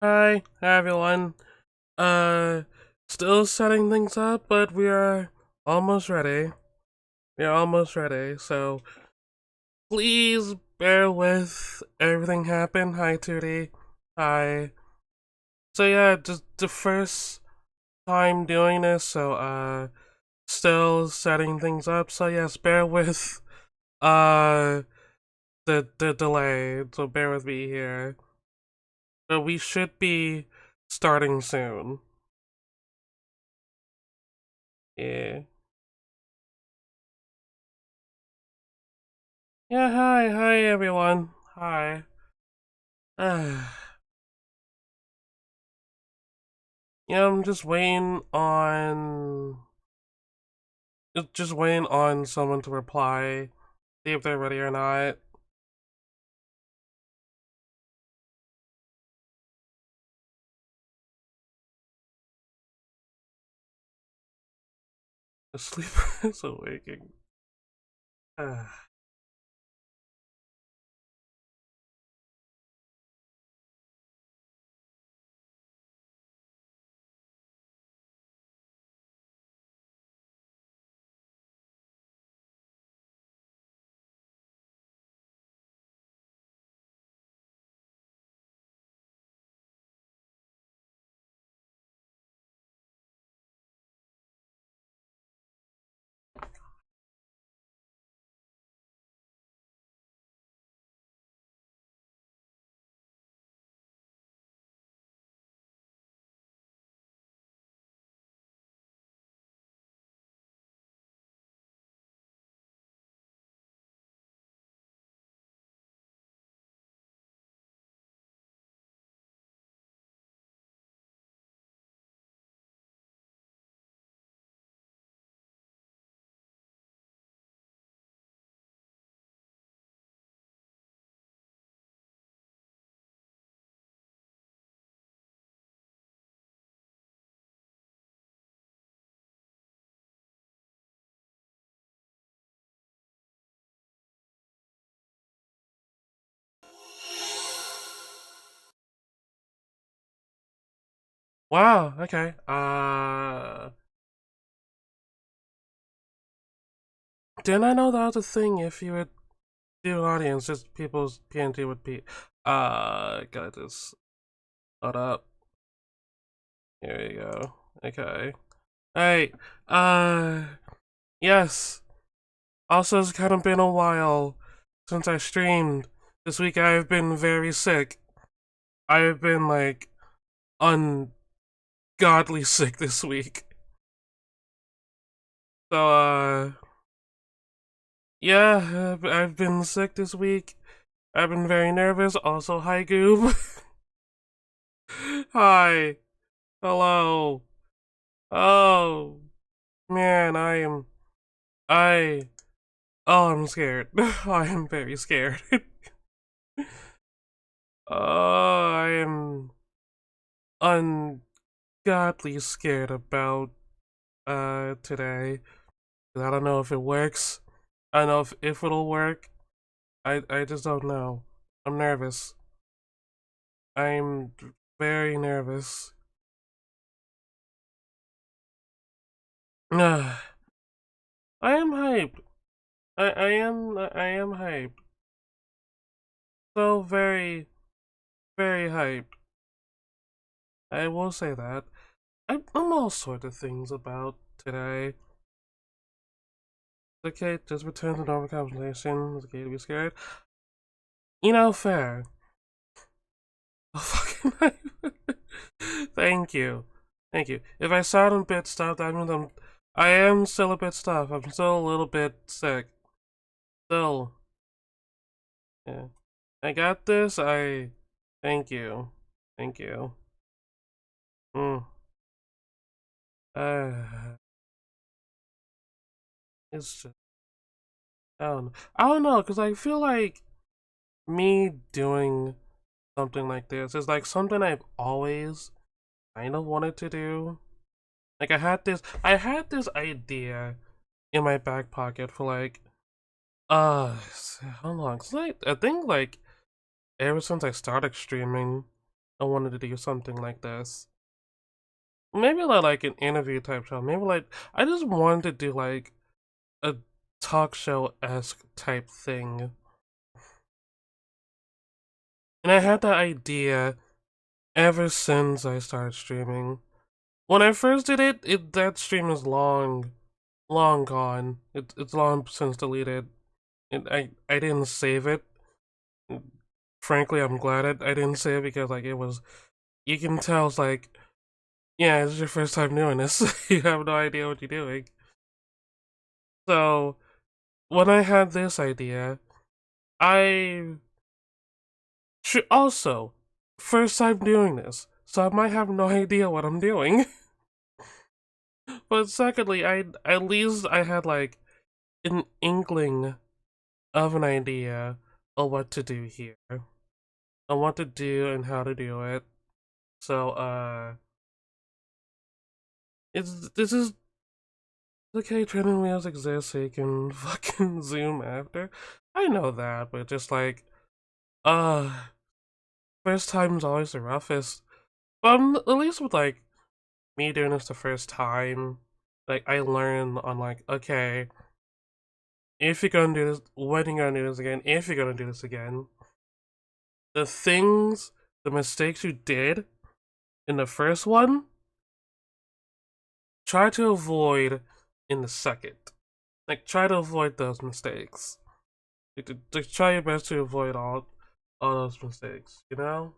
Hi everyone. Uh, Still setting things up, but we are almost ready. We are almost ready, so please bear with everything happened. Hi Tootie. Hi. So yeah, just the first time doing this, so still setting things up. So yes, bear with uh the delay. So bear with me here. But we should be starting soon. Yeah. Yeah, hi everyone. Hi. Uh, yeah, I'm just waiting on someone to reply, see if they're ready or not. The sleeper is awaking. Uh, wow, okay. Didn't I know that was a thing if you would do an audience, just people's PNG would be, gotta just, hold up. Here you go. Okay. Alright, yes. Also, it's kind of been a while since I streamed. This week I've been very sick. I've been like ungodly sick this week. So yeah, I've been sick this week. I've been very nervous. Also, hi Goob. Hi. Hello. Oh man, I oh I'm scared. I am very scared. Oh, I am ungodly scared about today. I don't know if it works. I don't know if it'll work. I just don't know. I'm nervous. I'm very nervous. I am hyped. I am hyped. So very hyped. I will say that. I'm all sort of things about today. Okay, just return to normal conversation. It's okay to be scared. You know, fair. Oh, fucking hype. Thank you. Thank you. If I sound a bit stuffed, that means I am still a bit stuffed. I'm still a little bit sick. Still. Yeah. I got this. Thank you. Thank you. Mm. Uh, it's just, I don't know, because I feel like me doing something like this is like something I've always kind of wanted to do. Like I had this idea in my back pocket for like, how long? 'Cause I think like ever since I started streaming, I wanted to do something like this. Maybe like an interview type show. Maybe like I just wanted to do like a talk show esque type thing. And I had that idea ever since I started streaming. When I first did it that stream is long gone. It's long since deleted. I didn't save it. Frankly, I'm glad I didn't save it because like it was. You can tell it's like, yeah, it's your first time doing this. You have no idea what you're doing. So when I had this idea, I should also first time doing this, so I might have no idea what I'm doing. But secondly, I at least I had like an inkling of an idea of what to do here, and what to do and how to do it. So it's this is okay. Training wheels exist so you can fucking zoom after. I know that, but just like uh, first time's always the roughest. But at least with like me doing this the first time, like I learned on like, okay, if you're gonna do this, when you're gonna do this again, if you're gonna do this again, the things, the mistakes you did in the first one, try to avoid in the second. Like try to avoid those mistakes. To try your best to avoid all those mistakes, you know?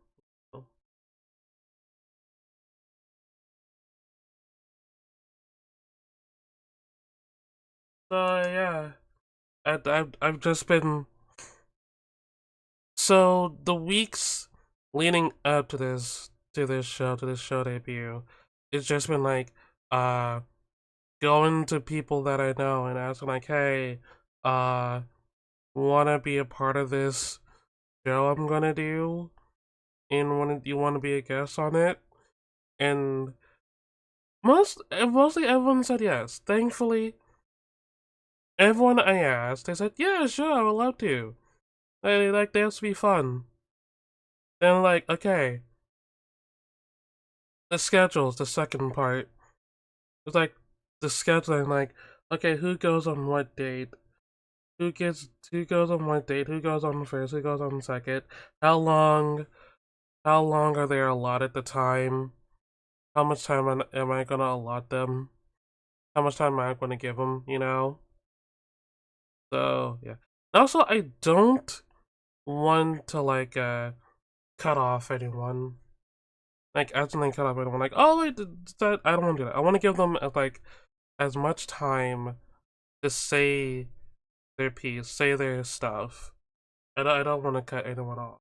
So yeah, I've just been so the weeks leading up to this show debut, it's just been like uh going to people that I know and asking like, hey, uh wanna be a part of this show I'm gonna do? And you wanna be a guest on it? And mostly everyone said yes. Thankfully, everyone I asked, they said, yeah, sure, I would love to. Like this to be fun. Then like, okay, the schedule's the second part. It's like the scheduling, like, okay, who goes on what date? Who goes on what date? Who goes on first? Who goes on second? How long? How long are they allotted the time? How much time am I gonna allot them? How much time am I gonna give them? You know. So yeah. And also, I don't want to like cut off anyone. Like accidentally cut off anyone. Like, oh, that I don't want to do that. I want to give them like as much time to say their piece, say their stuff. I don't want to cut anyone off.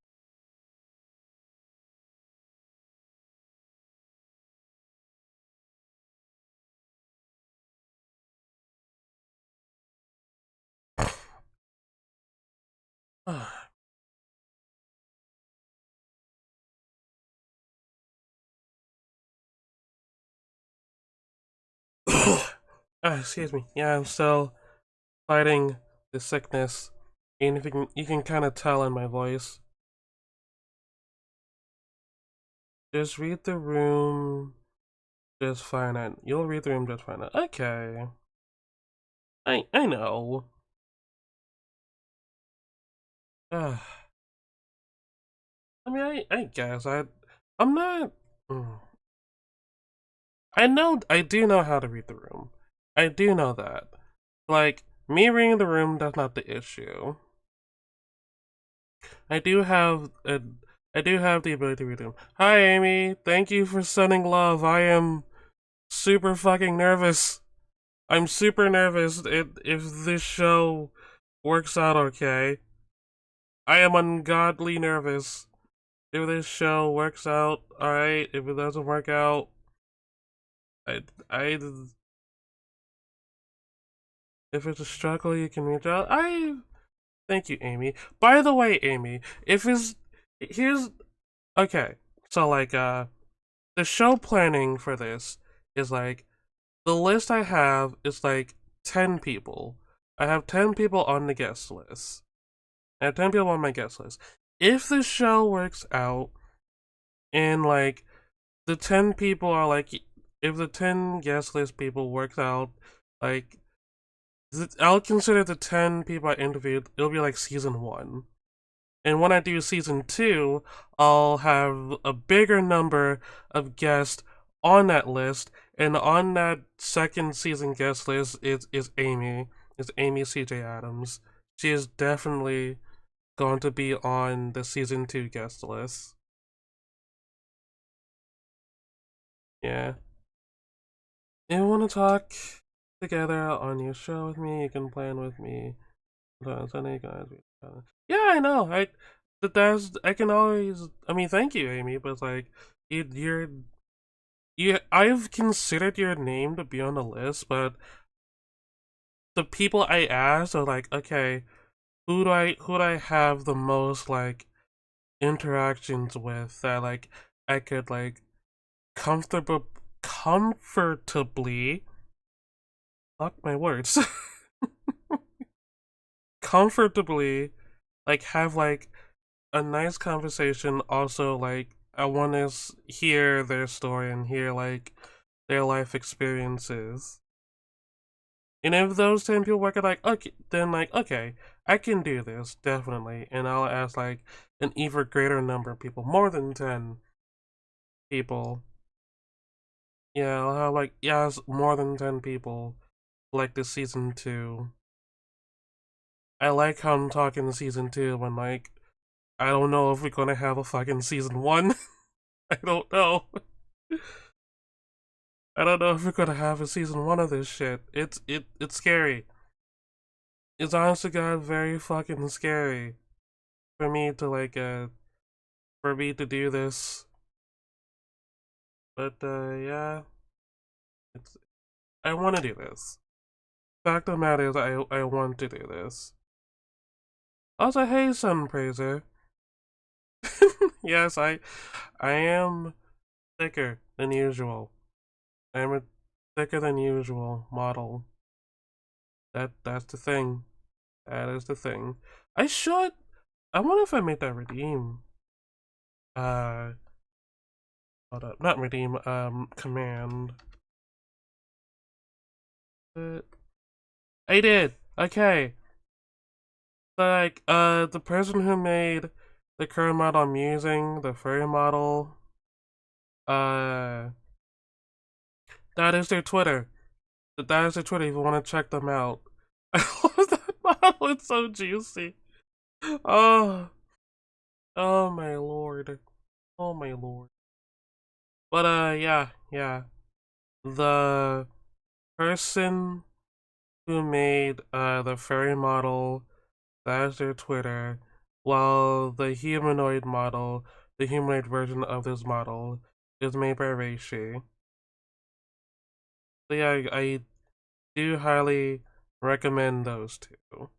Excuse me. Yeah, I'm still fighting the sickness, and if you can kind of tell in my voice. Just read the room just fine. You'll read the room just fine. Okay. I know. Uh, I mean, I guess I'm not. mm. I do know how to read the room. I do know that. Like me reading the room, that's not the issue. I do have a, I do have the ability to read the room. Hi, Amy. Thank you for sending love. I am super fucking nervous. I'm super nervous if this show works out okay. I am ungodly nervous. If this show works out, alright. If it doesn't work out, I, if it's a struggle, you can reach out. Thank you, Amy. By the way, Amy, if it's, here's, okay. So, like, the show planning for this is like, the list I have is like 10 people. I have 10 people on the guest list. I have 10 people on my guest list. If the show works out, and like the 10 people are like, if the 10 guest list people works out, like I'll consider the 10 people I interviewed, it'll be like season 1. And when I do season 2, I'll have a bigger number of guests on that list. And on that second season guest list is Amy. Is Amy CJ Adams. She is definitely going to be on the season 2 guest list. Yeah. If you want to talk together on your show with me, you can plan with me. Yeah, I know. I can always. I mean, thank you, Amy. But it's like you. I've considered your name to be on the list, but the people I asked are like, okay, who do I have the most like interactions with that like I could like comfortably fuck my words comfortably like have like a nice conversation. Also, like I want to hear their story and hear like their life experiences. And if those 10 people work out, like okay, then like okay, I can do this definitely, and I'll ask like an even greater number of people, more than 10 people. Yeah, I'll have like yes, more than 10 people, like the season 2. I like how I'm talking season 2 when like I don't know if we're gonna have a fucking season 1. I don't know. I don't know if we're gonna have a season 1 of this shit. It's scary. It's honestly got very fucking scary for me to like for me to do this. But yeah, it's I want to do this. Fact of the matter is, I want to do this. Also, hey, Sun Praiser. Yes, I am thicker than usual. I am a thicker than usual model. That's the thing. That is the thing. I should. I wonder if I made that redeem. Uh, hold up. Not redeem. Command. I did. Okay. Like, the person who made the current model I'm using, the furry model, uh, that is their Twitter. That is their Twitter if you want to check them out. I love that model. It's so juicy. Oh, oh my lord. Oh my lord. But yeah. The person who made the furry model, that's their Twitter, while the humanoid model, the humanoid version of this model, is made by Reishi. So yeah, I do highly recommend those two.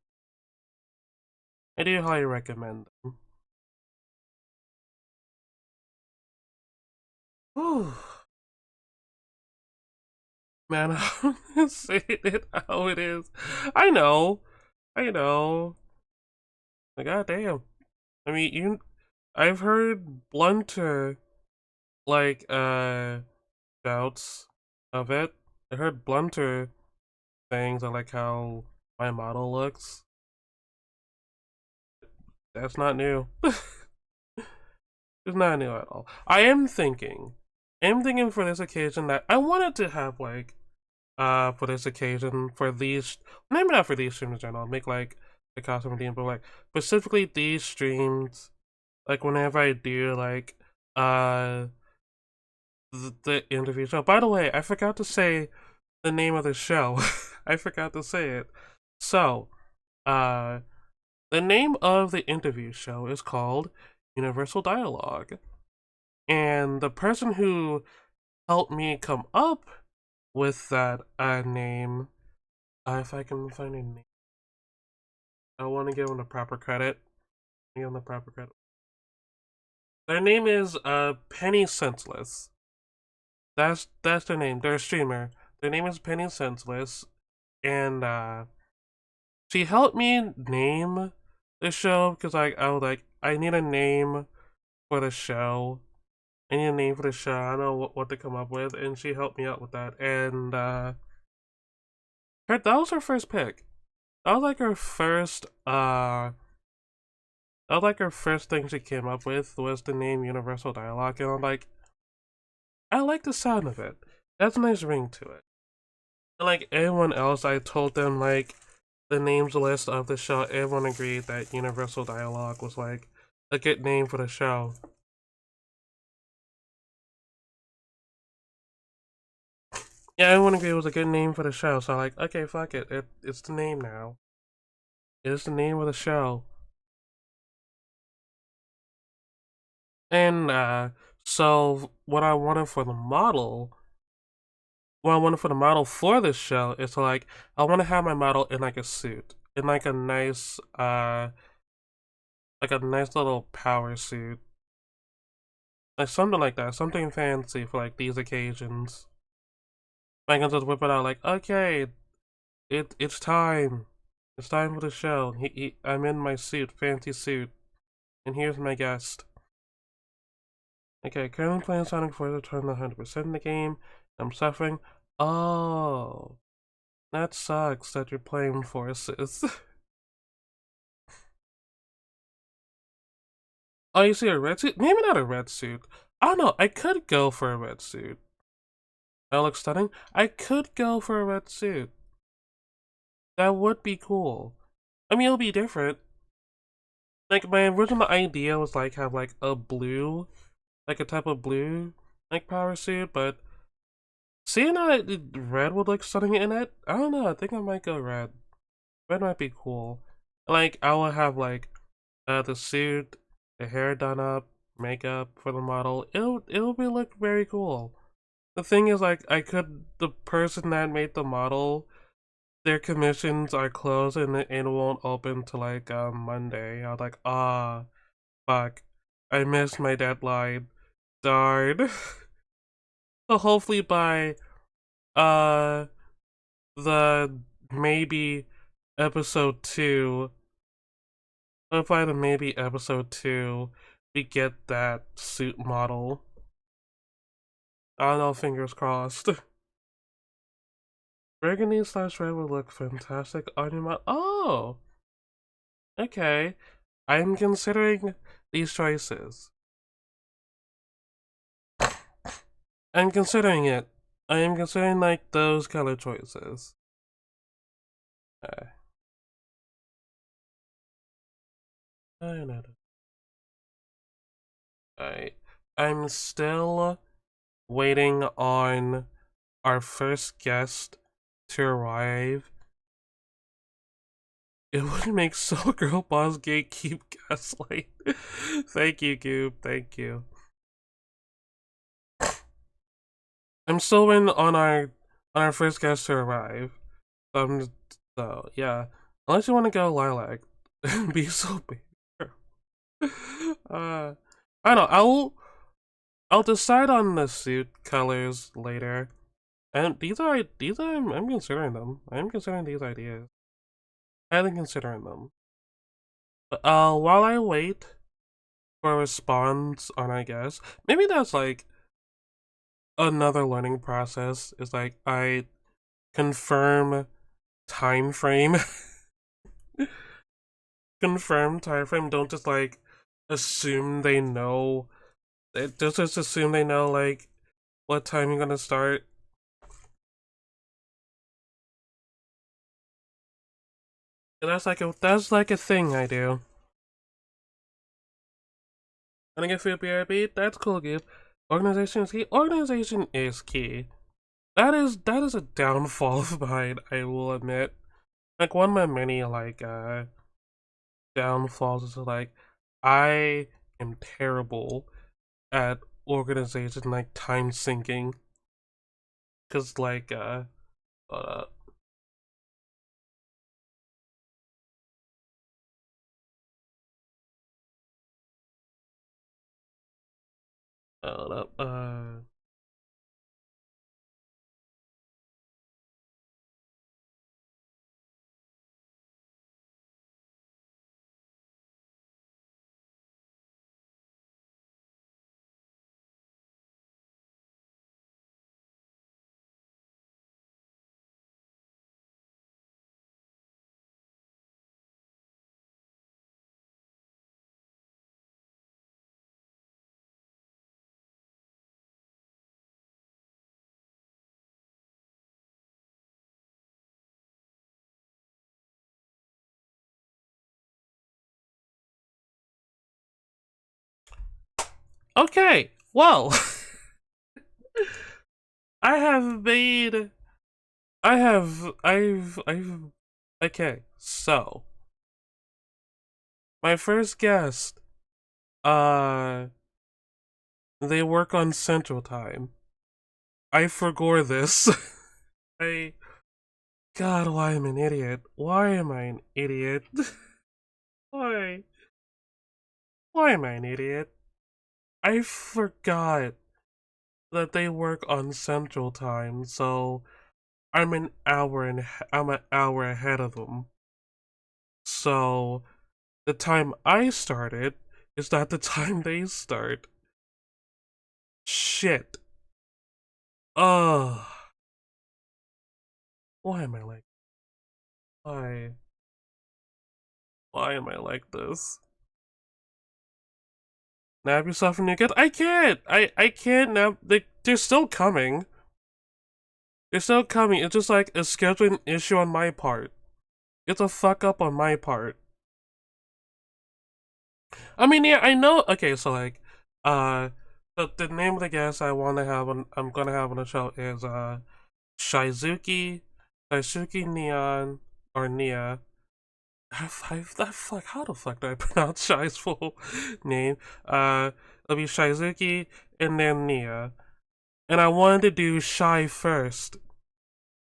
I do highly recommend them. Whew. Man, I'm saying it how it is. I know. I know. Like, god damn. I mean, I've heard blunter, like, shouts of it. I heard blunter things. I like how my model looks. That's not new. It's not new at all. I'm thinking for this occasion that I wanted to have like for this occasion for these maybe not for these streams in general, make like a costume redeem, but like specifically these streams, like whenever I do like uh the interview show. By the way, I forgot to say the name of the show. I forgot to say it. So, uh the name of the interview show is called Universal Dialogue. And the person who helped me come up with that name, if I can find a name, I want to give them the proper credit. Give them the proper credit. Their name is Penny Senseless. That's their name. They're a streamer. Their name is Penny Senseless, and she helped me name the show because I was like I need a name for the show, I need a name for the show. I don't know what to come up with, and she helped me out with that. And that was her first pick. That was like her first that was like her first thing she came up with was the name Universal Dialogue, and I'm like, I like the sound of it. That's a nice ring to it. And like everyone else, I told them like the names list of the show. Everyone agreed that Universal Dialogue was like a good name for the show. Yeah, everyone agreed it was a good name for the show. So like, okay, fuck it. It's the name now. It's the name of the show. And so what I wanted for the model for this show is to like I want to have my model in like a suit, in like a nice little power suit, like something like that, something fancy for like these occasions. I can just whip it out like, okay, it's time for the show. I'm in my suit, fancy suit, and here's my guest. Okay, currently playing Sonic 4 to turn 100% in the game. I'm suffering. Oh, that sucks that you're playing Forces. Oh, you see a red suit? Maybe not a red suit. I don't know. I could go for a red suit. That looks stunning. I could go for a red suit. That would be cool. I mean, it'll be different. Like, my original idea was, like, have, like, a blue, like, a type of blue, like, power suit, but seeing how red would look stunning in it, I don't know. I think I might go red. Red might be cool. Like, I will have, like, the suit, the hair done up, makeup for the model. It'll be look very cool. The thing is, like, the person that made the model, their commissions are closed and it won't open till like Monday. I was like, ah, fuck, I missed my deadline. Darn. So hopefully by uh the maybe episode two, hopefully the maybe episode two, we get that suit model. I don't know, fingers crossed. Burgundy slash red would look fantastic on your model. Oh, okay. I'm considering these choices. I'm considering it. I am considering like those color choices. Okay. I know. Alright. I'm still waiting on our first guest to arrive. It would make so girl boss gatekeep gaslight. Thank you, Goop. Thank you. I'm still waiting on our first guest to arrive. So yeah. Unless you want to go lilac and be so big. I don't know. I'll decide on the suit colors later. And I'm considering them. I'm considering these ideas. Highly considering them. But while I wait for a response on I guess, maybe that's like another learning process. Is like I confirm time frame. Confirm time frame. Don't just like assume they know. Just assume they know like what time you're gonna start. And that's like a thing I do. Wanna get food BRB? That's cool, dude. Organization is key. Organization is key. That is a downfall of mine, I will admit. Like one of my many like downfalls is like I am terrible at organization, like time syncing. Cause like hold up. Hold up. Okay, well, I have made. I've. Okay, so my first guest, uh, they work on Central Time. I forgot this. I. God, why am I an idiot? Why am I an idiot? Why? Why am I an idiot? I forgot that they work on Central Time, so I'm an hour ahead of them. So the time I started is not the time they start. Shit. Ugh. Why am I like why? Why am I like this? Nab yourself a new get. I can't. I can't now. They're still coming. They're still coming. It's just like a scheduling issue on my part. It's a fuck up on my part. I mean, yeah, I know. Okay, so like, uh, the name of the guest I'm gonna have on the show is Shizuki, Shizuki Neon or Nia. Fuck, how the fuck do I pronounce Shai's full name? It'll be Shizuki and then Nia. And I wanted to do Shai first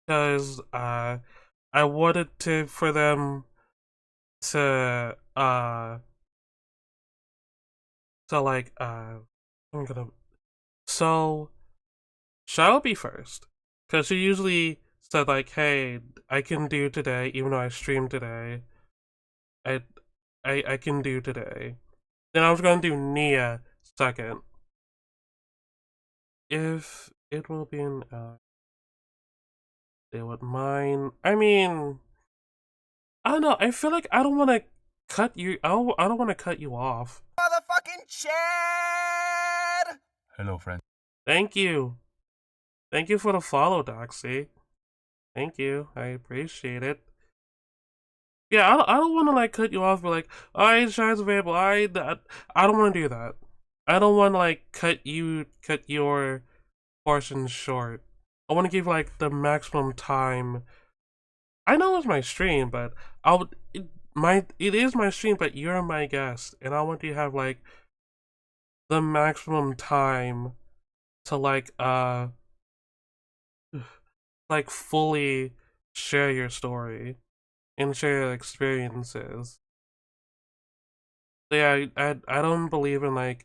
because I wanted to for them to like I'm gonna so Shai will be first because she usually said like, hey, I can do today even though I streamed today. I I can do today. Then I was gonna do Nia second. If it will be an they would mind. I mean, I don't know. I feel like I don't want to cut you. I don't want to cut you off. Motherfucking Chad! Hello, friend. Thank you. Thank you for the follow, Doxy. Thank you. I appreciate it. Yeah, I don't want to like cut you off. But like, alright, Shine's available. I don't want to do that. I don't want to like cut your portion short. I want to give like the maximum time. I know it's my stream, but it is my stream, but you're my guest, and I want you to have like the maximum time to like fully share your story and share your experiences. So yeah, I don't believe in like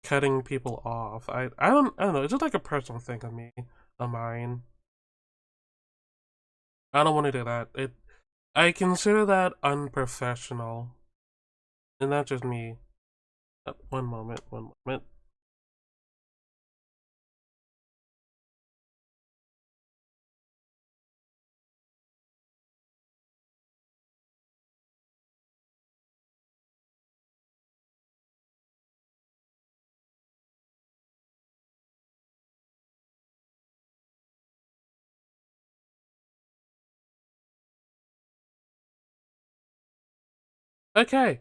cutting people off. I don't know. It's just like a personal thing of mine. I don't want to do that. I consider that unprofessional, and that's just me. One moment, one moment. Okay,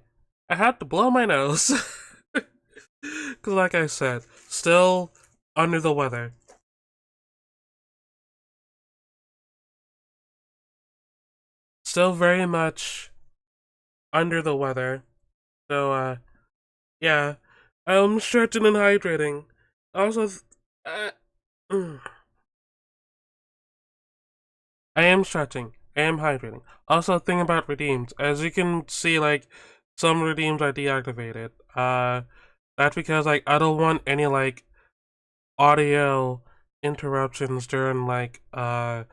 I had to blow my nose. Because, like I said, still under the weather. Still very much under the weather. So, yeah. I'm stretching and hydrating. Also, uh, mm, I am stretching. I am hydrating. Also, thing about redeems. As you can see, like, some redeems are deactivated. That's because, like, I don't want any, like, audio interruptions during like the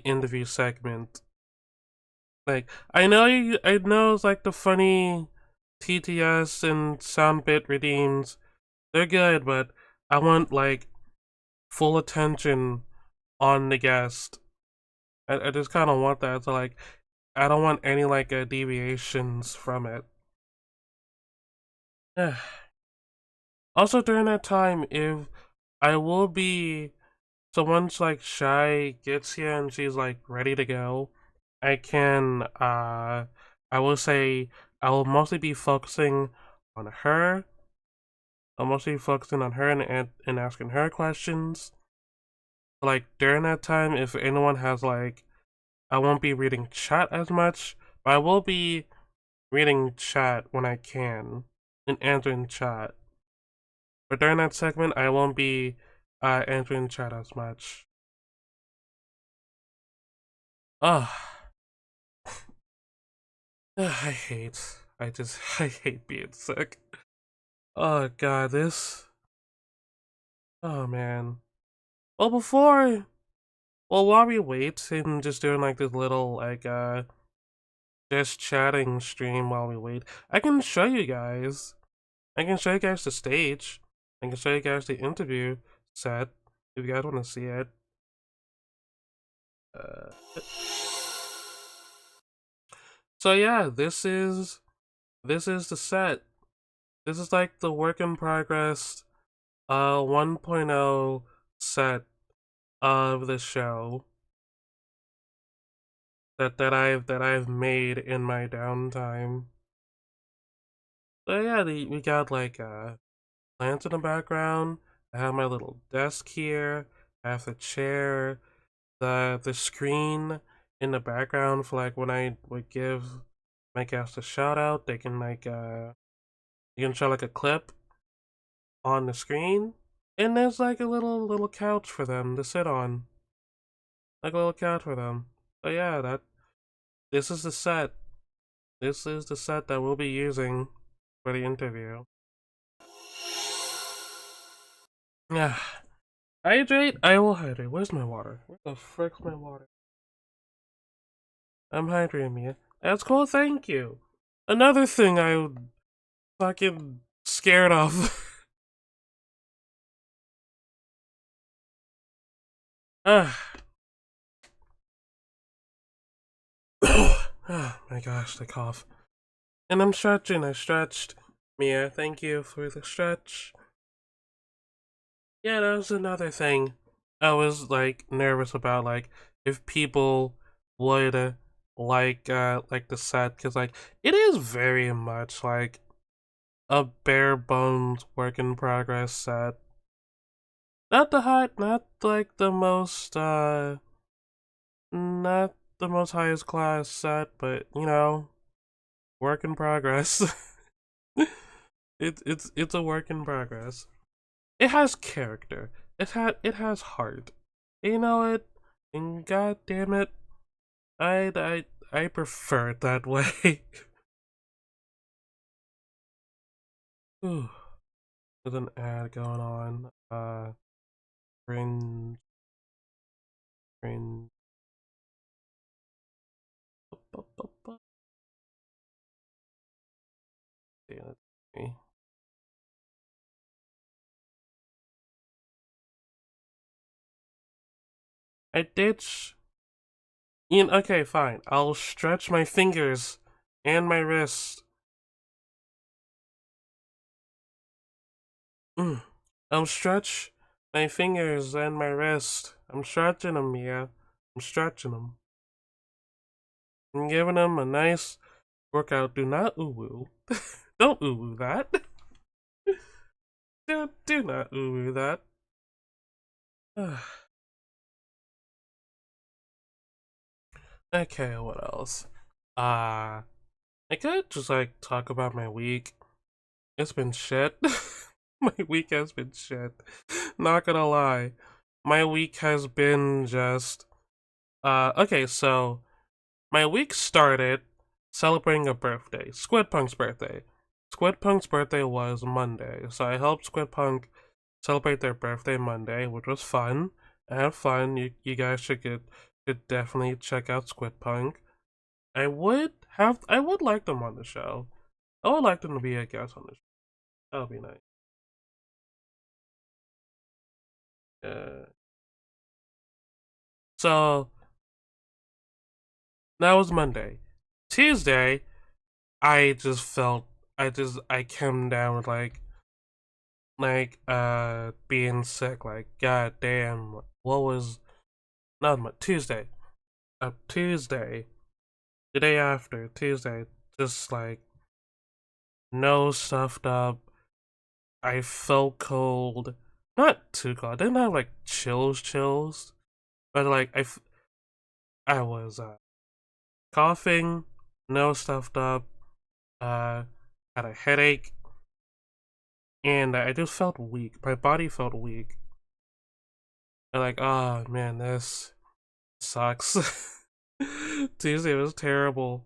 interview segment. Like I know it's like the funny TTS and soundbit redeems. They're good, but I want like full attention on the guest. I just kind of want that. So like I don't want any like deviations from it. Also during that time, if I will be so once like Shy gets here and she's like ready to go, I can I will say I will mostly be focusing on her I'm mostly focusing on her and asking her questions. Like during that time, if anyone has like, I won't be reading chat as much, but I will be reading chat when I can and answering chat. But during that segment, I won't be answering chat as much. Ugh. I hate being sick. Oh god, this. Oh man. Well, while we wait and just doing like this little like just chatting stream while we wait, I can show you guys. I can show you guys the stage. I can show you guys the interview set if you guys want to see it. Uh, so yeah, this is the set. This is like the work in progress 1.0 set of the show that I've made in my downtime. So yeah, we got like plants in the background. I have my little desk here. I have the chair, the screen in the background for like when I would give my guests a shout out, they can like you can show like a clip on the screen, and there's like a little couch for them to sit on, like a little couch for them. So yeah, that this is the set. This is the set that we'll be using for the interview. Yeah, hydrate. I will hydrate. Where's my water? Where the frick's my water? I'm hydrating, Mia. That's cool. Thank you. Another thing I'm fucking scared of. Ah. Oh my gosh, the cough. And I'm stretching. I stretched. Mia, thank you for the stretch. Yeah, that was another thing. I was like nervous about like if people would like the set because like it is very much like a bare bones work in progress set. Not like the most not the most highest class set, but you know, work in progress. It's a work in progress. It has character. It has heart. You know it, and god damn it, I prefer it that way. Ooh, there's an ad going on. Cringe, cringe. Damn it. I did. Okay, fine. I'll stretch my fingers and my wrist. Mm. I'll stretch my fingers and my wrist. I'm stretching them, yeah. I'm stretching them. I'm giving them a nice workout. Do not ooh woo. Don't ooh woo that. Do not ooh woo that. Okay, what else? Uh, I could just like talk about my week. It's been shit. My week has been shit. Not gonna lie. My week has been just okay, so my week started celebrating a birthday. Squidpunk's birthday. Squidpunk's birthday was Monday, so I helped Squidpunk celebrate their birthday Monday, which was fun. I had fun. You guys should definitely check out Squidpunk. I would like them on the show. I would like them to be a guest on the show. That would be nice. Uh, so that was Monday. Tuesday, I just felt I came down with being sick. Like god damn, what was not my Tuesday? Tuesday, the day after Tuesday, just like nose stuffed up, I felt cold. Not too cold. I didn't have like chills, but like I was coughing, nose stuffed up, uh, had a headache, and I just felt weak. My body felt weak. And like, oh man, this sucks. Tuesday was terrible.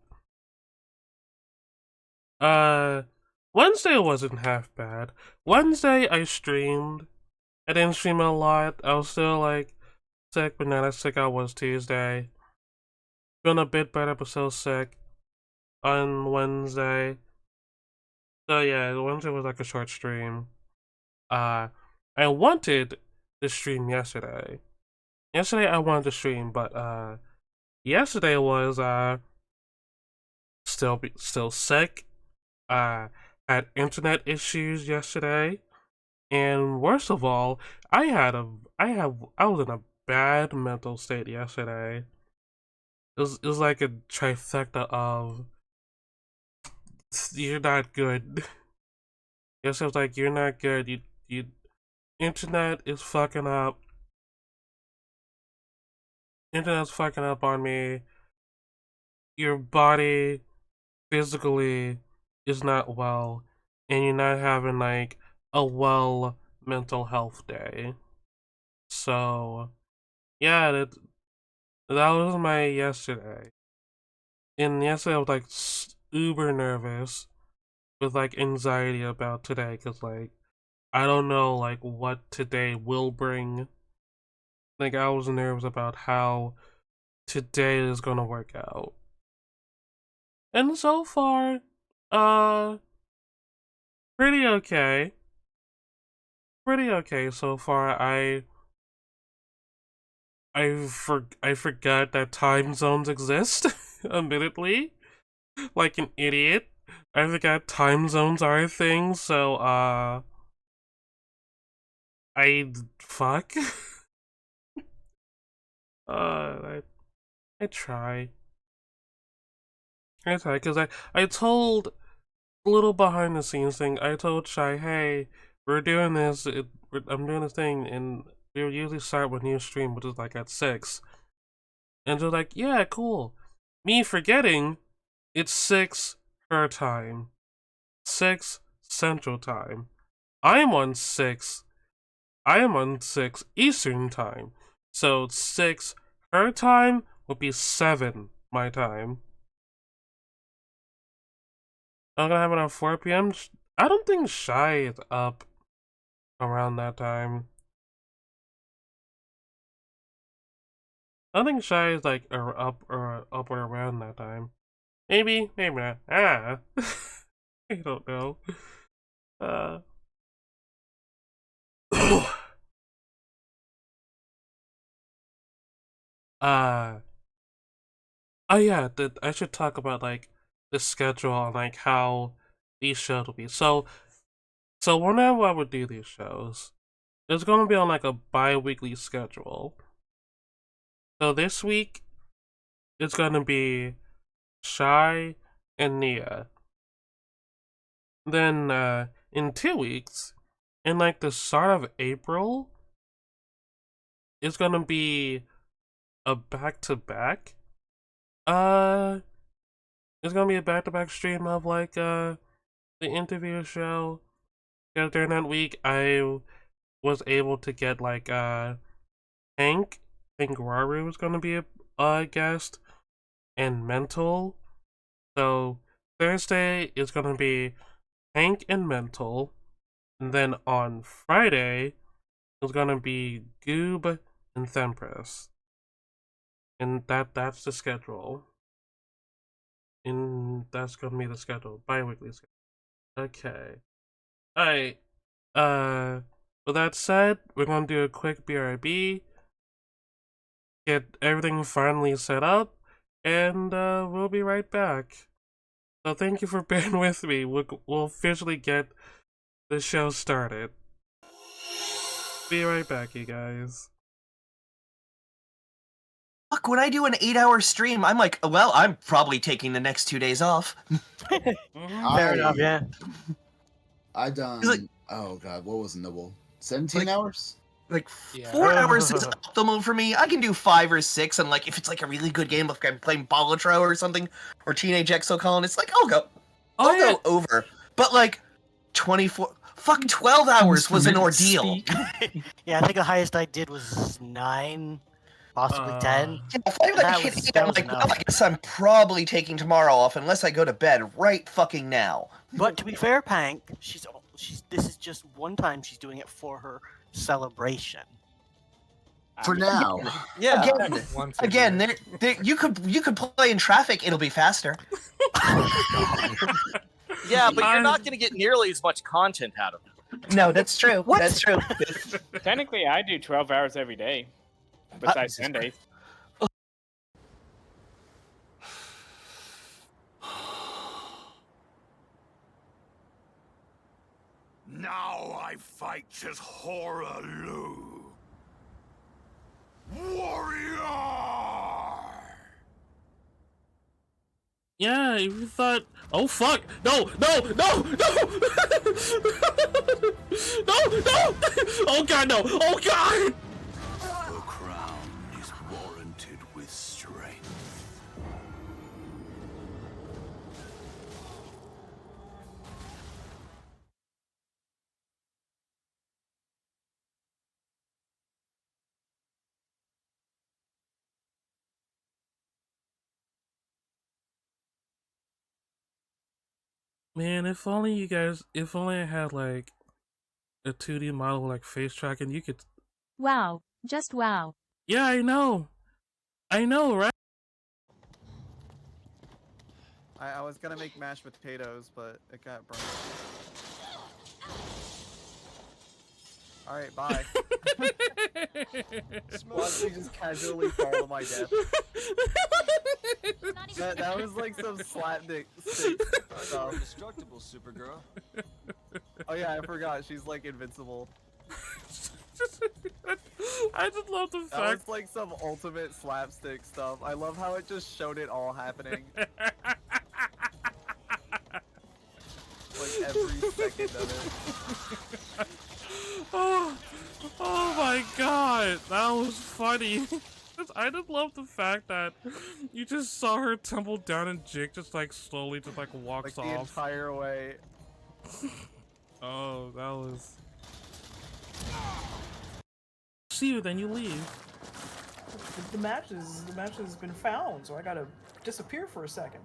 Uh, Wednesday wasn't half bad. Wednesday I streamed. I didn't stream a lot. I was still like sick, but not as sick I was Tuesday. Feeling a bit better, but still sick on Wednesday. So yeah, Wednesday was like a short stream. Uh, I wanted to stream yesterday. Yesterday I wanted to stream, but yesterday was still sick. Uh, had internet issues yesterday, and worst of all, I was in a bad mental state yesterday. It was like a trifecta of you're not good. Yes, it was like you're not good. You internet is fucking up. Internet's fucking up on me. Your body physically is not well, and you're not having like a well mental health day. So yeah, that was my yesterday. And yesterday I was like uber nervous with like anxiety about today, cause like I don't know like what today will bring. Like I was nervous about how today is gonna work out. And so far, uh, pretty okay. Pretty okay so far. I forgot that time zones exist, admittedly. Like an idiot. I forgot time zones are a thing, so I fuck. I I try. I try, cause I told a little behind the scenes thing. I told Shy, hey, we're doing this. I'm doing this thing, and we usually start with new stream, which is like at 6. And they're like, yeah, cool. Me forgetting, it's 6 her time, 6 Central Time. I am on 6. I am on 6 Eastern Time. So 6 her time would be 7 my time. I'm gonna have it at 4 p.m. I don't think Shy is up around that time. I think Shy is like up or around that time. Maybe, maybe not. I don't know. Uh, uh, oh yeah, I should talk about like the schedule and like how these shows will be. So whenever I would do these shows, it's gonna be on like a bi-weekly schedule. So this week it's gonna be Shy and Nia. Then in 2 weeks, in like the start of April, it's gonna be a back-to-back. Uh, it's gonna be a back-to-back stream of like the interview show. Because during that week, I was able to get like Hank. Hank Raru was gonna be a guest, and Mental. So Thursday is gonna be Hank and Mental, and then on Friday it's gonna be Goob and Thempress, and that's the schedule. And that's gonna be the schedule, bi-weekly schedule. Okay. Alright. With that said, we're gonna do a quick BRB, get everything finally set up, and we'll be right back. So thank you for bearing with me. We'll officially get the show started. Be right back, you guys. Fuck, when I do an 8-hour stream, I'm like, well, I'm probably taking the next 2 days off. Fair enough, yeah. I done. Like, Oh god, what was Nibble? 17 Like- hours? Like Yeah. 4 hours is optimal for me. I can do 5 or 6, and like if it's like a really good game, like I'm playing Bolotro or something, or Teenage Exocolon, it's like I'll go over. But like 24, fuck, 12 hours was an ordeal. Yeah, I think the highest I did was 9, possibly 10. Yeah, if I like hit 8, I'm like, well, I guess I'm probably taking tomorrow off unless I go to bed right fucking now. But to be fair, Pank, she's this is just one time she's doing it for her celebration. For now. Yeah. Once Again, you could play in traffic, it'll be faster. Yeah, but you're not going to get nearly as much content out of it. No, that's true. What? That's true. Technically, I do 12 hours every day, besides Sundays. Now I fight as Horalu. Warrior! Yeah, you thought. Oh fuck! No! No! No! No! No! No! Oh god! No! Oh god! The crown is warranted with strength. Man, if only you guys. If only I had like a 2D model with, like face tracking, you could. Wow, just wow. Yeah, I know, right? I was gonna make mashed potatoes, but it got burned. Alright, bye. Watch me just casually fall to my death. That was like some slapdick stuff. Indestructible, Supergirl. Oh yeah, I forgot. She's like invincible. I just love the That fact. was like some ultimate slapstick stuff. I love how it just showed it all happening. Like every second of it. Oh my god, that was funny. I just love the fact that you just saw her tumble down and Jake just like slowly just like walks Like the off. entire way. Oh, that was. See you, then you leave. The match has been found, so I gotta disappear for a second.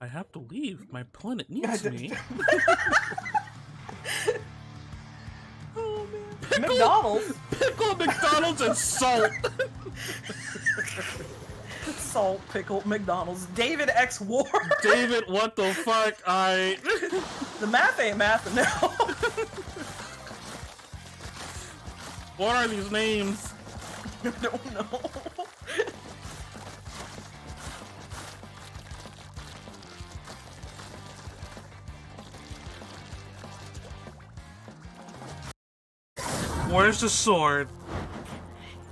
I have to leave. My planet needs me. Oh man. McDonald's. Pickle, McDonald's, and salt. Salt, pickle, McDonald's. David X War. David, what the fuck? The math ain't math now. What are these names? I don't know. Where's the sword?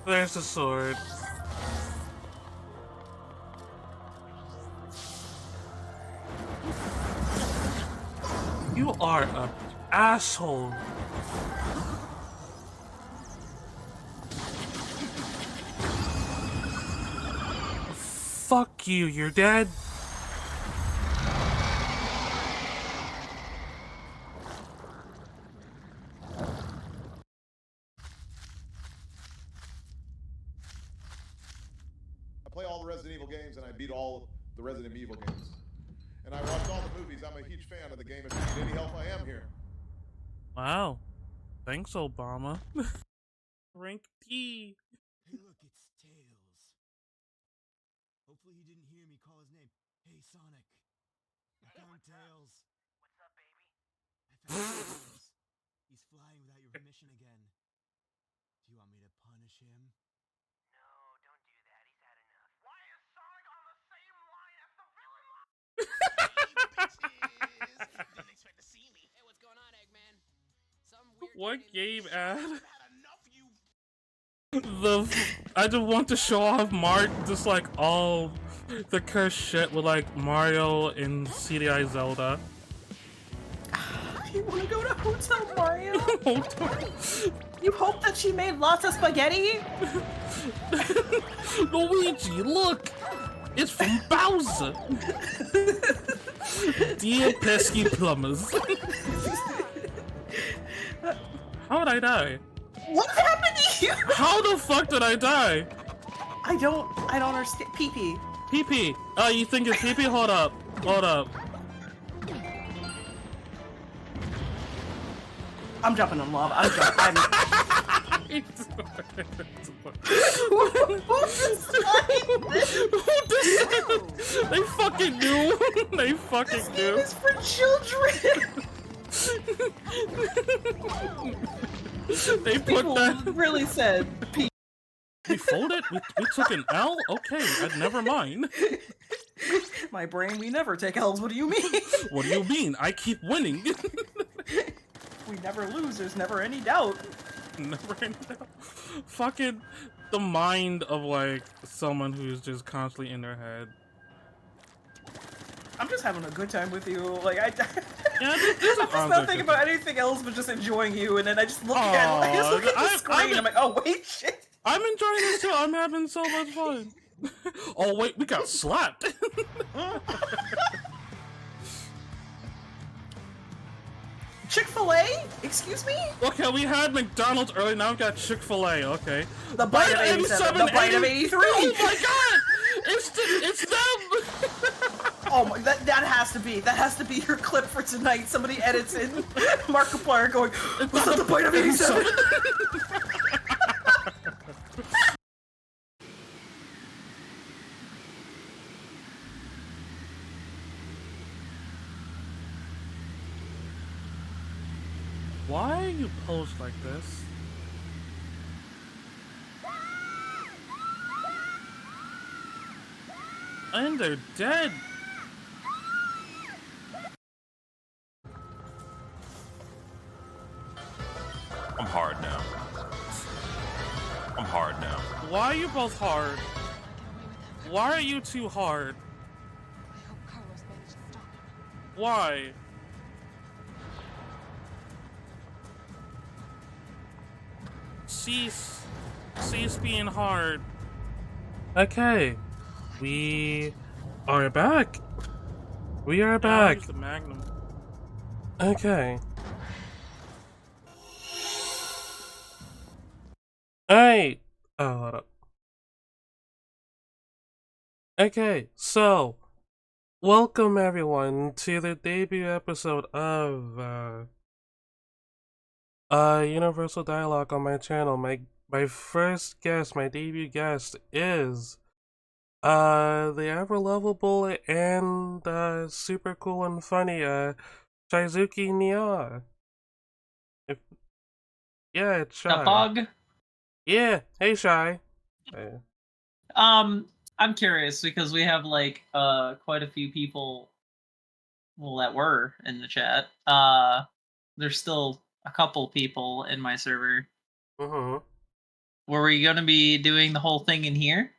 There's the sword. You are a asshole. Fuck you, you're dead. I play all the Resident Evil games and I beat all the Resident Evil games. And I watched all the movies. I'm a huge fan of the game. If you need any help, I am here. Wow. Thanks, Obama. Rank T. Hey, look, it's Tails. Hopefully he didn't hear me call his name. Hey, Sonic. I found Tails. What's up, baby? I found Tails. He's flying without your permission again. Do you want me to punish him? No, don't do that. He's had enough. Why is Sonic on the same line as the villain line? Didn't expect to see me. Hey, what's going on, Eggman? Some weird What game ad? I've had enough, you. I just want to show off Mark just like all The cursed shit with like Mario and CDI Zelda. You wanna go to Hotel Mario? You hope that she made lots of spaghetti? Luigi, look! It's from Bowser! Dear pesky plumbers. How did I die? What happened to you? How the fuck did I die? I don't understand. Pee-pee. Pee-pee. Oh, you think it's pee-pee? Hold up. Hold up. I'm jumping in lava. I'm jumping. They fucking knew. They fucking This knew. game is for children. They put People that. really said pee. We folded? We took an L? Okay, never mind. My brain, we never take L's. What do you mean? What do you mean? I keep winning. We never lose. There's never any doubt. Never any doubt. Fucking the mind of like someone who's just constantly in their head. I'm just having a good time with you. Like I'm there's just not thinking about anything else but just enjoying you. And then I just look at the screen. I'm like, oh wait, shit. I'm enjoying this too. I'm having so much fun. Oh wait, we got slapped. Chick-fil-A? Excuse me? Okay, we had McDonald's earlier. Now we got Chick-fil-A. Okay. The bite of 87. The bite of 83. Oh my god! It's them. Oh my, that has to be your clip for tonight. Somebody edits in Markiplier going, what's up the bite of 87? Why you post like this? And they're dead. I'm hard now. I'm hard now. Why are you both hard? Why are you two hard? Why? Cease being hard. Okay, we are back. We are back. The Magnum. Okay. Alright. Oh, hold up. Okay, so welcome everyone to the debut episode of Universal Dialogue on my channel. My first guest, my debut guest is the ever lovable and super cool and funny Shizuki Nia. Yeah, it's Shy. The bug? Yeah, hey Shy. I'm curious because we have like quite a few people that were in the chat. There's still a couple people in my server. Mm-hmm. Were we gonna be doing the whole thing in here?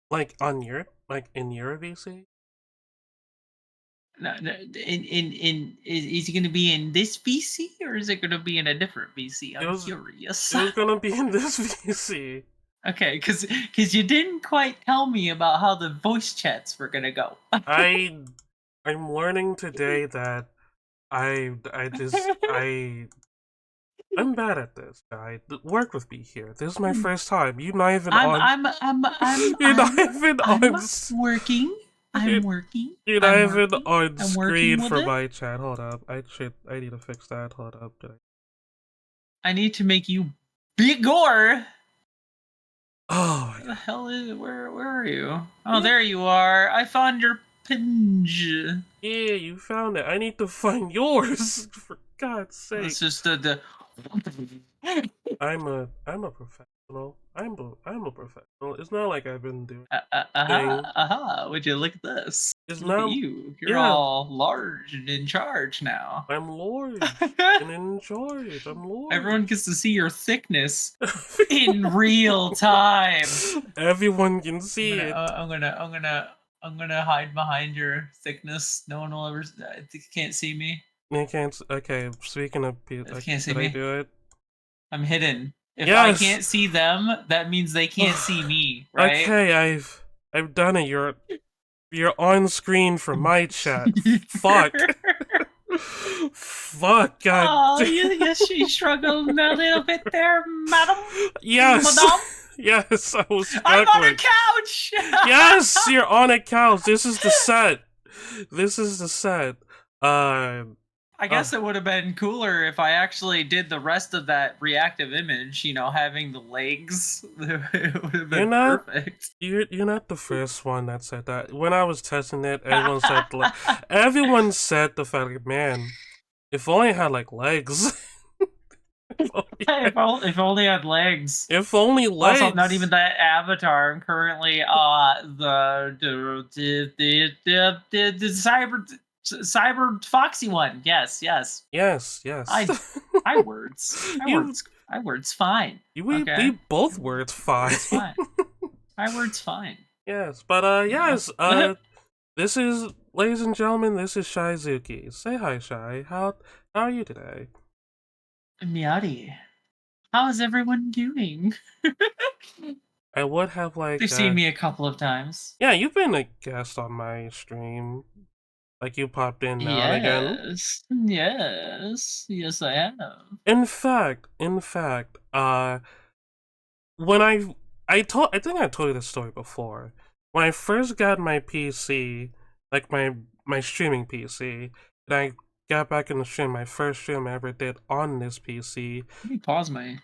Like on your in your VC? No, is he gonna be in this VC or is it gonna be in a different VC? I'm curious. It was gonna be in this VC. Okay, because you didn't quite tell me about how the voice chats were gonna go. I'm learning today that I'm bad at this, guy. Work with me here. This is my first time. You're not even I'm working. You're not even on screen for my chat. Hold up. I need to fix that. Hold up. I need to make you bigger. Oh, what the hell is it? Where are you? Oh, there you are. I found your pinch. Yeah, you found it. I need to find yours. For God's sake. It's just the I'm a professional. I'm a professional. It's not like I've been doing Would you look at this? It's Look at not you. You're yeah. all large and in charge now. I'm large and in charge. I'm large. Everyone gets to see your thickness in real time. Everyone can see it. I'm gonna hide behind your thickness. No one will ever. Can't see me. You can't. Okay, speaking of people, Can't see did I me. do it? I'm hidden. If Yes! I can't see them, that means they can't see me, right? Okay, I've done it. You're on screen for my chat. Fuck. Fuck, God. Oh, you struggled a little bit there, madam. Yes. Madame? Yes, I was struggling. I'm on a couch. Yes, you're on a couch. This is the set. This is the set. I guess it would have been cooler if I actually did the rest of that reactive image, you know, having the legs. It would have been perfect. You're not the first one that said that. When I was testing it, everyone said the fact, like, man, if only I had like legs. If only I had legs. If only legs. Also, not even that avatar. I'm currently the cyber foxy one. Yes. Yes. I words. I words fine. We both words fine. It's fine. My word's fine. Yes, but yes, this is, ladies and gentlemen, this is Shizuki. Say hi, Shy. How are you today? Miati. How is everyone doing? I would have like They've seen me a couple of times. Yeah, you've been a guest on my stream. Like you popped in now and again. Yes, I have. In fact, when I think I told you this story before. When I first got my PC, like my streaming PC, and I got back in the stream, my first stream I ever did on this PC. Let me pause my.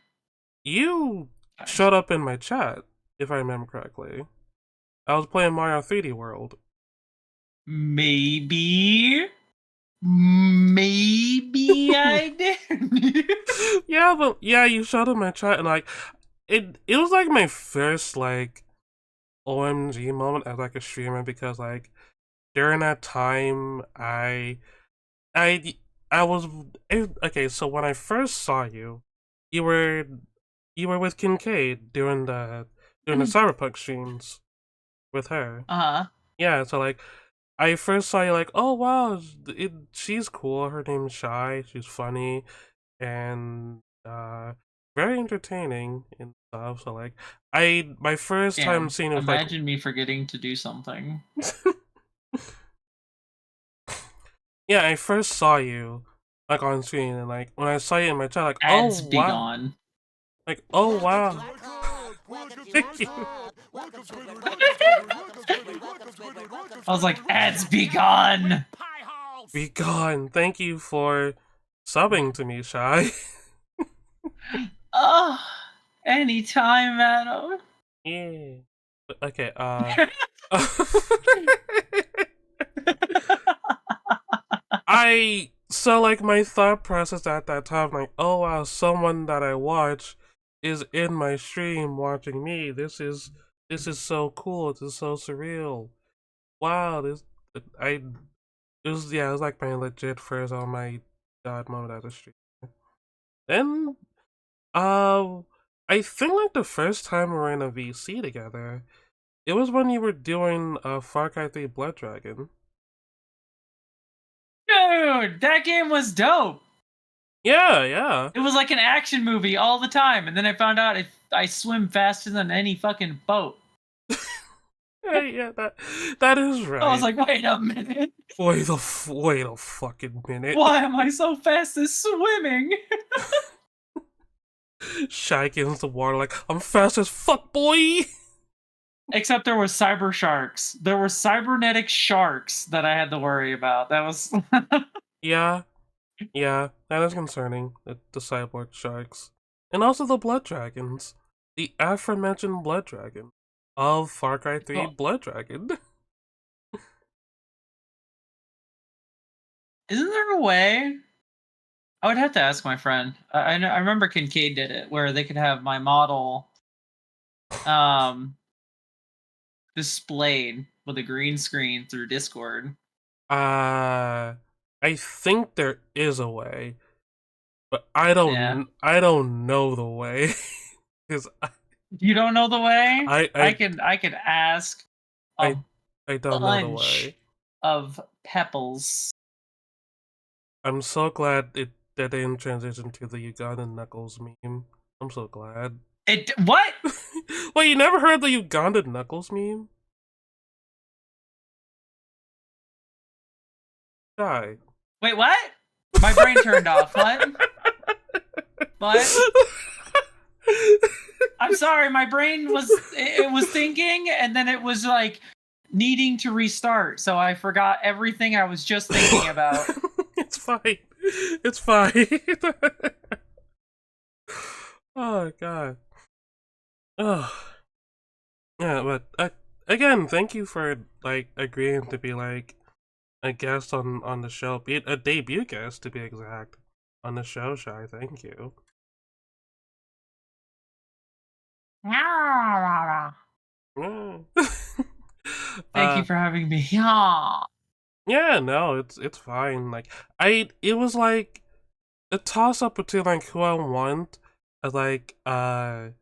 You showed up in my chat, if I remember correctly. I was playing Mario 3D World. Maybe I did. Yeah, you showed up in my chat, and like it was like my first like OMG moment as like a streamer, because like during that time I was okay. So when I first saw you, you were with Kincaid doing the Cyberpunk streams with her. Yeah, so like I first saw you, like, oh wow, she's cool. Her name's Shy. She's funny and very entertaining and stuff. So like my first time seeing it was imagine me forgetting to do something. Yeah, I first saw you like on screen, and like when I saw you in my chat, like, Ads oh be wow, gone. like, oh wow. Thank you. I was like, ads be gone. Be gone. Thank you for subbing to me, Shy. Oh, anytime, Adam. Yeah. Okay, so like my thought process at that time, like, oh wow, someone that I watch is in my stream watching me. This is so cool. This is so surreal. Wow, it was like my legit first oh my god moment as a streamer. Then I think like the first time we were in a VC together, it was when you were doing Far Cry 3 Blood Dragon. Dude, that game was dope. Yeah. It was like an action movie all the time, and then I found out I swim faster than any fucking boat. Yeah, that is right. I was like, wait a minute. Wait a fucking minute. Why am I so fast at swimming? Shy against the water, like, I'm fast as fuck, boy. Except there were cyber sharks. There were cybernetic sharks that I had to worry about. That was. Yeah, that is concerning. The cyborg sharks, and also the blood dragons, the aforementioned blood dragon of Far Cry 3 Blood Dragon. Isn't there a way? I would have to ask my friend. I remember Kincaid did it, where they could have my model displayed with a green screen through Discord? I think there is a way, but I don't know the way because You don't know the way? I I could ask a I don't know the bunch way. of Pepples. I'm so glad that they didn't transition to the Ugandan Knuckles meme. I'm so glad. What? Wait, you never heard the Ugandan Knuckles meme? Die. Wait, what? My brain turned off. What? What? I'm sorry, my brain was it was thinking and then it was like needing to restart, so I forgot everything I was just thinking about. It's fine. It's fine. Oh god. Oh. Yeah, but again, thank you for like agreeing to be like a guest on the show, be it a debut guest to be exact on the show. Shy, thank you. Thank you for having me. Yeah. Yeah, no, it's fine. Like it was like a toss up between like who I want as like as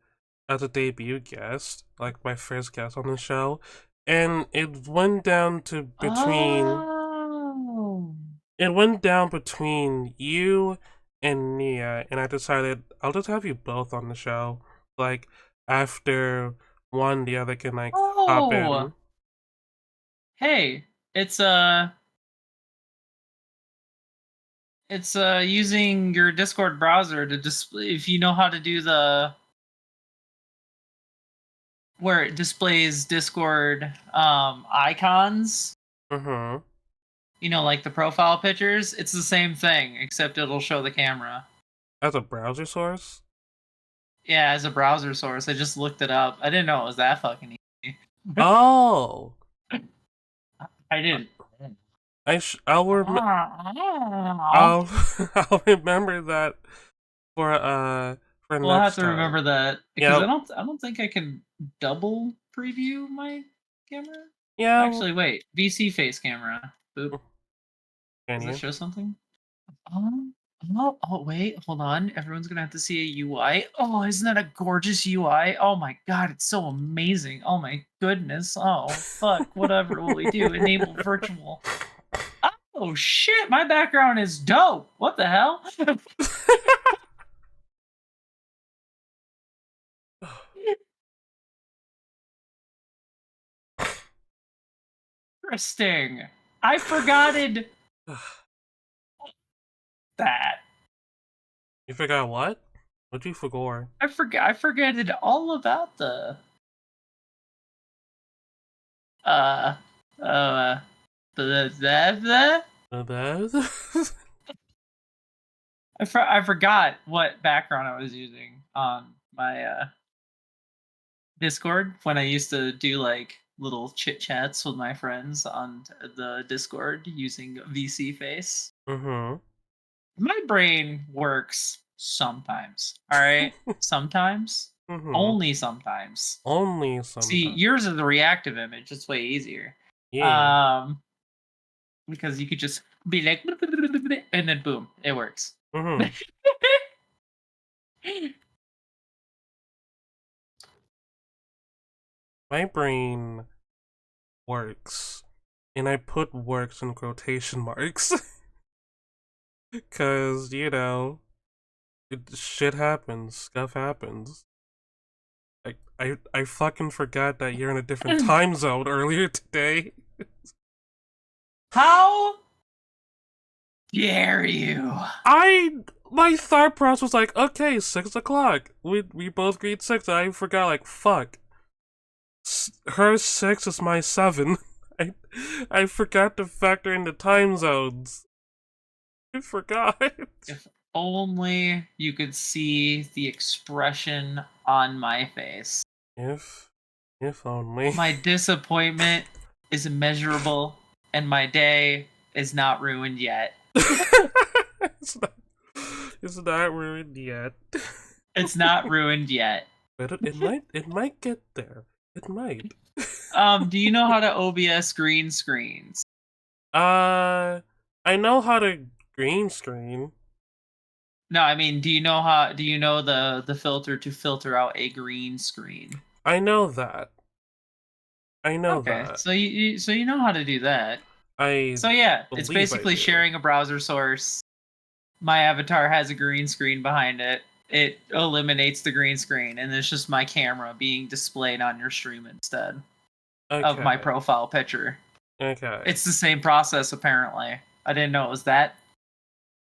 a debut guest, like my first guest on the show, and it went down to between. Oh. It went down between you and Nia, and I decided I'll just have you both on the show. Like after one, the other can like hop in. Hey, it's using your Discord browser to display if you know how to do the where it displays Discord icons. Mm-hmm. You know, like the profile pictures, it's the same thing, except it'll show the camera. As a browser source? Yeah, as a browser source. I just looked it up. I didn't know it was that fucking easy. Oh! I didn't. I'll I'll remember that for We'll next have to time. remember that because Yeah. I don't think I can double preview my camera. Yeah. Actually, wait. VC face camera. Boop. Can Does you? it show something? Oh, wait, hold on. Everyone's gonna have to see a UI. Oh, isn't that a gorgeous UI? Oh my god, it's so amazing. Oh my goodness. Oh, fuck. Whatever will we do? Enable virtual. Oh shit, my background is dope. What the hell? Interesting. I forgotted that. You forgot what? What'd you forget? I forgetted all about the I forgot what background I was using on my Discord when I used to do like little chit chats with my friends on the Discord using VC Face. Mm-hmm. My brain works sometimes. All right, sometimes. Mm-hmm. Only sometimes. Only sometimes. See, yours is the reactive image. It's way easier. Yeah. Because you could just be like, and then boom, it works. Mm-hmm. My brain works, and I put works in quotation marks, cause you know, shit happens, stuff happens. I fucking forgot that you're in a different time zone earlier today. How dare you? My thought process was like, okay, 6 o'clock. We both agreed 6. I forgot, like, fuck. Her 6 is my 7. I forgot to factor in the time zones. I forgot. If only you could see the expression on my face. If only. My disappointment is immeasurable, and my day is not ruined yet. It's not ruined yet. It's not ruined yet. but it might get there. It might. Do you know how to OBS green screens? I know how to green screen. No, I mean, do you know the filter to filter out a green screen? I know that. I know Okay, that. so you know how to do that. So yeah, it's believe I basically do. sharing a browser source. My avatar has a green screen behind it. It eliminates the green screen, and it's just my camera being displayed on your stream instead of my Okay. profile picture. Okay. It's the same process, apparently. I didn't know it was that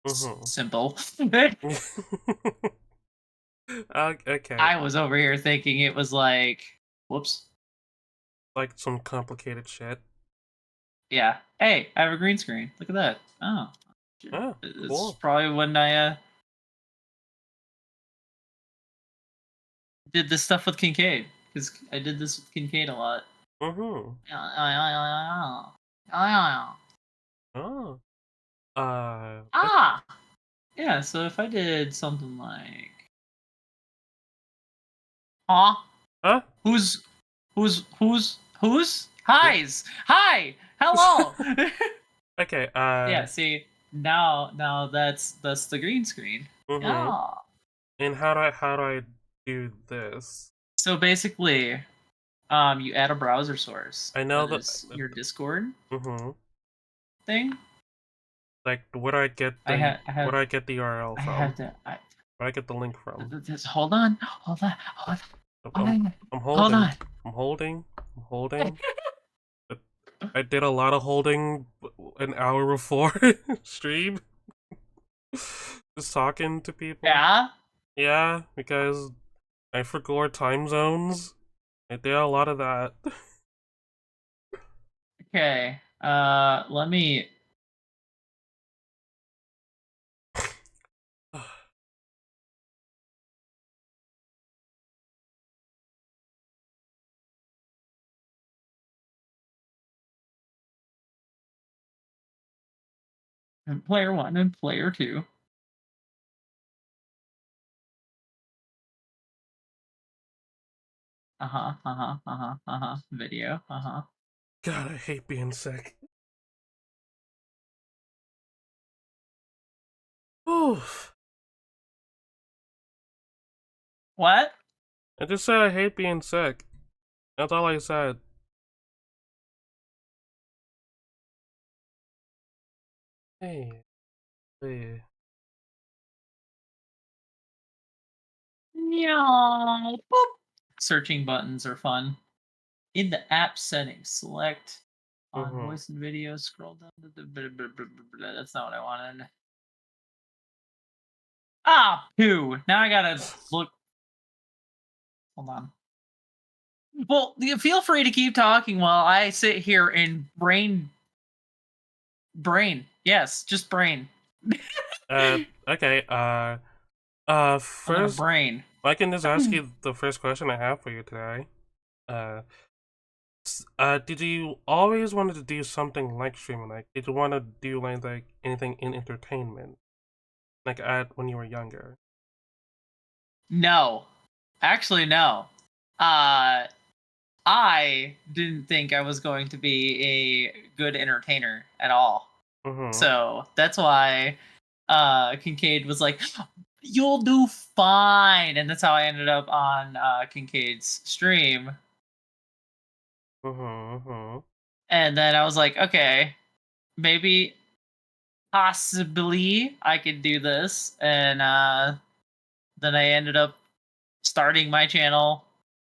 Mhm. simple. Okay. I was over here thinking it was like, whoops. Like some complicated shit. Yeah. Hey, I have a green screen. Look at that. Oh. Oh, It's cool. probably when I did this stuff with Kincaid, because I did this with Kincaid a lot. Mm-hmm. Oh. Yeah, so if I did something like Huh? Who's Hi's? Hi! Hello! Okay, Yeah, see, now that's the green screen. Mm-hmm. Yeah. And how do I do this? So basically, you add a browser source. I know that is your Discord Mm-hmm. thing. Like, where do I get the where do I get the URL I from? have to. Where do I get the link from? Hold on. I'm Hold holding. on. I'm holding. I did a lot of holding an hour before stream. Just talking to people. Yeah? Yeah, because I forgot time zones. I did a lot of that. Okay. Let me. And player 1 and player 2. Video. God, I hate being sick. Oof. What? I just said I hate being sick. That's all I said. Hey. Hey. Meow. Boop. Searching buttons are fun. In the app settings, select on voice and video, scroll down to the that's not what I wanted. Poo. Now I gotta look. Hold on. Well, feel free to keep talking while I sit here and brain. Yes, just brain. Okay, first, brain. I can just ask you the first question I have for you today. Did you always wanted to do something like streaming? Like, did you want to do like anything in entertainment? Like when you were younger? No. Actually, no. I didn't think I was going to be a good entertainer at all. So that's why Kincaid was like, "You'll do fine," and that's how I ended up on Kincaid's stream. And then I was like, okay, maybe, possibly, I could do this, and then I ended up starting my channel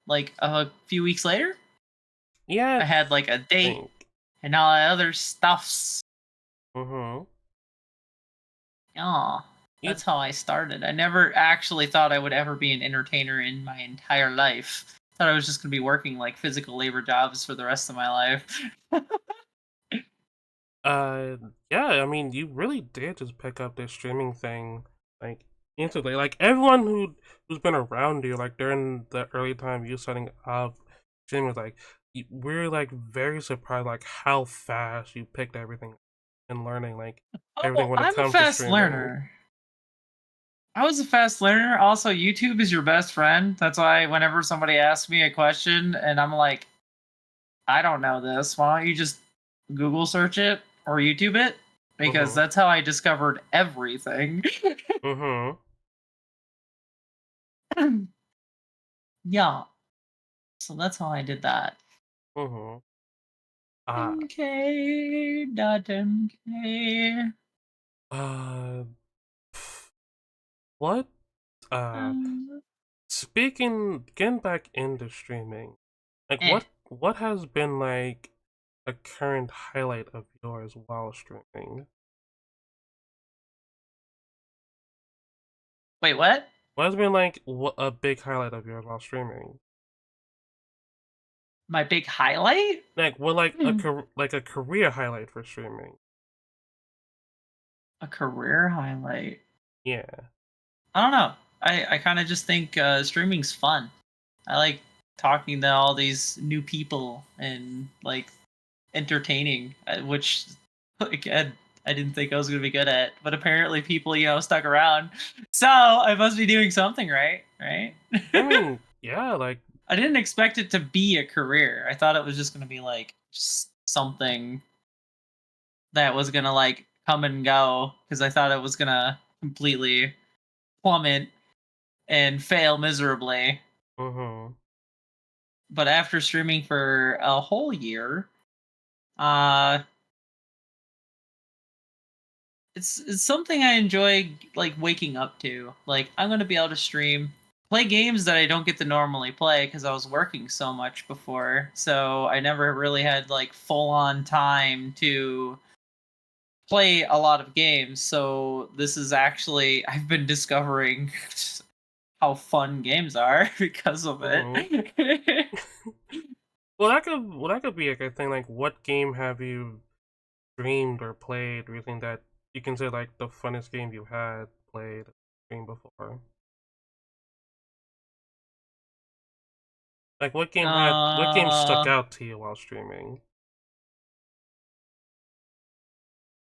like a few weeks later. Yeah, I had like a date and all that other stuffs. Oh, that's how I started. I never actually thought I would ever be an entertainer in my entire life. Thought I was just gonna be working like physical labor jobs for the rest of my life. Yeah, I mean, you really did just pick up this streaming thing, like, instantly. Like, everyone who's been around you, like, during the early time you setting up streaming, like, we're, like, very surprised, like, how fast you picked everything and learning, like, everything when it I'm a comes to fast streaming. learner. I was a fast learner. Also, YouTube is your best friend. That's why whenever somebody asks me a question and I'm like, I don't know this, why don't you just Google search it or YouTube it? Because that's how I discovered everything. Mm-hmm. Yeah. So that's how I did that. Mm-hmm. MK, dot MK. What? Getting back into streaming, like what has been like a current highlight of yours while streaming? Wait, what? What has been like a big highlight of yours while streaming? My big highlight? Like what, like a career highlight for streaming? A career highlight? Yeah. I don't know. I kind of just think streaming's fun. I like talking to all these new people and like entertaining, which again I didn't think I was gonna be good at, but apparently people stuck around, so I must be doing something right. I mean, yeah, like I didn't expect it to be a career. I thought it was just gonna be like just something that was gonna like come and go because I thought it was gonna completely plummet and fail miserably. Mm-hmm. But after streaming for a whole year, it's something I enjoy like waking up to. Like I'm gonna be able to stream, play games that I don't get to normally play because I was working so much before. So I never really had like full on time to play a lot of games. So this is actually I've been discovering how fun games are because of it. Well, that could be like a thing. Like, what game have you streamed or played recently that you consider like the funnest game you had played streamed before? Like, what game stuck out to you while streaming?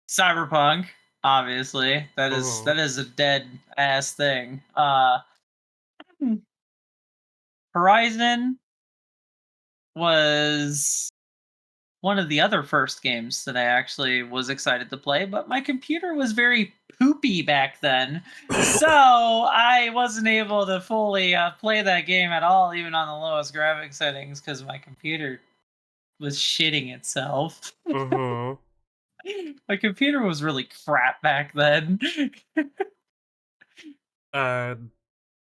Cyberpunk, obviously. That is a dead ass thing. Horizon was one of the other first games that I actually was excited to play, but my computer was very poopy back then, so I wasn't able to fully play that game at all, even on the lowest graphic settings, because my computer was shitting itself. Mm-hmm. My computer was really crap back then.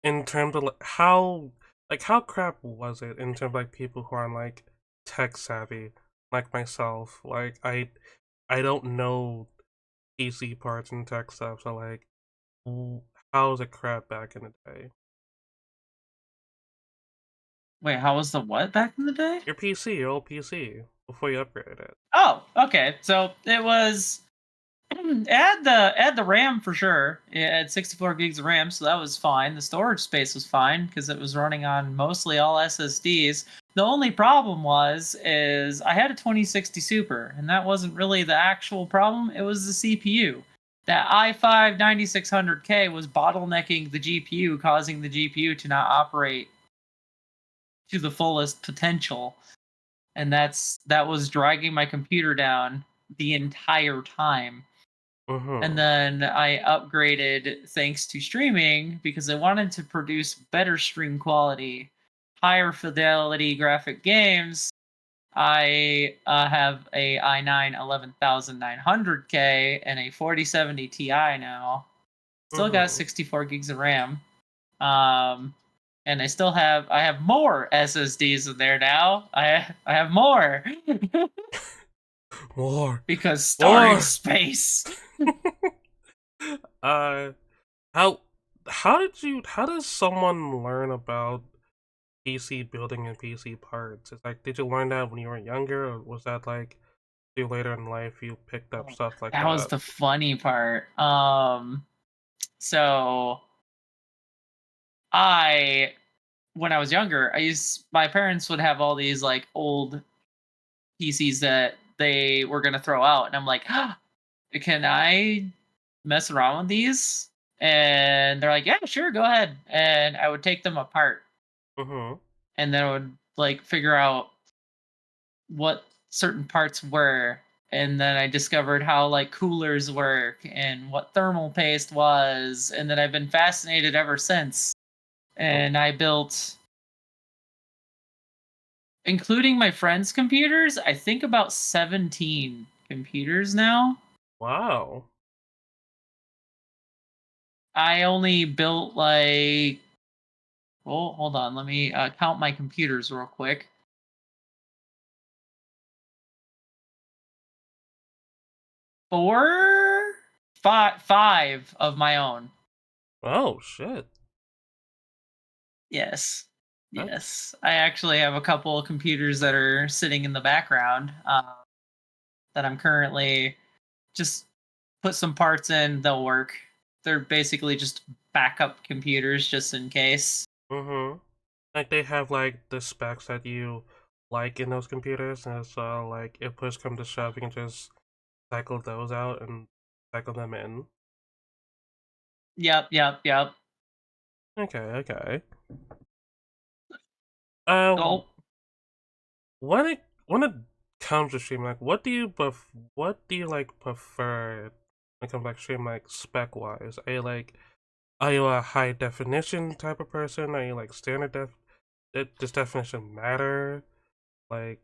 In terms of like how crap was it in terms of like people who aren't like tech savvy like myself? Like I don't know PC parts and tech stuff, so like how was it crap back in the day? Wait, how was the what back in the day? Your old PC before you upgraded it. Oh, okay. So it was add the RAM for sure. It had 64 gigs of RAM, so that was fine. The storage space was fine because it was running on mostly all SSDs. The only problem is I had a 2060 Super, and that wasn't really the actual problem. It was the CPU. That i5 9600K was bottlenecking the GPU, causing the GPU to not operate to the fullest potential, and that was dragging my computer down the entire time. And then I upgraded thanks to streaming because I wanted to produce better stream quality, higher fidelity graphic games. I have a i9 11900K and a 4070 Ti now. Still got 64 gigs of RAM. And I have more SSDs in there now. I have more. More. Because storage space. How how does someone learn about PC building and PC parts? It's like, did you learn that when you were younger, or was that like later in life you picked up stuff like that? That was the funny part. So when I was younger, my parents would have all these like old PCs that they were gonna throw out, and I'm like, can I mess around with these? And they're like, yeah, sure, go ahead. And I would take them apart. Mm-hmm. And then I would like figure out what certain parts were. And then I discovered how like coolers work and what thermal paste was. And then I've been fascinated ever since. And I built, including my friends' computers, I think about 17 computers now. Wow. I only built like, oh, hold on, let me count my computers real quick. 5 of my own. Oh shit. Yes. That's... Yes. I actually have a couple of computers that are sitting in the background that I'm currently just put some parts in, they'll work. They're basically just backup computers just in case. Mm-hmm. Like they have like the specs that you like in those computers, and so like if push comes to shove, you can just cycle those out and cycle them in. Yep. Okay. Oh. When it comes to stream, like what do you like prefer when it comes to like stream like spec wise? Are you a high definition type of person? Are you like standard does definition matter? Like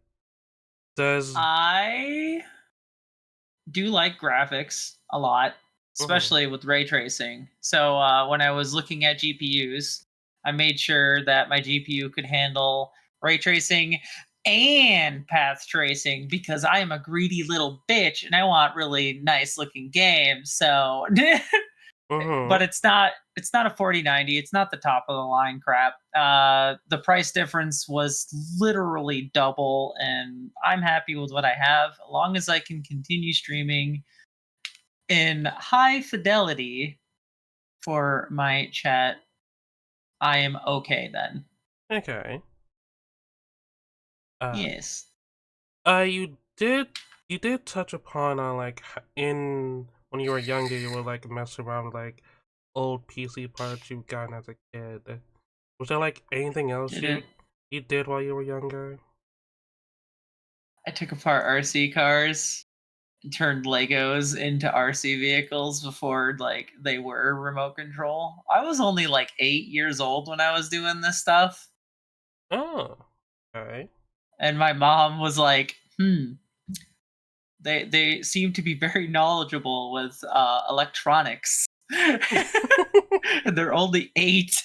does I do like graphics a lot, especially with ray tracing. So when I was looking at GPUs, I made sure that my GPU could handle ray tracing and path tracing because I am a greedy little bitch and I want really nice looking games. So but it's not a 4090, it's not the top of the line crap. The price difference was literally double, and I'm happy with what I have. As long as I can continue streaming in high fidelity for my chat, I am okay then. Okay. Yes. You did touch upon like in when you were younger, you would like mess around with like old PC parts you've gotten as a kid. Was there like anything else you did while you were younger? I took apart RC cars and turned Legos into RC vehicles before like they were remote control. I was only like 8 years old when I was doing this stuff. Oh, okay. And my mom was like, they seem to be very knowledgeable with electronics. And they're only 8.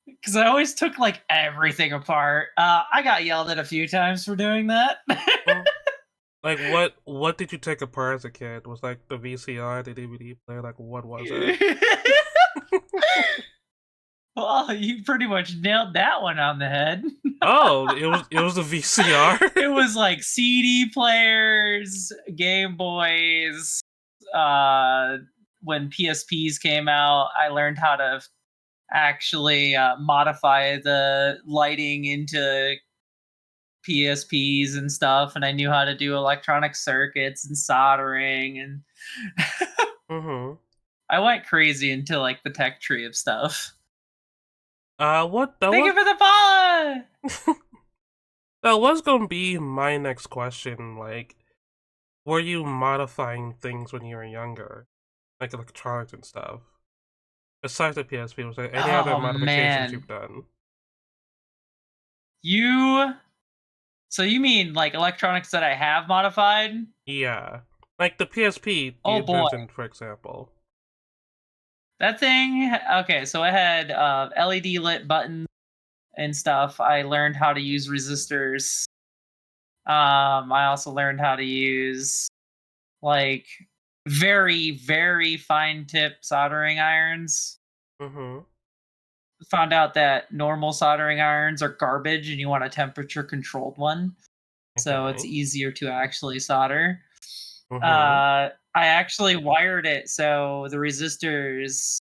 Because I always took like everything apart. I got yelled at a few times for doing that. Like what did you take apart as a kid? Was like the VCR, the DVD player, like what was it? Well, you pretty much nailed that one on the head. Oh, it was the VCR. It was like CD players, Game Boys. When PSPs came out, I learned how to actually modify the lighting into PSPs and stuff, and I knew how to do electronic circuits and soldering, and I went crazy into like the tech tree of stuff. What that Thank you for the follow! That was gonna be my next question. Like, were you modifying things when you were younger, like electronics and stuff? Besides the PSP, was there any other modifications you've done? So you mean like electronics that I have modified? Yeah, like the PSP Oh boy, mentioned, for example. that thing. Okay, so I had LED lit buttons and stuff. I learned how to use resistors. I also learned how to use like very, very fine tip soldering irons. Found out that normal soldering irons are garbage and you want a temperature controlled one. So it's easier to actually solder. I actually wired it so the resistors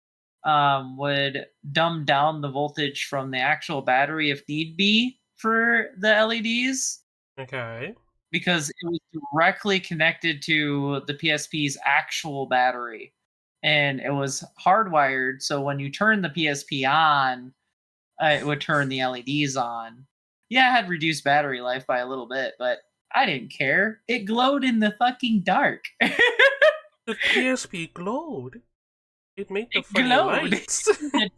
would dumb down the voltage from the actual battery if need be for the LEDs. Okay. Because it was directly connected to the PSP's actual battery. and it was hardwired. So when you turn the PSP on, it would turn the LEDs on. Yeah, it had reduced battery life by a little bit, but I didn't care. It glowed in the fucking dark. The PSP glowed. It made the It funny glowed lights. in the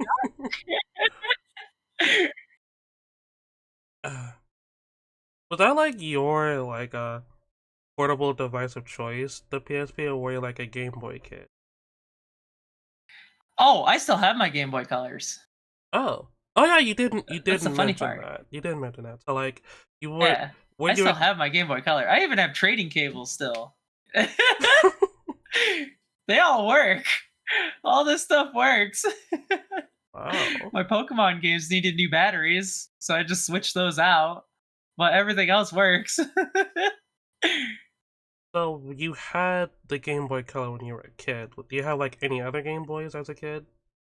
dark. Was that like your portable device of choice, the PSP, or were you like a Game Boy kid? Oh, I still have my Game Boy Colors. Oh yeah, you didn't That's the funny mention part. that. You didn't mention that. So like you were Yeah, I still have my Game Boy Color. I even have trading cables still. They all work. All this stuff works. Wow. My Pokemon games needed new batteries, so I just switched those out. But everything else works. So you had the Game Boy Color when you were a kid. Do you have like any other Game Boys as a kid,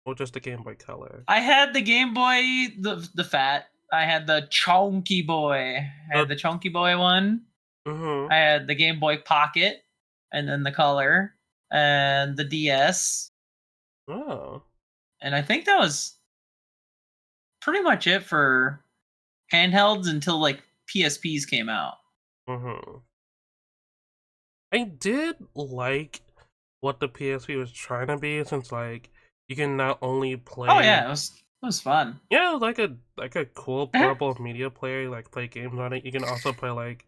or just the Game Boy Color? I had the Game Boy, the fat. I had the Chonky Boy. I had the Chonky Boy one. Mm-hmm. I had the Game Boy Pocket, and then the Color, and the DS. Oh. And I think that was pretty much it for handhelds until like PSPs came out. Mm-hmm. I did like what the PSP was trying to be, since like you can not only play. Oh yeah, it was fun. Yeah, like a cool portable media player, like play games on it. You can also play like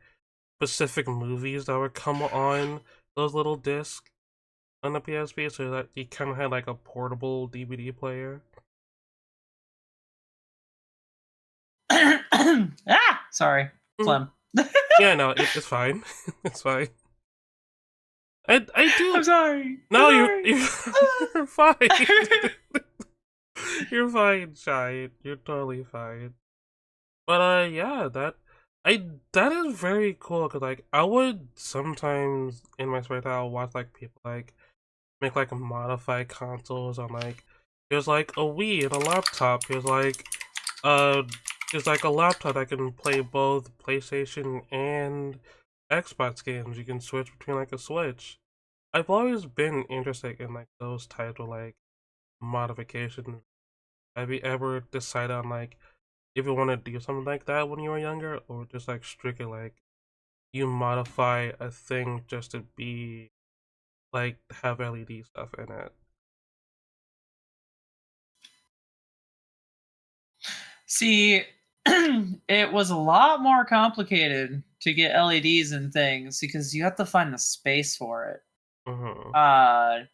specific movies that would come on those little discs on the PSP, so that you kind of had like a portable DVD player. Sorry, phlegm. Yeah, no, it's fine. It's fine. I do. I'm sorry. No, I'm you're fine. You're fine, Shy. You're totally fine. But yeah, that is very cool. Cause like I would sometimes in my spare time watch like people like make like modified consoles on like there's like a Wii and a laptop. There's like a laptop that can play both PlayStation and Xbox games. You can switch between like a Switch. I've always been interested in like those types of like modifications. Have you ever decided on like if you want to do something like that when you were younger, or just like strictly like you modify a thing just to be like have LED stuff in it? See, it was a lot more complicated to get LEDs and things because you have to find the space for it. Mm-hmm.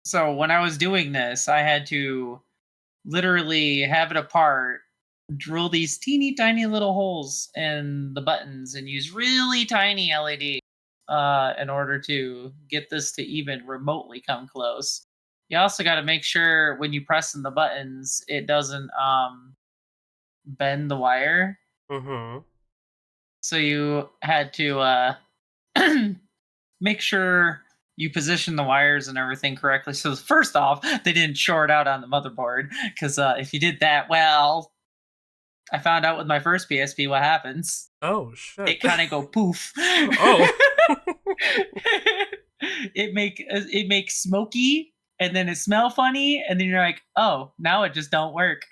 So when I was doing this, I had to literally have it apart, drill these teeny tiny little holes in the buttons, and use really tiny LED in order to get this to even remotely come close. You also got to make sure when you press in the buttons, it doesn't bend the wire. Mm-hmm. So you had to make sure you position the wires and everything correctly. So first off, they didn't short out on the motherboard, because if you did that, well, I found out with my first PSP what happens. Oh shit! It kind of go poof. Oh. It makes smoky, and then it smell funny, and then you're like, oh, now it just don't work.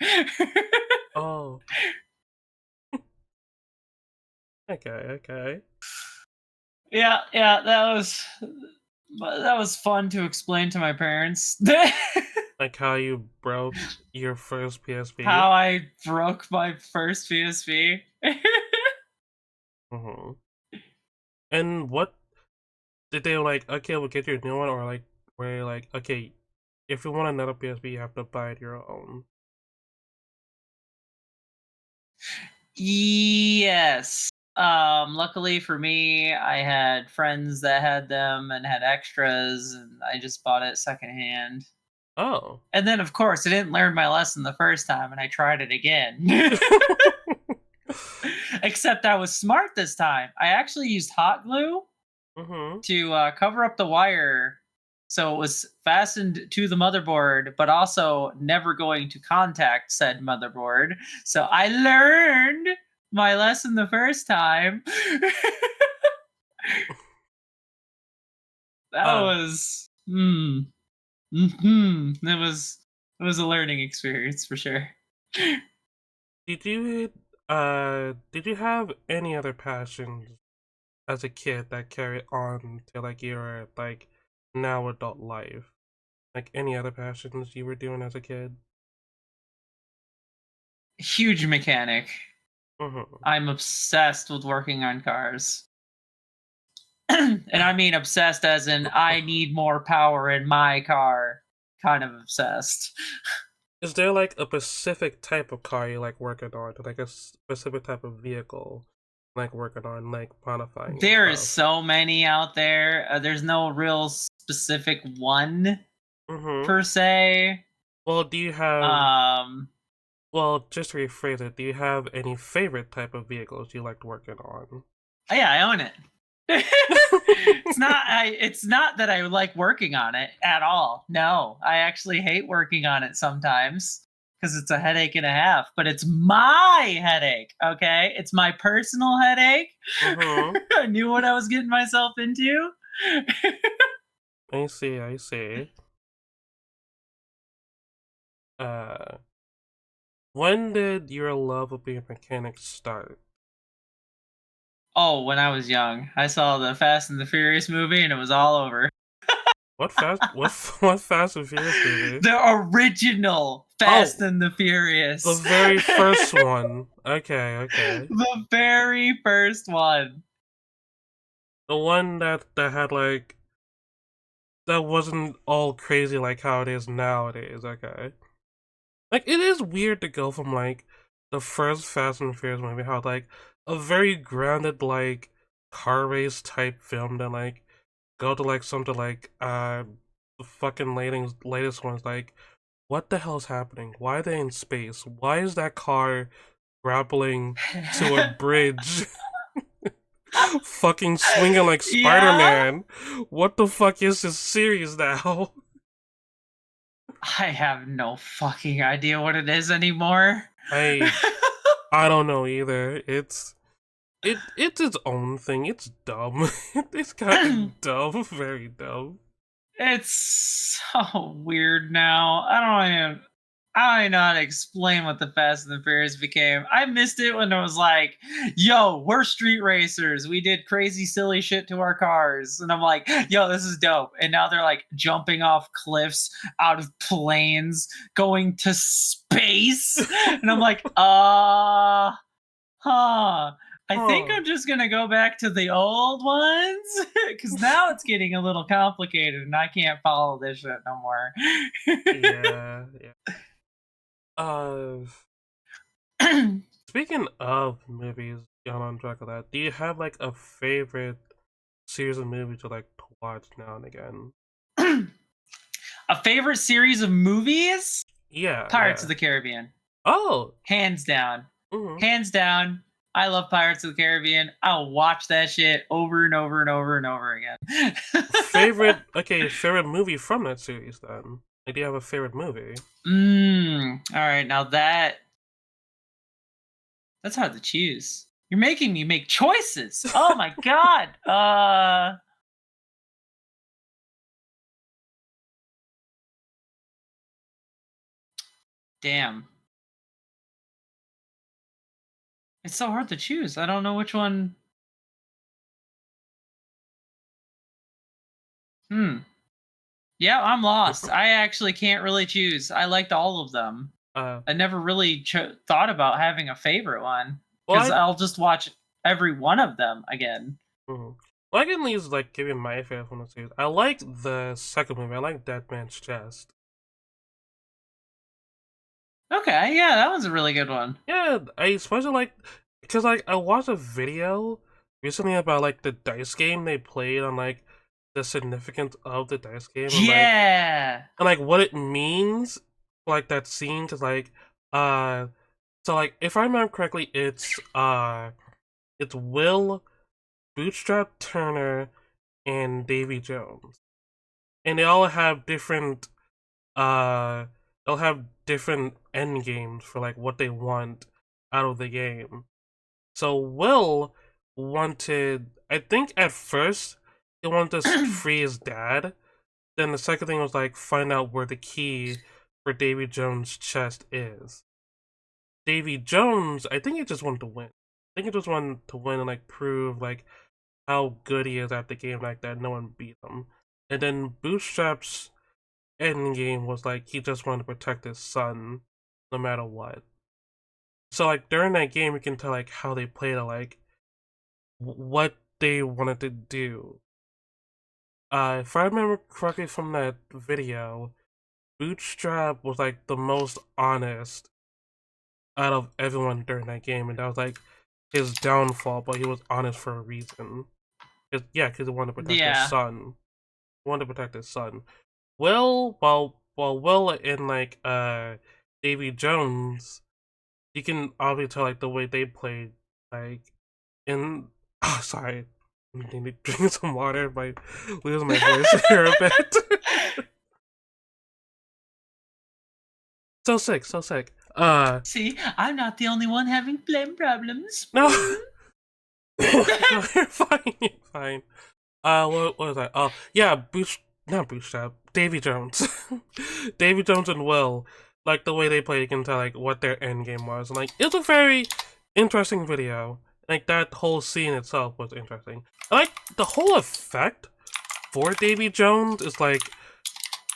Oh. Okay. Yeah, that was fun to explain to my parents. Like how you broke your first PSP. How I broke my first PSP. Mm-hmm. And what did they like? Okay, we'll get you a new one, or like where you're like, okay, if you want another PSP, you have to buy it your own. Yes. Luckily for me, I had friends that had them and had extras, and I just bought it secondhand. Oh. And then, of course, I didn't learn my lesson the first time, and I tried it again. Except I was smart this time. I actually used hot glue to cover up the wire, so it was fastened to the motherboard, but also never going to contact said motherboard. So I learned my lesson the first time. That was It was a learning experience for sure. Did you have any other passions as a kid that carry on to like your like now adult life? Like any other passions you were doing as a kid? Huge mechanic. Mm-hmm. I'm obsessed with working on cars. And I mean obsessed as in I need more power in my car. Kind of obsessed. Is there like a specific type of car you like working on, like a specific type of vehicle, like working on, like modifying? There is so many out there. There's no real specific one per se. Well, do you have? Well, just to rephrase it, do you have any favorite type of vehicles you liked working on? Oh, yeah, I own it. It's not that I like working on it at all. No, I actually hate working on it sometimes because it's a headache and a half, but it's my headache, okay? It's my personal headache. I knew what I was getting myself into. I see. When did your love of being a mechanic start? Oh, when I was young. I saw the Fast and the Furious movie and it was all over. What Fast and Furious movie? The original Fast and the Furious. The very first one. Okay. The very first one. The one that had like that wasn't all crazy like how it is nowadays, okay. Like it is weird to go from like the first Fast and Furious movie, how like a very grounded like car race type film, then like go to like something like the fucking latest one's like, what the hell's happening? Why are they in space? Why is that car grappling to a bridge? Fucking swinging like Spider-Man. Yeah? What the fuck is this series now? I have no fucking idea what it is anymore. I don't know either. It's its own thing. It's dumb. It's kind of dumb, very dumb. It's so weird now. I don't know how to explain what the Fast and the Furious became. I missed it when it was like, yo, we're street racers. We did crazy, silly shit to our cars. And I'm like, yo, this is dope. And now they're like jumping off cliffs, out of planes, going to space. And I'm like, I think I'm just gonna go back to the old ones because now it's getting a little complicated and I can't follow this shit no more. Yeah. Speaking of movies, going on track of that, do you have like a favorite series of movies to like to watch now and again? A favorite series of movies? Yeah. Pirates of the Caribbean. Oh, hands down. Mm-hmm. Hands down. I love Pirates of the Caribbean. I'll watch that shit over and over and over and over again. favorite movie from that series then? Like, do you have a favorite movie? All right, now that's hard to choose. You're making me make choices. Oh my god. Damn. It's so hard to choose. I don't know which one. Yeah, I'm lost. I actually can't really choose. I liked all of them. I never really thought about having a favorite one because I'll just watch every one of them again. Mm-hmm. Well, I can at least like give you my favorite from the series. I like the second movie. I like Dead Man's Chest. Okay, yeah, that was a really good one. Yeah, I especially like because like I watched a video recently about like the dice game they played on like the significance of the dice game. Yeah. And like what it means, like that scene, cause like so like if I remember correctly, it's Will, Bootstrap Turner, and Davy Jones, and they all have different end games for like what they want out of the game. So Will wanted, I think at first he wanted to free his dad, then the second thing was like find out where the key for Davy Jones' chest is. Davy Jones, I think he just wanted to win. I think he just wanted to win and like prove like how good he is at the game, like that no one beat him. And then Bootstrap's end game was like he just wanted to protect his son, no matter what. So like during that game, you can tell like how they played it, like what they wanted to do. If I remember correctly from that video, Bootstrap was like the most honest out of everyone during that game, and that was like his downfall. But he was honest for a reason. Because he wanted to protect his son. He wanted to protect his son. Will, while Will and like Davy Jones, you can obviously tell like the way they played, like in sorry, I need to drink some water. By losing my voice here a bit. So sick. See, I'm not the only one having phlegm problems. No. No, you're fine. What was that? Oh, yeah, not Bootstrap. Davy Jones. Davy Jones and Will, like the way they play, you can tell like what their end game was, and like it's a very interesting video. Like that whole scene itself was interesting. I like the whole effect for Davy Jones is like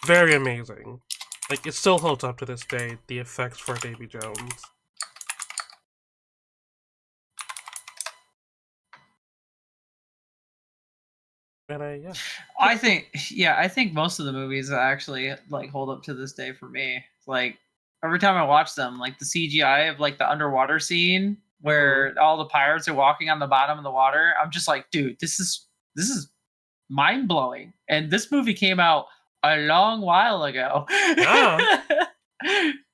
very amazing. Like it still holds up to this day. The effects for Davy Jones. And yeah. I think most of the movies actually like hold up to this day for me. Like every time I watch them, like the CGI of like the underwater scene where all the pirates are walking on the bottom of the water, I'm just like, dude, this is mind blowing. And this movie came out a long while ago. Yeah.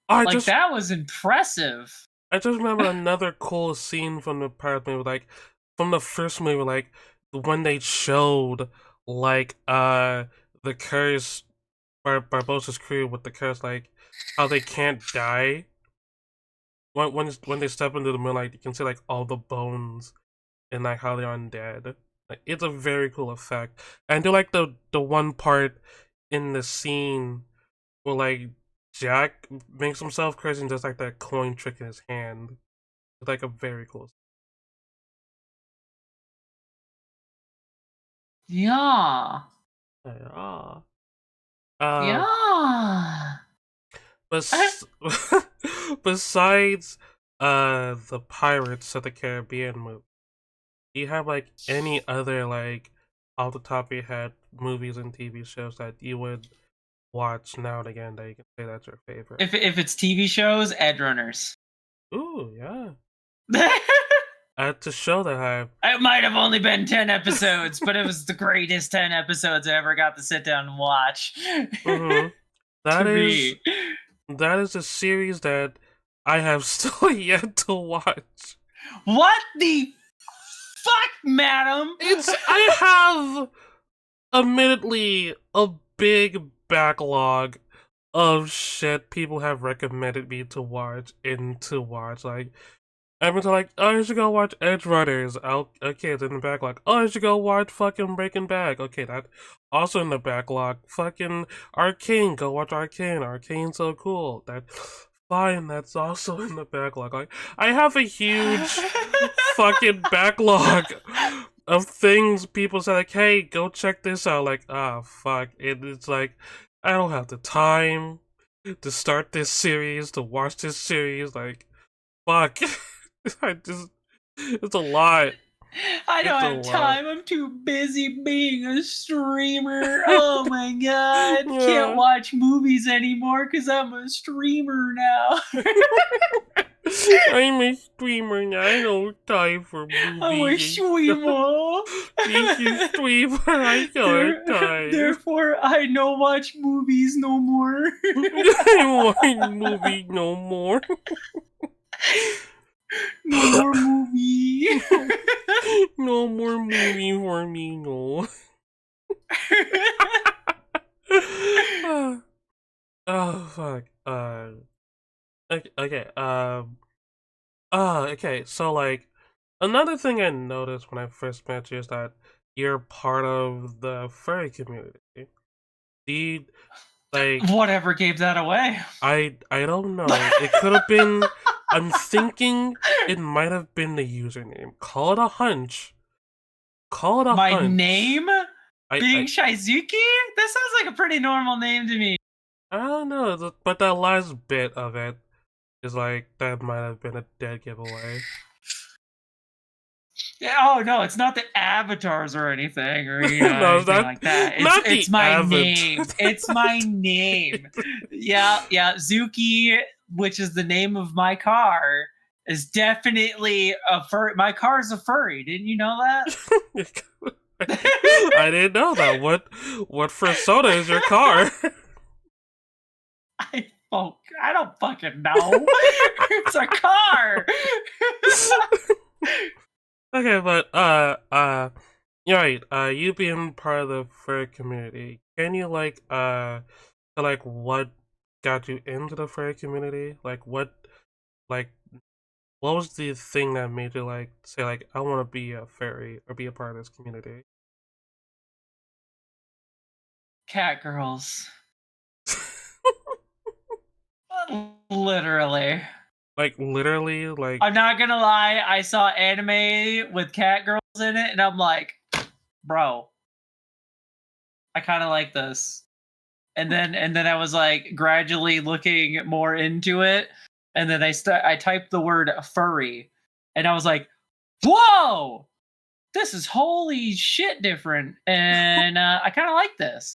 That was impressive. I just remember another cool scene from the pirate movie, like from the first movie, like when they showed like the curse Barbossa's crew with the curse, like how they can't die. When they step into the moonlight, you can see like all the bones and like how they're undead. Like it's a very cool effect. And I do like the one part in the scene where like Jack makes himself crazy and does like that coin trick in his hand. It's like a very cool. Yeah. Yeah. Yeah. Besides the Pirates of the Caribbean movie, do you have like any other like off the top of your head movies and TV shows that you would watch now and again that you can say that's your favorite? If it's TV shows, Edgerunners. Ooh, yeah. To show that it might have only been 10 episodes, but it was the greatest 10 episodes I ever got to sit down and watch. Mm-hmm. That is a series that I have still yet to watch. What the fuck, madam? I have admittedly a big backlog of shit people have recommended me to watch and to watch. Like I've been like, oh, you should go watch Edgerunners. Okay, it's in the backlog. Oh, you should go watch fucking Breaking Bad. Okay, that's also in the backlog. Fucking Arcane. Go watch Arcane. Arcane's so cool. Fine, that's also in the backlog. Like, I have a huge fucking backlog of things people say, like, hey, go check this out. Like, fuck. It's like, I don't have the time to start this series, to watch this series. Like, fuck. It's a lot. I don't have time. I'm too busy being a streamer. Oh my god. Yeah. Can't watch movies anymore because I'm a streamer now. I'm a streamer now. I don't time for movies. I'm a streamer. Thank you, streamer. I don't time. Therefore, I don't watch movies no more. I watch movies no more. No more movie. No more movie for me, no. Oh fuck. Okay. Okay. So like, another thing I noticed when I first met you is that you're part of the furry community. Do you, like, Whatever gave that away? I don't know. It could have been. I'm thinking it might have been the username. Call it a hunch. Call it a My hunch. name being Shizuki? That sounds like a pretty normal name to me. I don't know, but that last bit of it is like that might have been a dead giveaway. Yeah, oh no, it's not the avatars or anything or you know, No, it's anything not- like that. not It's the my avatar. name. It's my name. Yeah, Zuki, which is the name of my car, is definitely a furry. My car's a furry. Didn't you know that? I didn't know that. What persona is your car? I don't fucking know. It's a car. Okay, but you're right. You being part of the furry community, can you like what got you into the furry community? Like what was the thing that made you like say like I want to be a furry or be a part of this community? Cat girls. Literally. Like literally, like I'm not gonna lie, I saw anime with cat girls in it, and I'm like, bro, I kind of like this. And then I was like gradually looking more into it, and then I typed the word furry, and I was like, whoa, this is holy shit different, and I kind of like this.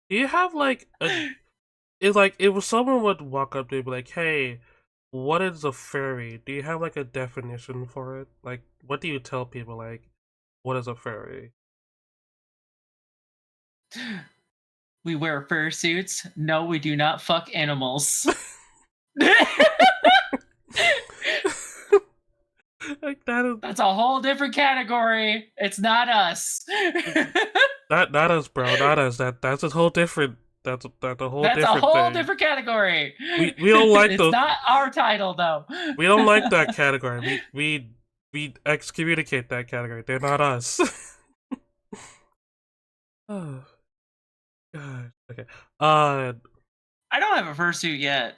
do you have like a it's like if someone would walk up to you and be like, hey, what is a furry? Do you have like a definition for it? Like what do you tell people like what is a furry? We wear fursuits. No, we do not fuck animals. Like that's a whole different category. It's not us. Not us, bro. Not us. That's a whole different. That's a whole That's different a whole thing. different category. We don't like it's those. not our title though. We don't like that category. We excommunicate that category. They're not us. Oh god. Okay. I don't have a fursuit yet.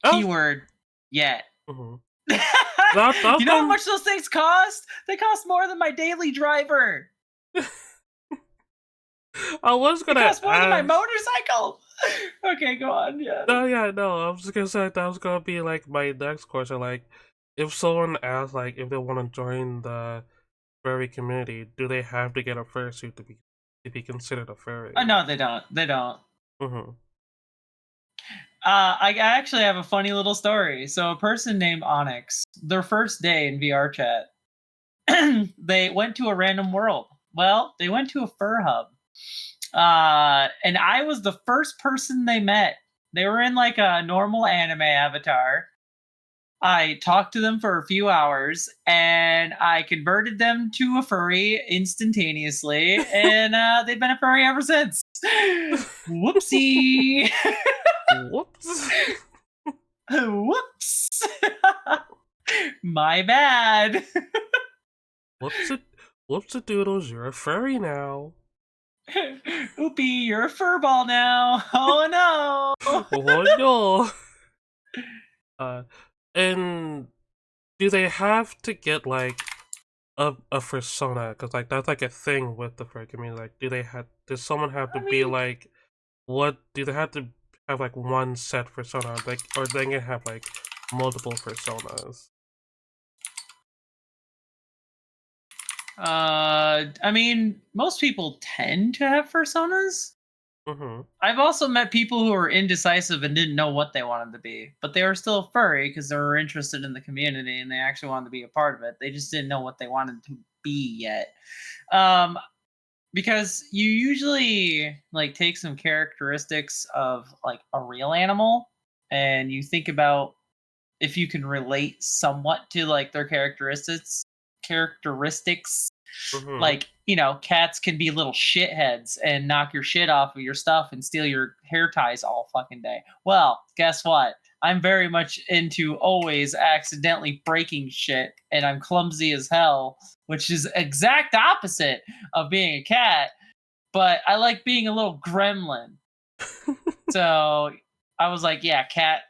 Oh. Keyword yet. Mhm. You know how much those things cost? They cost more than my daily driver. I was gonna. It costs more than my ask- motorcycle. Okay, go on. Yeah. No, yeah, no. I was just gonna say that was gonna be like my next question. Like, if someone asks, like, if they want to join the furry community, do they have to get a fursuit to be considered a furry? No, they don't. They don't. Mm-hmm. I actually have a funny little story. So a person named Onyx, their first day in VR chat, they went to a random world. Well, they went to a fur hub. And I was the first person they met. They were in like a normal anime avatar. I talked to them for a few hours and I converted them to a furry instantaneously, and they've been a furry ever since. Whoopsie. Whoops. Whoops. My bad. Whoops a doodles, you're a furry now. Oopie, you're a furball now. Oh no. Oh no. And do they have to get like a persona? Because like that's like a thing with the furry community. Like, does someone have to be like, what do they have to have like one set persona? Like, or they can have like multiple personas? I mean, most people tend to have personas. Mm-hmm. I've also met people who were indecisive and didn't know what they wanted to be, but they were still furry because they were interested in the community and they actually wanted to be a part of it. They just didn't know what they wanted to be yet. Because you usually like take some characteristics of like a real animal and you think about if you can relate somewhat to like their characteristics. Mm-hmm. Like, you know, cats can be little shitheads and knock your shit off of your stuff and steal your hair ties all fucking day. Well, guess what? I'm very much into always accidentally breaking shit, and I'm clumsy as hell, which is exact opposite of being a cat. but I like being a little gremlin. So I was like, yeah, cat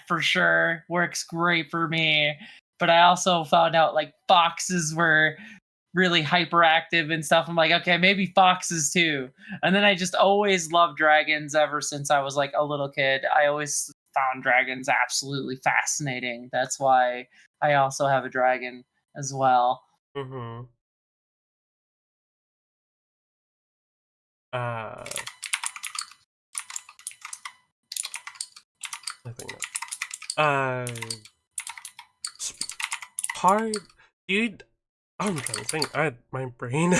for sure works great for me. But I also found out like foxes were really hyperactive and stuff. I'm like, okay, maybe foxes too. And then I just always loved dragons ever since I was like a little kid. I always found dragons absolutely fascinating. That's why I also have a dragon as well. Mm-hmm. I think that. Part dude, I'm trying to think. I had my brain.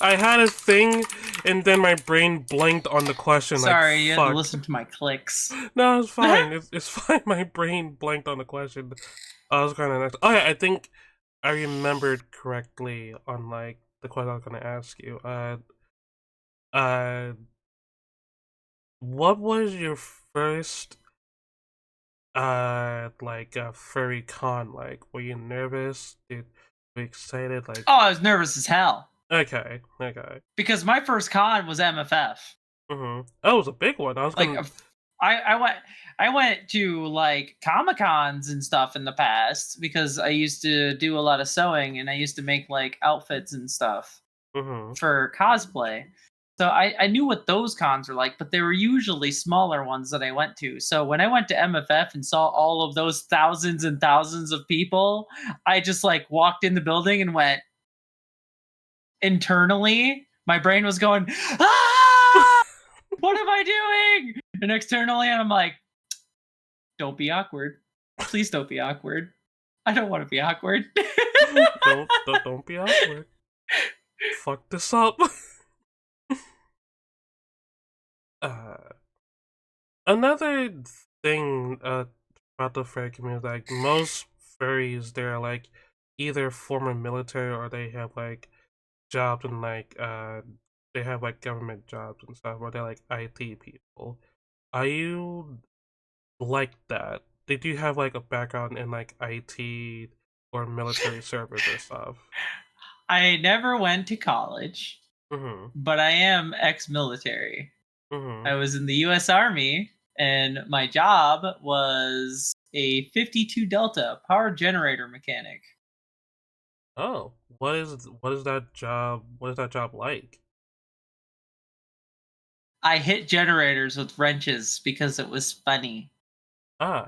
I had a thing, and then my brain blanked on the question. Sorry, like, you fuck. had to listen to my clicks. No, it's fine. It's fine. My brain blanked on the question. I was kind of next. Oh yeah, I think I remembered correctly on like the question I was gonna ask you. What was your first like a furry con? Like, were you nervous? Were you excited? Like, Oh, I was nervous as hell. Okay. Because my first con was MFF. Mm-hmm. Oh, it was a big one. I was like, gonna... I went to like Comic Cons and stuff in the past because I used to do a lot of sewing and I used to make like outfits and stuff for cosplay. So I knew what those cons were like, but they were usually smaller ones that I went to. So when I went to MFF and saw all of those thousands and thousands of people, I just like walked in the building and went, internally, my brain was going, ah! What am I doing? And externally, I'm like, don't be awkward. Please don't be awkward. I don't want to be awkward. don't be awkward. Fuck this up. Another thing about the furry community, like most furries, they're like either former military or they have like jobs in like they have like government jobs and stuff, or they're like IT people. Are you like that? Did you have like a background in like IT or military service or stuff? I never went to college, but I am ex-military. I was in the U.S. Army, and my job was a 52 Delta power generator mechanic. Oh, what is that job? What is that job like? I hit generators with wrenches because it was funny. Ah.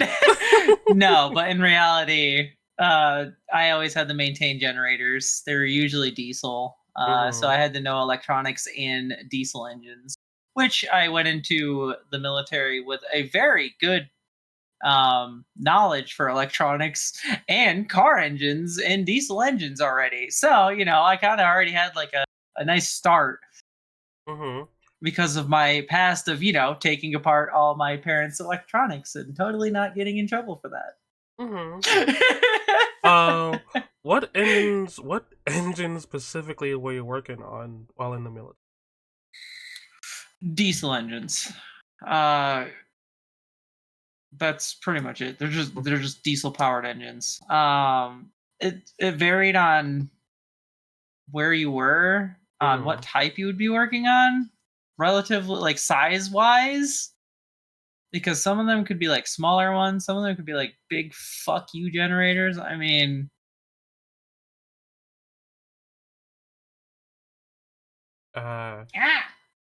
No, but in reality, I always had to maintain generators. They were usually diesel, so I had to know electronics and diesel engines, which I went into the military with a very good knowledge for electronics and car engines and diesel engines already. So, you know, I kind of already had like a nice start. Because of my past of, you know, taking apart all my parents' electronics and totally not getting in trouble for that. What engines specifically were you working on while in the military? Diesel engines. That's pretty much it. They're just diesel powered engines. It varied on where you were, on what type you would be working on, relatively like size wise. Because some of them could be like smaller ones, some of them could be like big fuck you generators. I mean,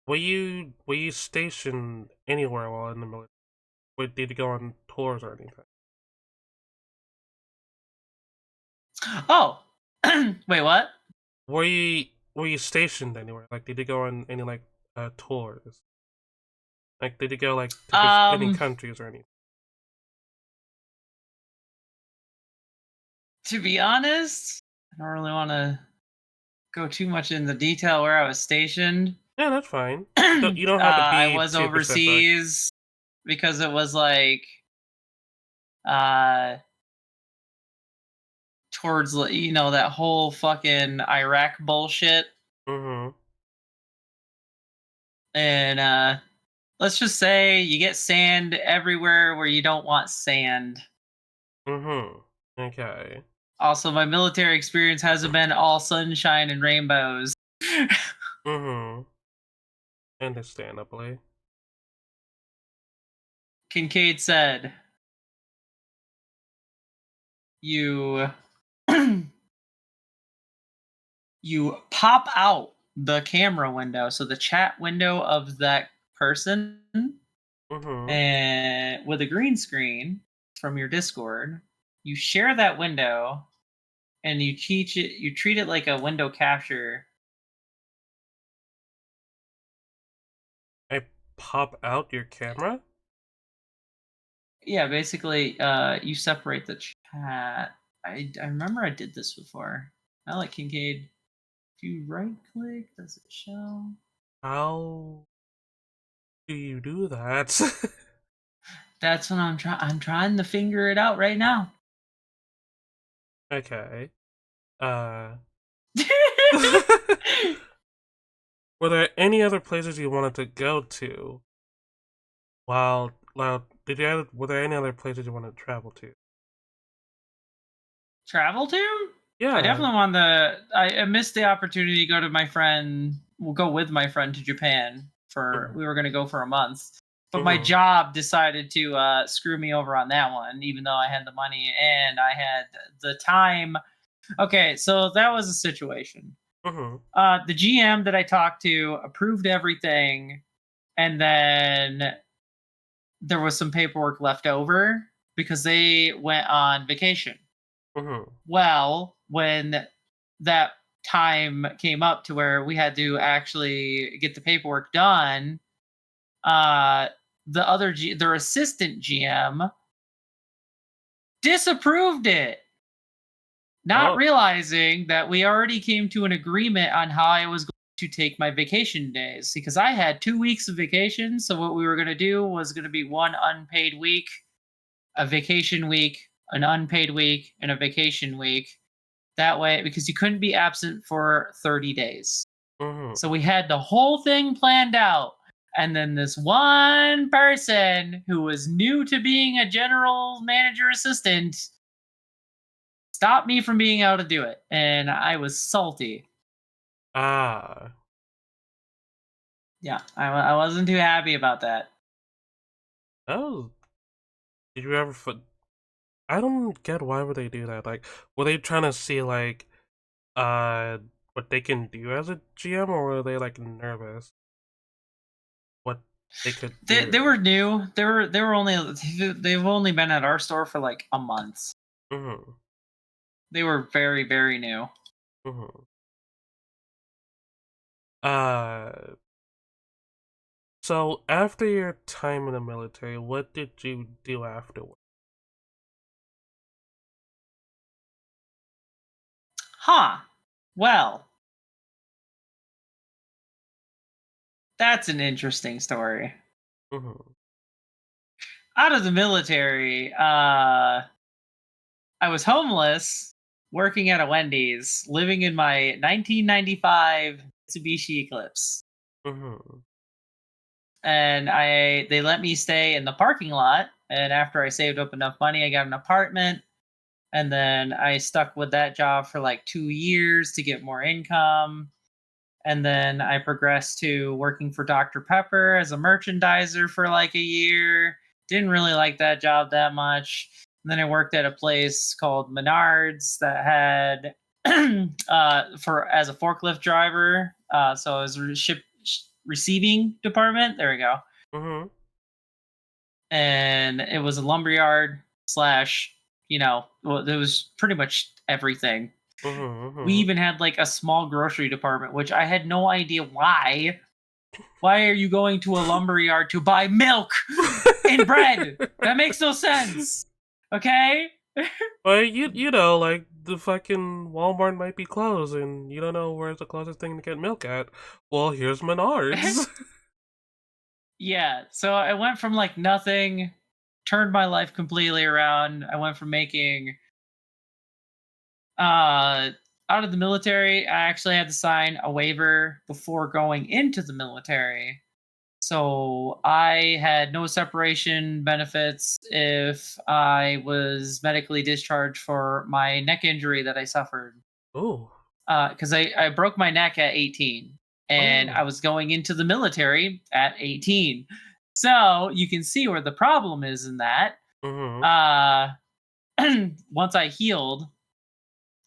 were you stationed anywhere while in the military? Did you go on tours or anything? Oh, wait, what? Were you stationed anywhere? Like, did you go on any like tours? Like, did you go like to any countries or anything? To be honest, I don't really want to go too much into detail where I was stationed. Yeah, that's fine. You don't have to be. I was too overseas specific. because it was like towards, you know, that whole fucking Iraq bullshit. And let's just say you get sand everywhere where you don't want sand. Okay. Also, my military experience hasn't been all sunshine and rainbows. Mm-hmm. Understandably. Kincaid said, you you pop out the camera window, so the chat window of that person, Mm-hmm. and with a green screen from your Discord, you share that window, and you treat it like a window capture. I pop out your camera? Yeah, basically, you separate the chat. I remember I did this before. I like Kincaid. If you right click, does it show? How do you do that? That's what I'm trying to figure it out right now. Okay. Were there any other places you wanted to go to? Were there any other places you wanted to travel to? Travel to? Yeah. I definitely want to. I missed the opportunity to go to my friend. We'll go with my friend to Japan for. We were going to go for a month, but my job decided to screw me over on that one. Even though I had the money and I had the time. Okay, so that was a situation. The GM that I talked to approved everything, and then there was some paperwork left over because they went on vacation. Well, when that time came up to where we had to actually get the paperwork done, their assistant GM disapproved it, not realizing that we already came to an agreement on how I was going to take my vacation days, because I had 2 weeks of vacation. So what we were going to do was going to be one unpaid week, a vacation week, an unpaid week, and a vacation week. That way, because you couldn't be absent for 30 days. So we had the whole thing planned out. And then this one person who was new to being a general manager assistant stopped me from being able to do it. And I was salty. Ah. Yeah, I wasn't too happy about that. Oh. Did you ever... I don't get why would they do that. Like, were they trying to see, like, what they can do as a GM, or were they, like, nervous? What they could do? They were new. They've only been at our store for like a month. They were very, very new. So after your time in the military, what did you do afterward? Huh. Well, that's an interesting story. Out of the military, I was homeless, working at a Wendy's, living in my 1995 Mitsubishi Eclipse. And they let me stay in the parking lot. And after I saved up enough money, I got an apartment. And then I stuck with that job for like 2 years to get more income. And then I progressed to working for Dr. Pepper as a merchandiser for like a year. Didn't really like that job that much. And then I worked at a place called Menards that had as a forklift driver. So I was receiving department. There we go. And it was a lumberyard slash, well, it was pretty much everything. We even had like a small grocery department, which I had no idea why. Why are you going to a lumberyard to buy milk and bread? That makes no sense. Okay? Well, you know, like the fucking Walmart might be closed, and you don't know where's the closest thing to get milk at. Well, here's Menards. Yeah, so I went from like nothing, turned my life completely around. I went from making out of the military. I actually had to sign a waiver before going into the military. So I had no separation benefits if I was medically discharged for my neck injury that I suffered. Oh. Because I broke my neck at 18. and I was going into the military at 18. So you can see where the problem is in that. Once I healed,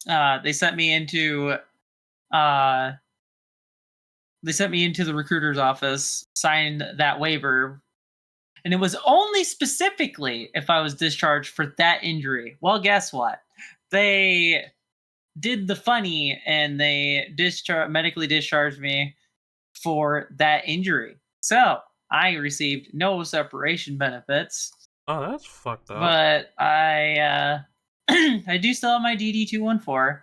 they sent me into the recruiter's office, signed that waiver, and it was only specifically if I was discharged for that injury. Well, guess what? They did the funny and they medically discharged me for that injury. So I received no separation benefits. Oh, that's fucked up. But I I do still have my DD-214,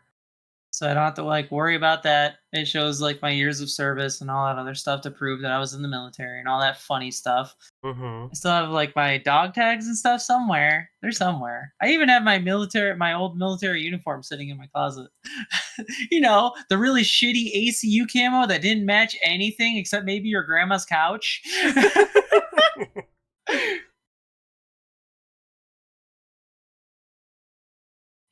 so I don't have to like worry about that. It shows like my years of service and all that other stuff to prove that I was in the military and all that funny stuff. I still have like my dog tags and stuff somewhere. They're somewhere. I even have my old military uniform sitting in my closet. You know, the really shitty ACU camo that didn't match anything except maybe your grandma's couch.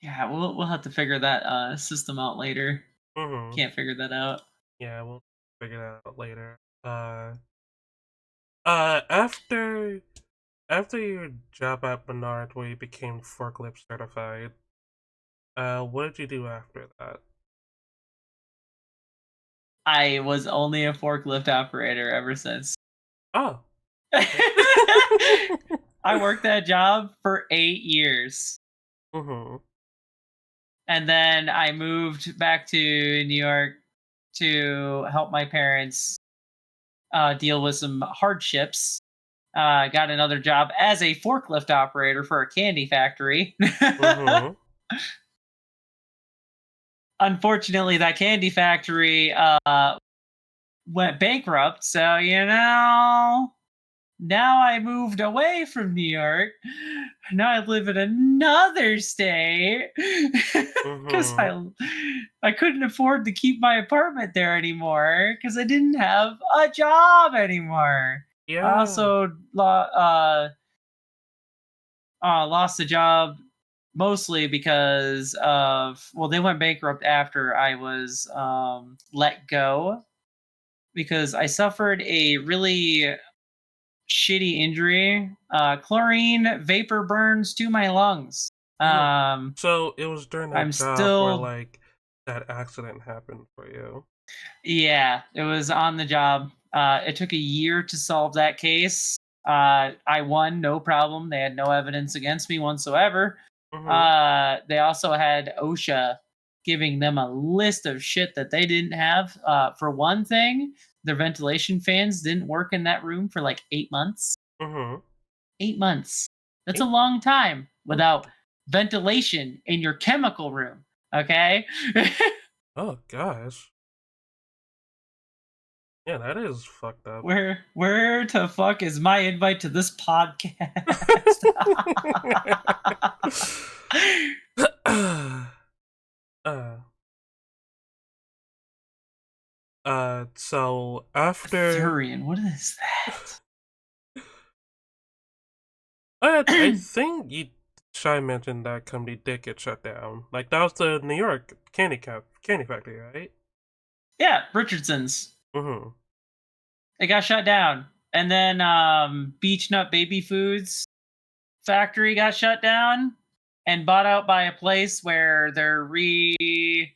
Yeah, we'll have to figure that system out later. Can't figure that out. Yeah, we'll figure that out later. After your job at Menard where you became forklift certified, what did you do after that? I was only a forklift operator ever since. Oh. I worked that job for 8 years. And then I moved back to New York to help my parents deal with some hardships. Got another job as a forklift operator for a candy factory. Unfortunately, that candy factory went bankrupt. So, now I moved away from New York. Now I live in another state because I couldn't afford to keep my apartment there anymore because I didn't have a job anymore. Yeah. I also lost the job mostly because of, they went bankrupt after I was let go because I suffered a really shitty injury. Chlorine vapor burns to my lungs. So it was during that job where like that accident happened for you. Yeah, it was on the job. It took a year to solve that case. I won, no problem. They had no evidence against me whatsoever. They also had OSHA giving them a list of shit that they didn't have. For one thing, their ventilation fans didn't work in that room for like 8 months. 8 months. That's a long time without ventilation in your chemical room. Okay? Oh gosh. Yeah, that is fucked up. Where the fuck is my invite to this podcast? So after Thurian, what is that? I think Shy mentioned that company did get shut down. Like that was the New York candy factory, right? Yeah, Richardson's. It got shut down. And then Beach Nut Baby Foods factory got shut down and bought out by a place where they're redoing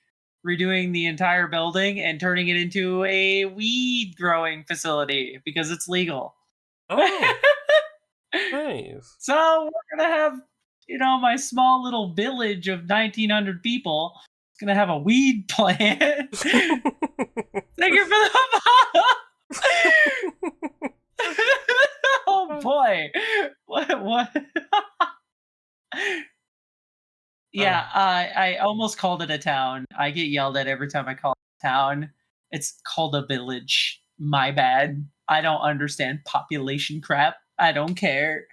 the entire building and turning it into a weed growing facility because it's legal. Oh. Nice. So we're gonna have, my small little village of 1,900 people. It's gonna have a weed plant. Thank you for the oh boy! What? Yeah, I almost called it a town. I get yelled at every time I call it a town. It's called a village. My bad. I don't understand population crap. I don't care.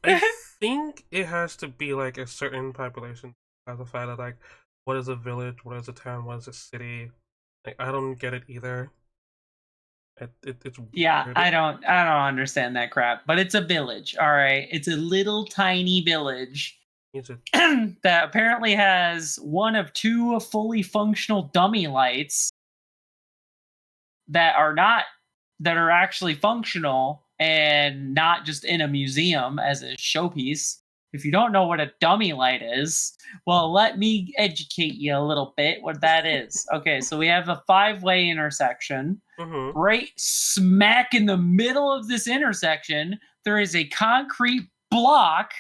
I think it has to be like a certain population classified as like what is a village, what is a town, what is a city. Like I don't get it either. It's yeah, weird. I don't understand that crap. But it's a village, all right. It's a little tiny village that apparently has one of 2 fully functional dummy lights. that are actually functional and not just in a museum as a showpiece. If you don't know what a dummy light is, well, let me educate you a little bit what that is. Okay, so we have a 5-way intersection. Right smack in the middle of this intersection, there is a concrete block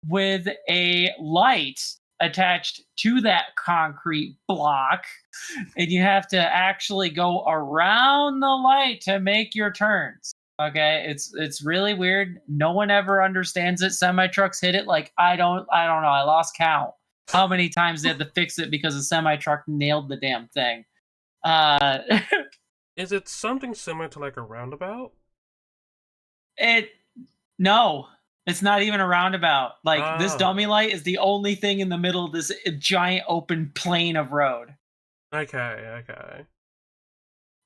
with a light attached to that concrete block, and you have to actually go around the light to make your turns. Okay, it's really weird. No one ever understands it. Semi trucks hit it like I don't know. I lost count how many times they had to fix it because a semi truck nailed the damn thing. Is it something similar to like a roundabout? No, it's not even a roundabout. Like this dummy light is the only thing in the middle of this giant open plain of road. Okay.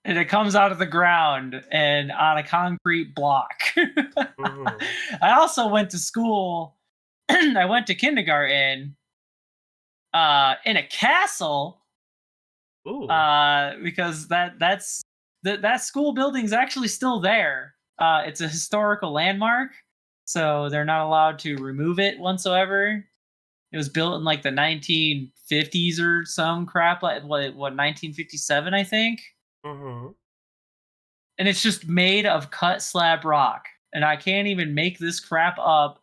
And it comes out of the ground and on a concrete block. I also went to school. I went to kindergarten in a castle. Because that school building's actually still there. It's a historical landmark, so they're not allowed to remove it whatsoever. It was built in like the 1950s or some crap, like what 1957, I think. And it's just made of cut slab rock, and I can't even make this crap up.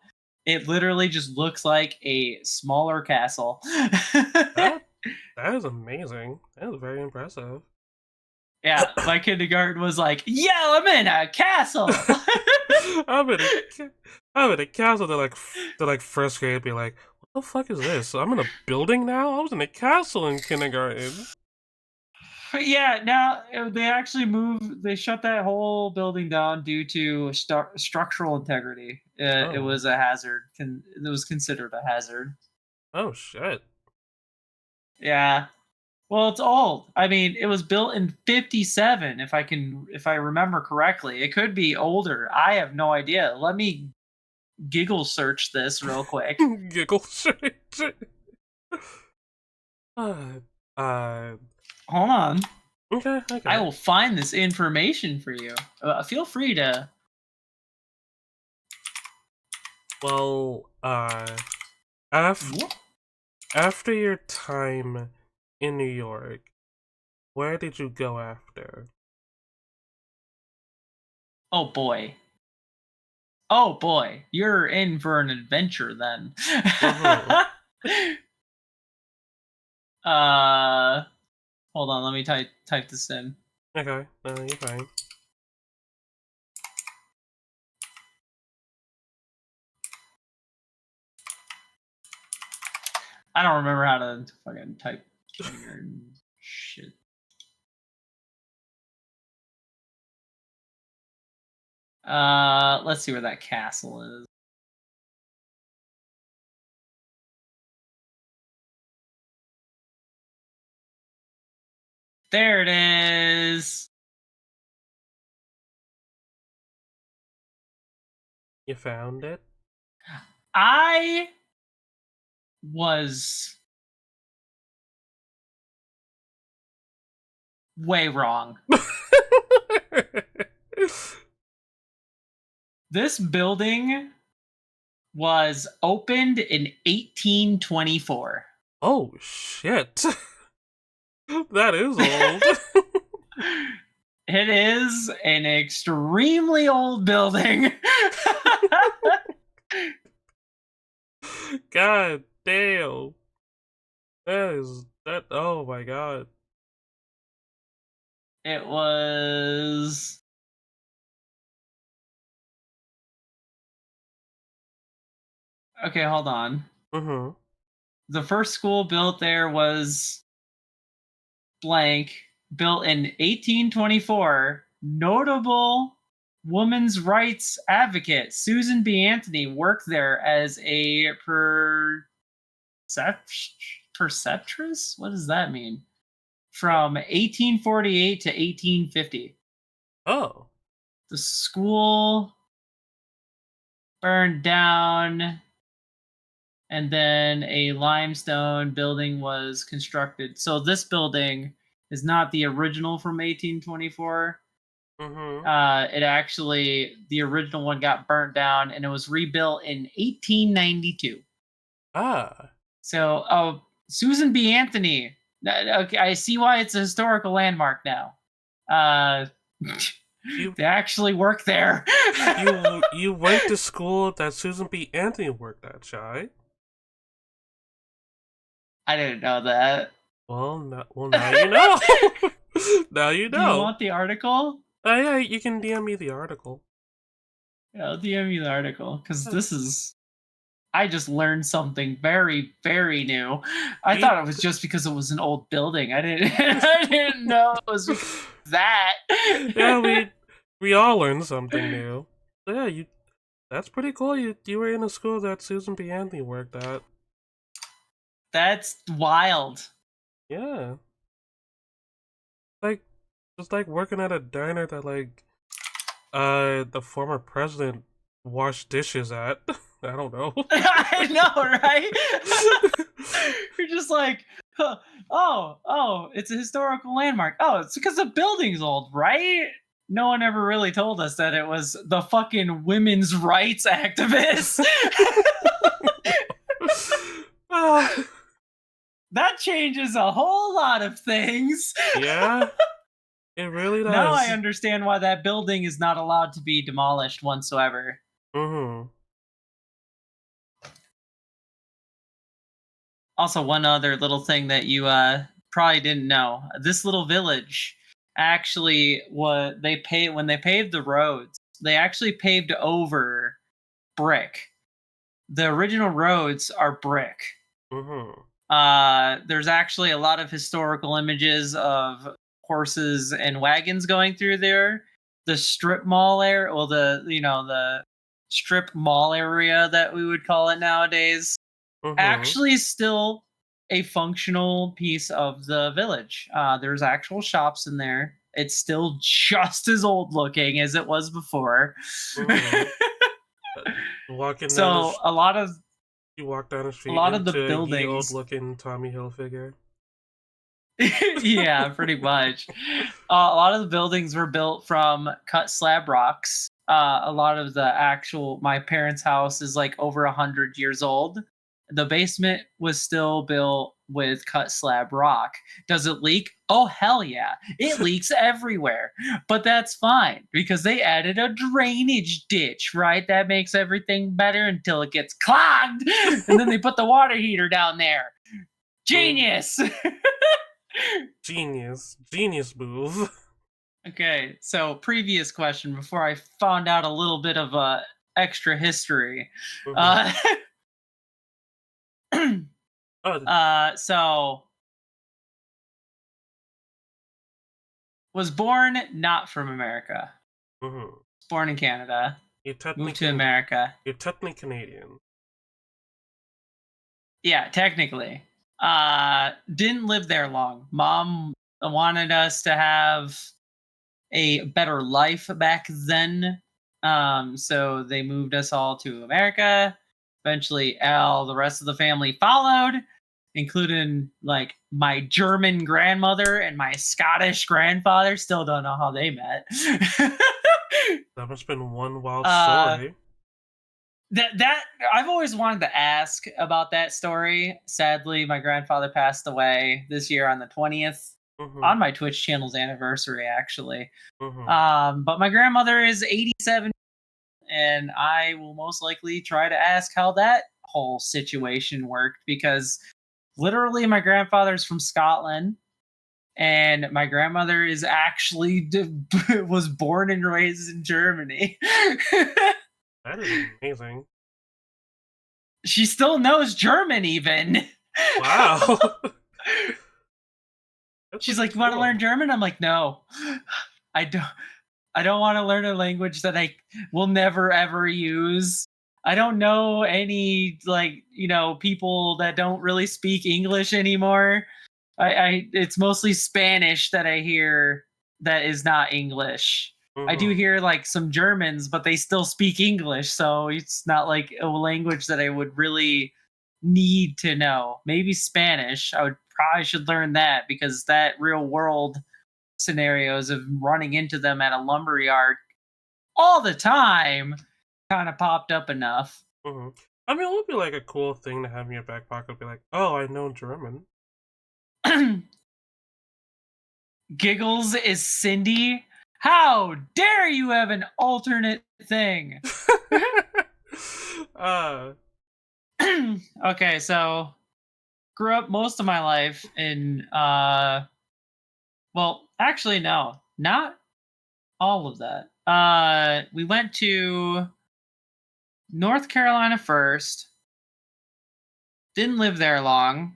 It literally just looks like a smaller castle. That is amazing. That is very impressive. Yeah, my kindergarten was like, "Yo, I'm in a castle." I'm in a castle. They're like first grade. Be like, what the fuck is this? I'm in a building now. I was in a castle in kindergarten. But yeah, now they actually moved. They shut that whole building down due to structural integrity. It was a hazard. It was considered a hazard. Oh shit. Yeah. Well, it's old. I mean, it was built in 57, if I remember correctly. It could be older. I have no idea. Let me Giggle search this real quick. Giggle search. Hold on. Okay. I will find this information for you. Feel free to. Well, after your time in New York, where did you go after? Oh boy. Oh boy, you're in for an adventure then. Hold on, let me type this in. Okay, no, you're fine. I don't remember how to fucking type shit. Let's see where that castle is. There it is. You found it? I was way wrong. This building was opened in 1824. Oh shit. That is old. It is an extremely old building. God damn. That oh my god. It was okay, hold on. The first school built there was blank, built in 1824. Notable women's rights advocate Susan B. Anthony worked there as a preceptress? What does that mean? From 1848 to 1850. Oh. The school burned down, and then a limestone building was constructed. So this building is not the original from 1824. Mm-hmm. It actually, the original one got burnt down, and it was rebuilt in 1892. Ah. So, Susan B. Anthony. Okay, I see why it's a historical landmark now. They actually work there. you went to school that Susan B. Anthony worked at, Shy. I didn't know that. Well, now you know. Now you know. Do you want the article? Yeah, you can DM me the article. Yeah, I'll DM you the article because this is. I just learned something very, very new. I thought it was just because it was an old building. I didn't know it was because of that. Yeah, we all learned something new. So yeah, that's pretty cool. You were in a school that Susan B. Anthony worked at. That's wild. Yeah. It's like working at a diner that the former president washed dishes at. I don't know. I know, right? You're just like, oh, it's a historical landmark. Oh, it's because the building's old, right? No one ever really told us that it was the fucking women's rights activists. That changes a whole lot of things. Yeah, it really does. Now I understand why that building is not allowed to be demolished whatsoever. Mm-hmm. Also, one other little thing that you probably didn't know: this little village actually when they paved the roads, they actually paved over brick. The original roads are brick. Mm-hmm. There's actually a lot of historical images of horses and wagons going through there. The strip mall area, well, the strip mall area that we would call it nowadays, actually still a functional piece of the village. There's actual shops in there. It's still just as old looking as it was before. Walking so a lot of you walk down the street, a lot of the into buildings, old looking Tommy Hilfiger. Yeah, pretty much. A lot of the buildings were built from cut slab rocks. A lot of the my parents' house is like over 100 years old. The basement was still built with cut slab rock. Does it leak? Oh, hell yeah. It leaks everywhere. But that's fine because they added a drainage ditch, right? That makes everything better until it gets clogged. And then they put the water heater down there. Genius. Genius move. Okay, so previous question before I found out a little bit of extra history. So was born not from America. Born in Canada. Moved to America. You're technically Canadian. Yeah, technically. Didn't live there long. Mom wanted us to have a better life back then. So they moved us all to America. Eventually, the rest of the family followed, including like my German grandmother and my Scottish grandfather. Still don't know how they met. That must have been one wild story. That I've always wanted to ask about that story. Sadly, my grandfather passed away this year on the 20th. On my Twitch channel's anniversary, actually. But my grandmother is 87, and I will most likely try to ask how that whole situation worked because literally my grandfather's from Scotland, and my grandmother is actually was born and raised in Germany. That is amazing. She still knows German, even. Wow. She's like, "You want to learn German?" I'm like, "No, I don't. I don't want to learn a language that I will never ever use. I don't know any people that don't really speak English anymore. It's mostly Spanish that I hear that is not English. I do hear like some Germans, but they still speak English, so it's not like a language that I would really need to know. Maybe Spanish. I would probably should learn that because that real world scenarios of running into them at a lumberyard all the time kind of popped up enough. Mm-hmm. I mean, it would be like a cool thing to have in your back pocket. Be like, oh, I know German. Giggles is Cindy. How dare you have an alternate thing? Okay, so grew up most of my life in well, actually no, not all of that. We went to North Carolina first. Didn't live there long.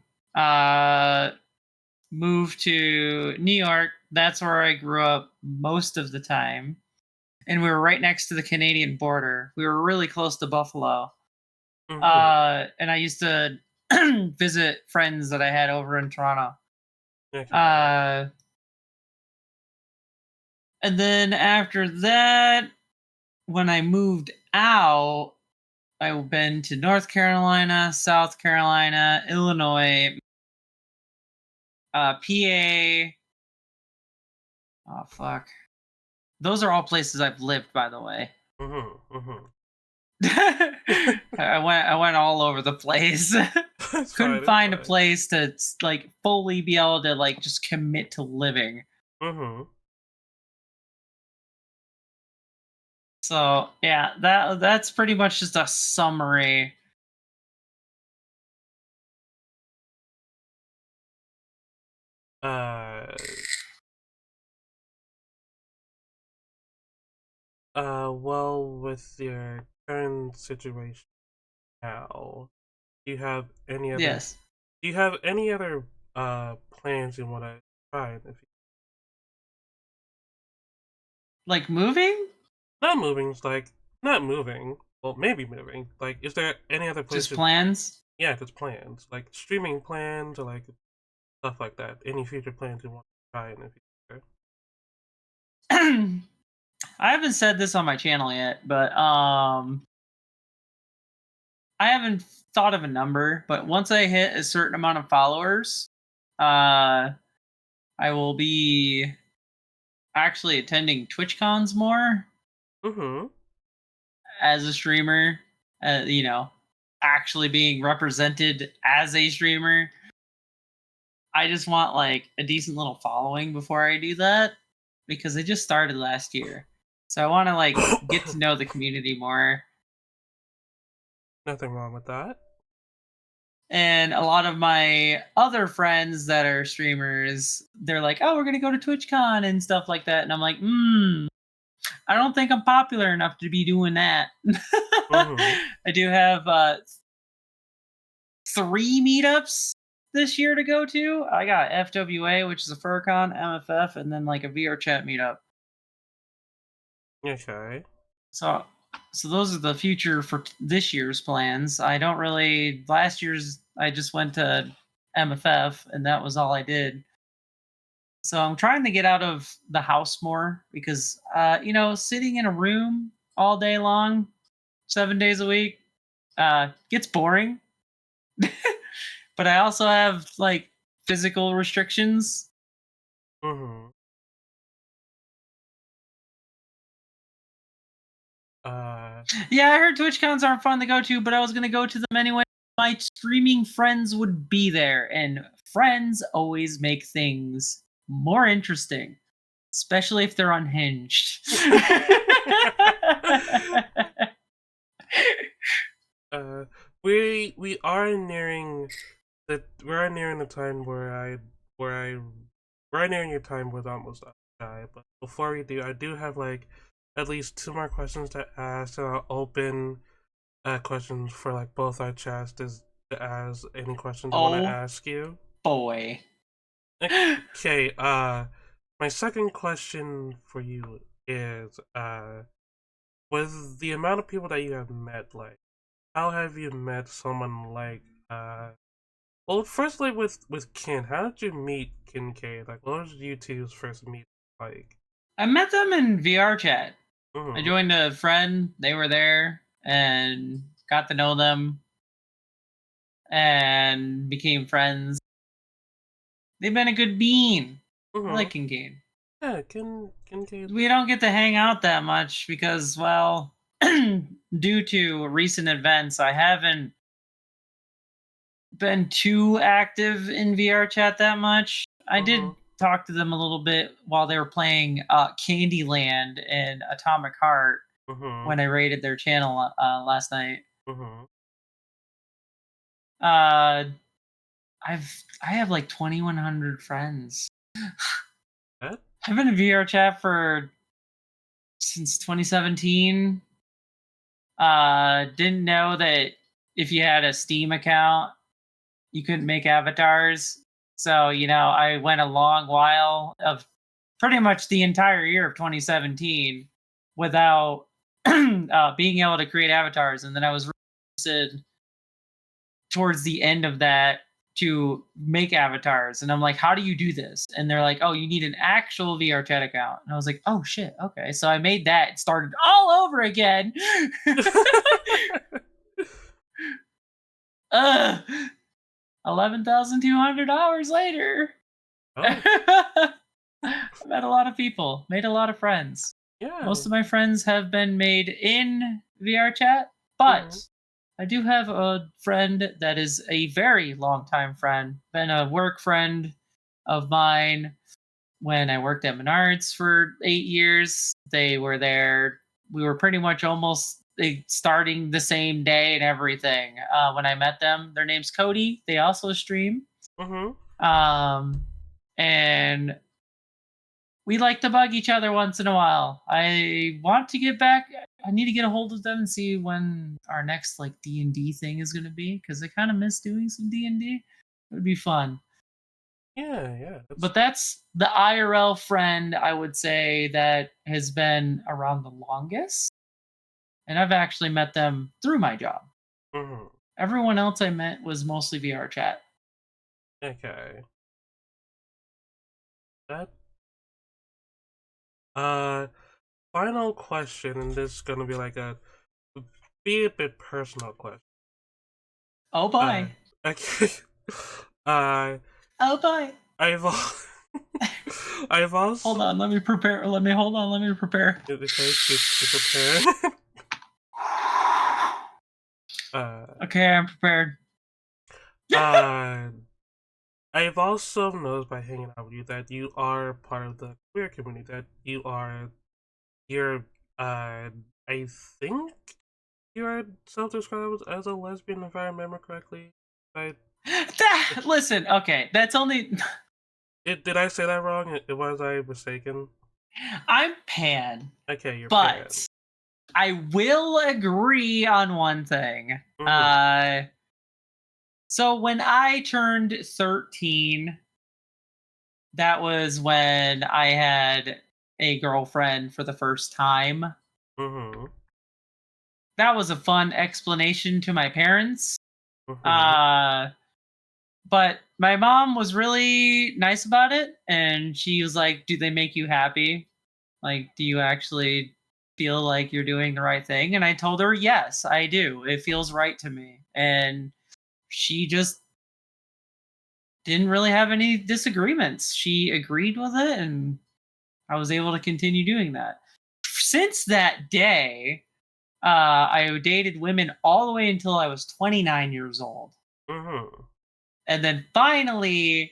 Moved to New York. That's where I grew up most of the time. And we were right next to the Canadian border. We were really close to Buffalo. And I used to visit friends that I had over in Toronto. Okay. And then after that, when I moved out, I've been to North Carolina, South Carolina, Illinois, PA. Oh fuck! Those are all places I've lived, by the way. I went all over the place. Couldn't find a place to like fully be able to like just commit to living. So yeah, that's pretty much just a summary. Well, with your current situation now, do you have any other? Yes. Do you have any other plans you want to try? If you... Like moving? Not moving. Like not moving. Well, maybe moving. Like, is there any other place? Just plans? Yeah, just plans. Like streaming plans or like stuff like that. Any future plans you want to try in the future? I haven't said this on my channel yet, but I haven't thought of a number, but once I hit a certain amount of followers, I will be actually attending TwitchCons more. As a streamer, you know, actually being represented as a streamer. I just want like a decent little following before I do that because I just started last year. So I want to like get to know the community more. Nothing wrong with that. And a lot of my other friends that are streamers, they're like, "Oh, we're gonna go to TwitchCon and stuff like that," and I'm like, I don't think I'm popular enough to be doing that." I do have 3 meetups this year to go to. I got FWA, which is a FurCon, MFF, and then like a VR chat meetup. Okay. So those are the future for this year's plans. I don't really. Last year's I just went to MFF, and that was all I did. So I'm trying to get out of the house more because, you know, sitting in a room all day long, 7 days a week, gets boring. But I also have like physical restrictions. Yeah, I heard TwitchCons aren't fun to go to, but I was gonna go to them anyway. My streaming friends would be there, and friends always make things more interesting, especially if they're unhinged. We are nearing the time where we're nearing your time with almost die. But before we do, I do have like at least 2 more questions to ask, and I'll open questions for like both our chats to ask any questions I want to ask you. Boy. Okay. My second question for you is with the amount of people that you have met, like, how have you met someone like well, firstly with Kin, how did you meet Kincaid? Like, what was you two's first meet like? I met them in VR chat. I joined a friend, they were there, and got to know them and became friends. They've been a good bean. I like Kincaid. Yeah, Kincaid. We don't get to hang out that much because, well, due to recent events, I haven't been too active in VR chat that much. I did talk to them a little bit while they were playing Candyland and Atomic Heart when I raided their channel last night. I have like 2,100 friends. What? I've been in VR chat since 2017. Didn't know that if you had a Steam account, you couldn't make avatars. So, I went a long while of pretty much the entire year of 2017 without being able to create avatars. And then I was interested towards the end of that to make avatars. And I'm like, how do you do this? And they're like, oh, you need an actual VR chat account. And I was like, oh shit, okay. So I made that and started all over again. 11,200 hours later. I met a lot of people, made a lot of friends. Yeah. Most of my friends have been made in VR chat, but I do have a friend that is a very long time friend, been a work friend of mine when I worked at Menards for 8 years. They were there. We were pretty much almost starting the same day and everything when I met them. Their name's Cody. They also stream. And we like to bug each other once in a while. I want to get back. I need to get a hold of them and see when our next like D&D thing is going to be, because I kind of miss doing some D&D. It would be fun. Yeah. But that's the IRL friend, I would say, that has been around the longest. And I've actually met them through my job. Everyone else I met was mostly VR chat. Okay. That. Final question, and this is gonna be like a bit personal question. Oh boy. Okay. Oh boy. I've also. Hold on, let me prepare. Let me prepare. Okay, she's prepared. Okay, I'm prepared. I've also noticed by hanging out with you that you are part of the queer community. That you're I think you're self-described as a lesbian, if I remember correctly. Listen, okay, that's only. Did I say that wrong? Was I mistaken? I'm pan. Okay, you're but pan. I will agree on one thing. So when I turned 13, that was when I had a girlfriend for the first time. That was a fun explanation to my parents. But my mom was really nice about it, and she was like, do they make you happy? Like, do you actually feel like you're doing the right thing? And I told her, yes, I do. It feels right to me. And she just didn't really have any disagreements. She agreed with it, and I was able to continue doing that. Since that day, I dated women all the way until I was 29 years old. And then finally,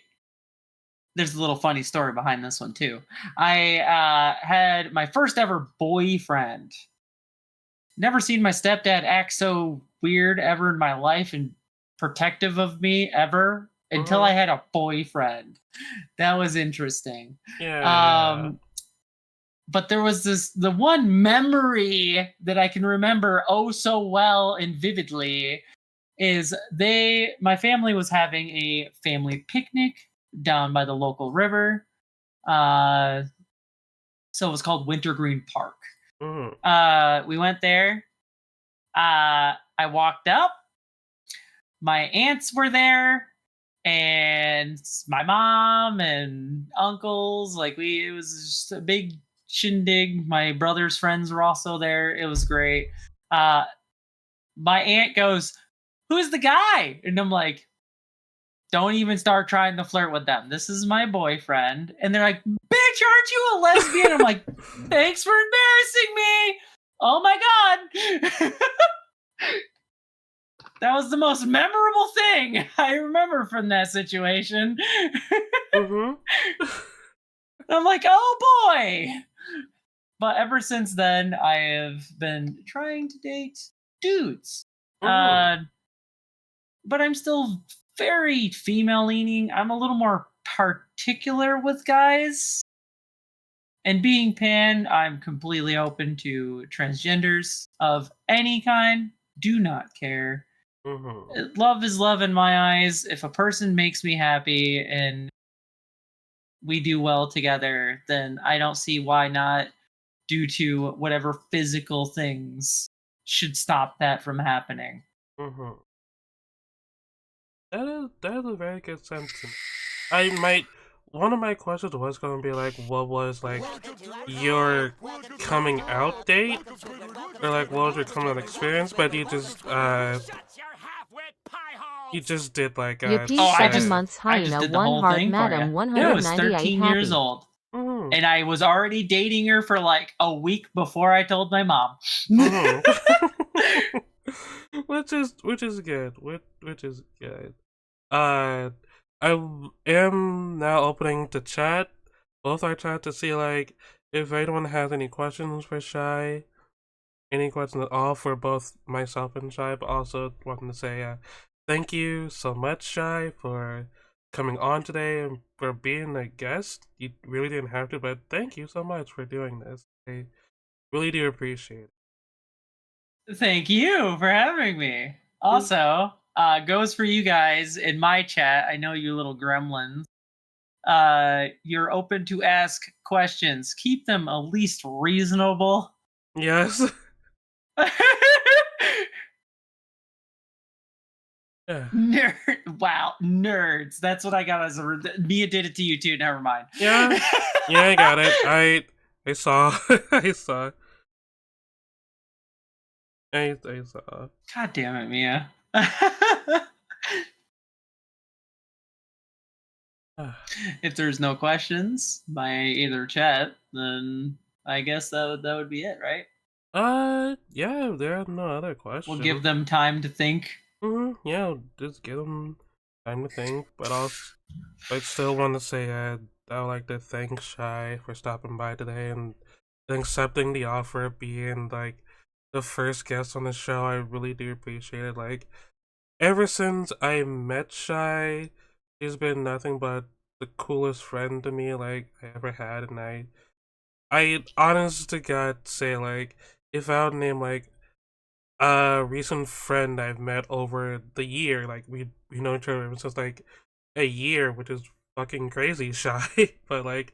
there's a little funny story behind this one too. I had my first ever boyfriend. Never seen my stepdad act so weird ever in my life and protective of me ever until I had a boyfriend. That was interesting. But there was the one memory that I can remember oh so well and vividly is my family was having a family picnic down by the local river. So it was called Wintergreen Park. We went there. I walked up. My aunts were there, and my mom and uncles. It was just a big shindig. My brother's friends were also there. It was great. My aunt goes, "Who's the guy?" And I'm like, don't even start trying to flirt with them. This is my boyfriend. And they're like, bitch, aren't you a lesbian? I'm like, thanks for embarrassing me. Oh my God. That was the most memorable thing I remember from that situation. Mm-hmm. I'm like, oh boy. But ever since then, I have been trying to date dudes. But I'm still very female leaning. I'm a little more particular with guys. And being pan, I'm completely open to transgenders of any kind. Do not care. Love is love in my eyes. If a person makes me happy and we do well together, then I don't see why not, due to whatever physical things should stop that from happening. That is a very good sentiment. One of my questions was going to be like, what was like your coming out date, or like what was your coming out experience? But you just did like I 7 months hyena, did the 1 whole heart thing for madam, you. I was 198 13 happy. years old. And I was already dating her for like a week before I told my mom. Which is good. Which is good. I am now opening to chat, both our chat, to see like if anyone has any questions for Shy, any questions at all for both myself and Shy. But also wanting to say thank you so much, Shy, for coming on today and for being a guest. You really didn't have to, but thank you so much for doing this. I really do appreciate it. Thank you for having me. Also, goes for you guys in my chat. I know you little gremlins. You're open to ask questions. Keep them at least reasonable. Yes. Nerd. Wow, nerds. That's what I got as a. Mia did it to you too. Never mind. Yeah, I got it. I saw. I saw. I saw. God damn it, Mia. If there's no questions by either chat, then I guess that would be it, right? Yeah, there are no other questions. We'll give them time to think. Yeah, just give them time to think. But I still want to say I would like to thank Shy for stopping by today and accepting the offer of being like the first guest on the show. I really do appreciate it. Like, ever since I met Shy, she's been nothing but the coolest friend to me like I ever had, and I honest to God say, like, if I would name like a recent friend I've met over the year, like we know each other ever since like a year, which is fucking crazy, Shy. But like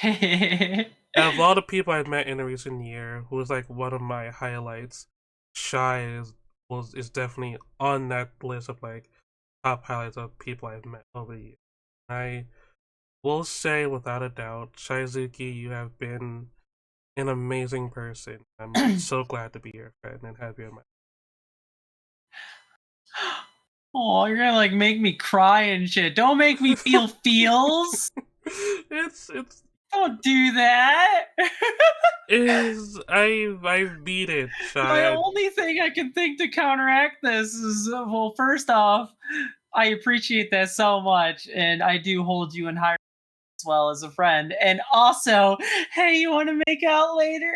out of all the people I've met in a recent year, who was like one of my highlights, Shy is definitely on that list of like top highlights of people I've met over the year. I will say without a doubt, Shizuki, you have been an amazing person. I'm so glad to be your friend and have you in my. Oh, you're gonna like make me cry and shit. Don't make me feel feels. It's Don't do that. I've beat it, Shy. My only thing I can think to counteract this is, well, first off, I appreciate that so much, and I do hold you in high as well as a friend. And also, hey, you want to make out later?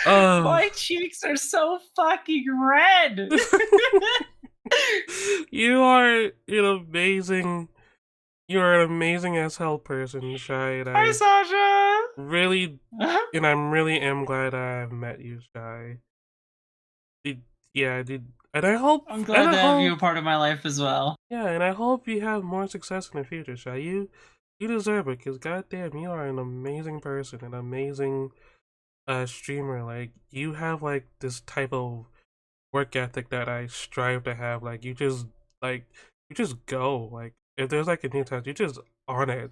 My cheeks are so fucking red. You are an amazing. You're an amazing as hell person, Shy. And Hi, Sasha. Really, and I'm really am glad I've met you, Shy. And I hope I'm glad to have you a part of my life as well. Yeah, and I hope you have more success in the future, Shy. You deserve it, because goddamn, you are an amazing person, an amazing streamer. Like, you have like this type of work ethic that I strive to have. Like, you just go. Like, if there's like a new task, you just on it.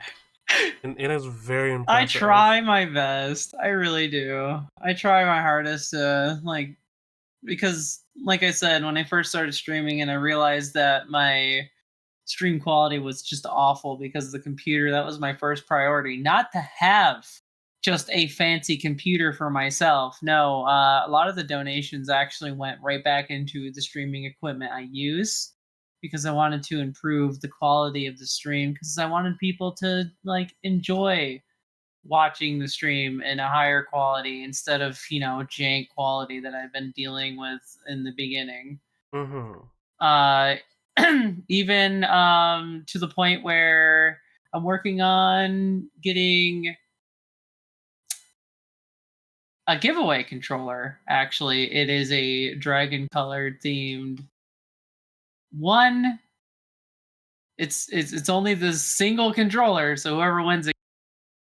And it is very impressive. I try my best. I really do. I try my hardest to like because, like I said, when I first started streaming and I realized that my stream quality was just awful because of the computer, that was my first priority. Not to have just a fancy computer for myself. No, a lot of the donations actually went right back into the streaming equipment I use because I wanted to improve the quality of the stream because I wanted people to like enjoy watching the stream in a higher quality instead of, jank quality that I've been dealing with in the beginning. Uh even to the point where I'm working on getting a giveaway controller. Actually, it is a dragon colored themed one. It's only the single controller, so whoever wins it,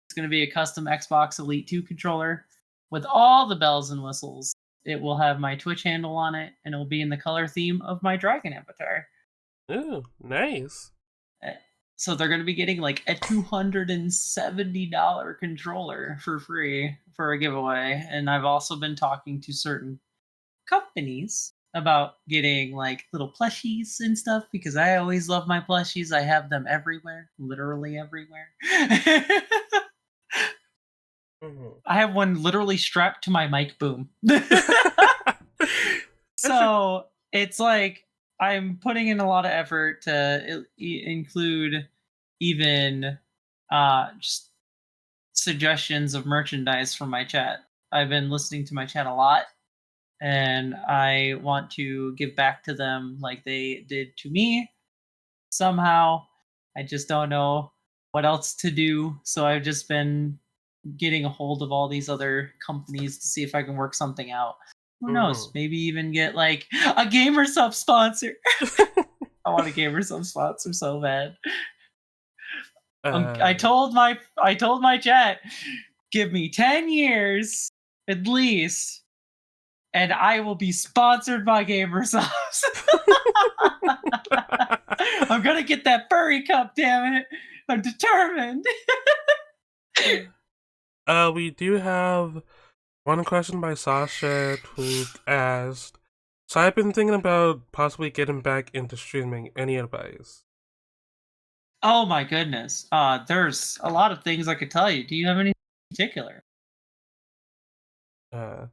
it's going to be a custom Xbox Elite 2 controller with all the bells and whistles. It will have my Twitch handle on it, and it will be in the color theme of my dragon avatar. Ooh, nice. So they're going to be getting like a $270 controller for free for a giveaway. And I've also been talking to certain companies about getting like little plushies and stuff because I always love my plushies. I have them everywhere, literally everywhere. I have one literally strapped to my mic boom. So it's like I'm putting in a lot of effort to include even just suggestions of merchandise from my chat. I've been listening to my chat a lot, and I want to give back to them like they did to me somehow. I just don't know what else to do, so I've just been getting a hold of all these other companies to see if I can work something out. Who knows? Maybe even get like a Gamer Sub sponsor. I want a Gamer Sub sponsor so bad. I told my chat, give me 10 years at least, and I will be sponsored by Gamersofts. I'm gonna get that furry cup, damn it! I'm determined. We do have one question by Sasha who asked, so I've been thinking about possibly getting back into streaming. Any advice? Oh my goodness. There's a lot of things I could tell you. Do you have anything in particular? And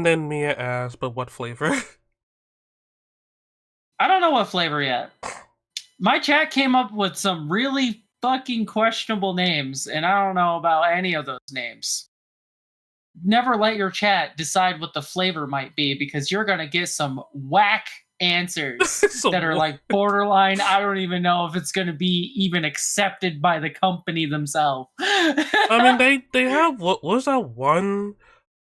then Mia asked, but what flavor? I don't know what flavor yet. My chat came up with some really fucking questionable names, and I don't know about any of those names. Never let your chat decide what the flavor might be because you're gonna get some whack answers that are like borderline. I don't even know if it's gonna be even accepted by the company themselves. I mean, they have what was that one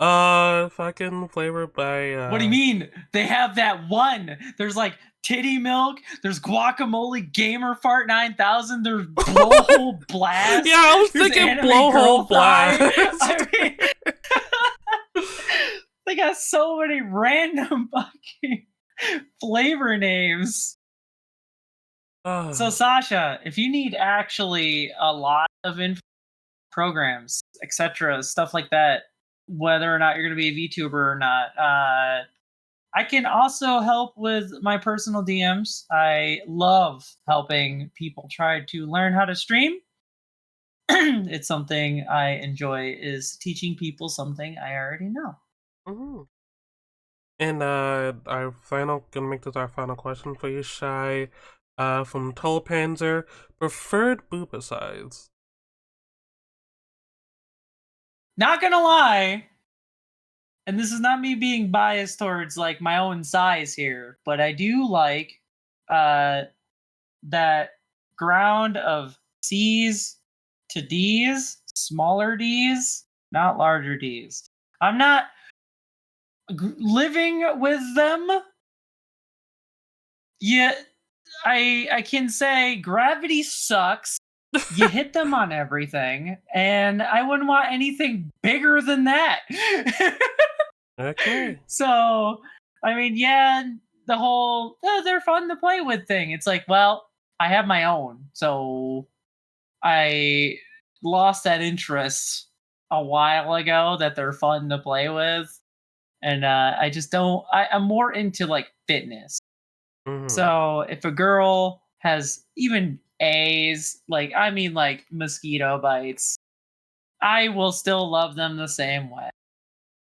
fucking flavor by What do you mean? They have that one. There's like titty milk. There's guacamole gamer fart 9000. There's blowhole blast. Yeah, I was thinking blowhole blast. I mean, they got so many random fucking flavor names. So Sasha, if you need actually a lot of programs, etc., stuff like that, whether or not you're going to be a VTuber or not, I can also help with my personal DMs. I love helping people try to learn how to stream. It's something I enjoy, is teaching people something I already know. And gonna make this our final question for you, Shy. From Tulpanzer, preferred booba size. Not gonna lie, and this is not me being biased towards like my own size here, but I do like that ground of C's to D's, smaller D's, not larger D's. I'm not living with them yet. I can say gravity sucks. You hit them on everything, and I wouldn't want anything bigger than that. Okay. So, I mean, yeah, the whole they're fun to play with thing. It's like, well, I have my own, so I lost that interest a while ago that they're fun to play with. and I just don't. I'm more into like fitness. Mhm. So if a girl has even A's, like I mean like mosquito bites, I will still love them the same way.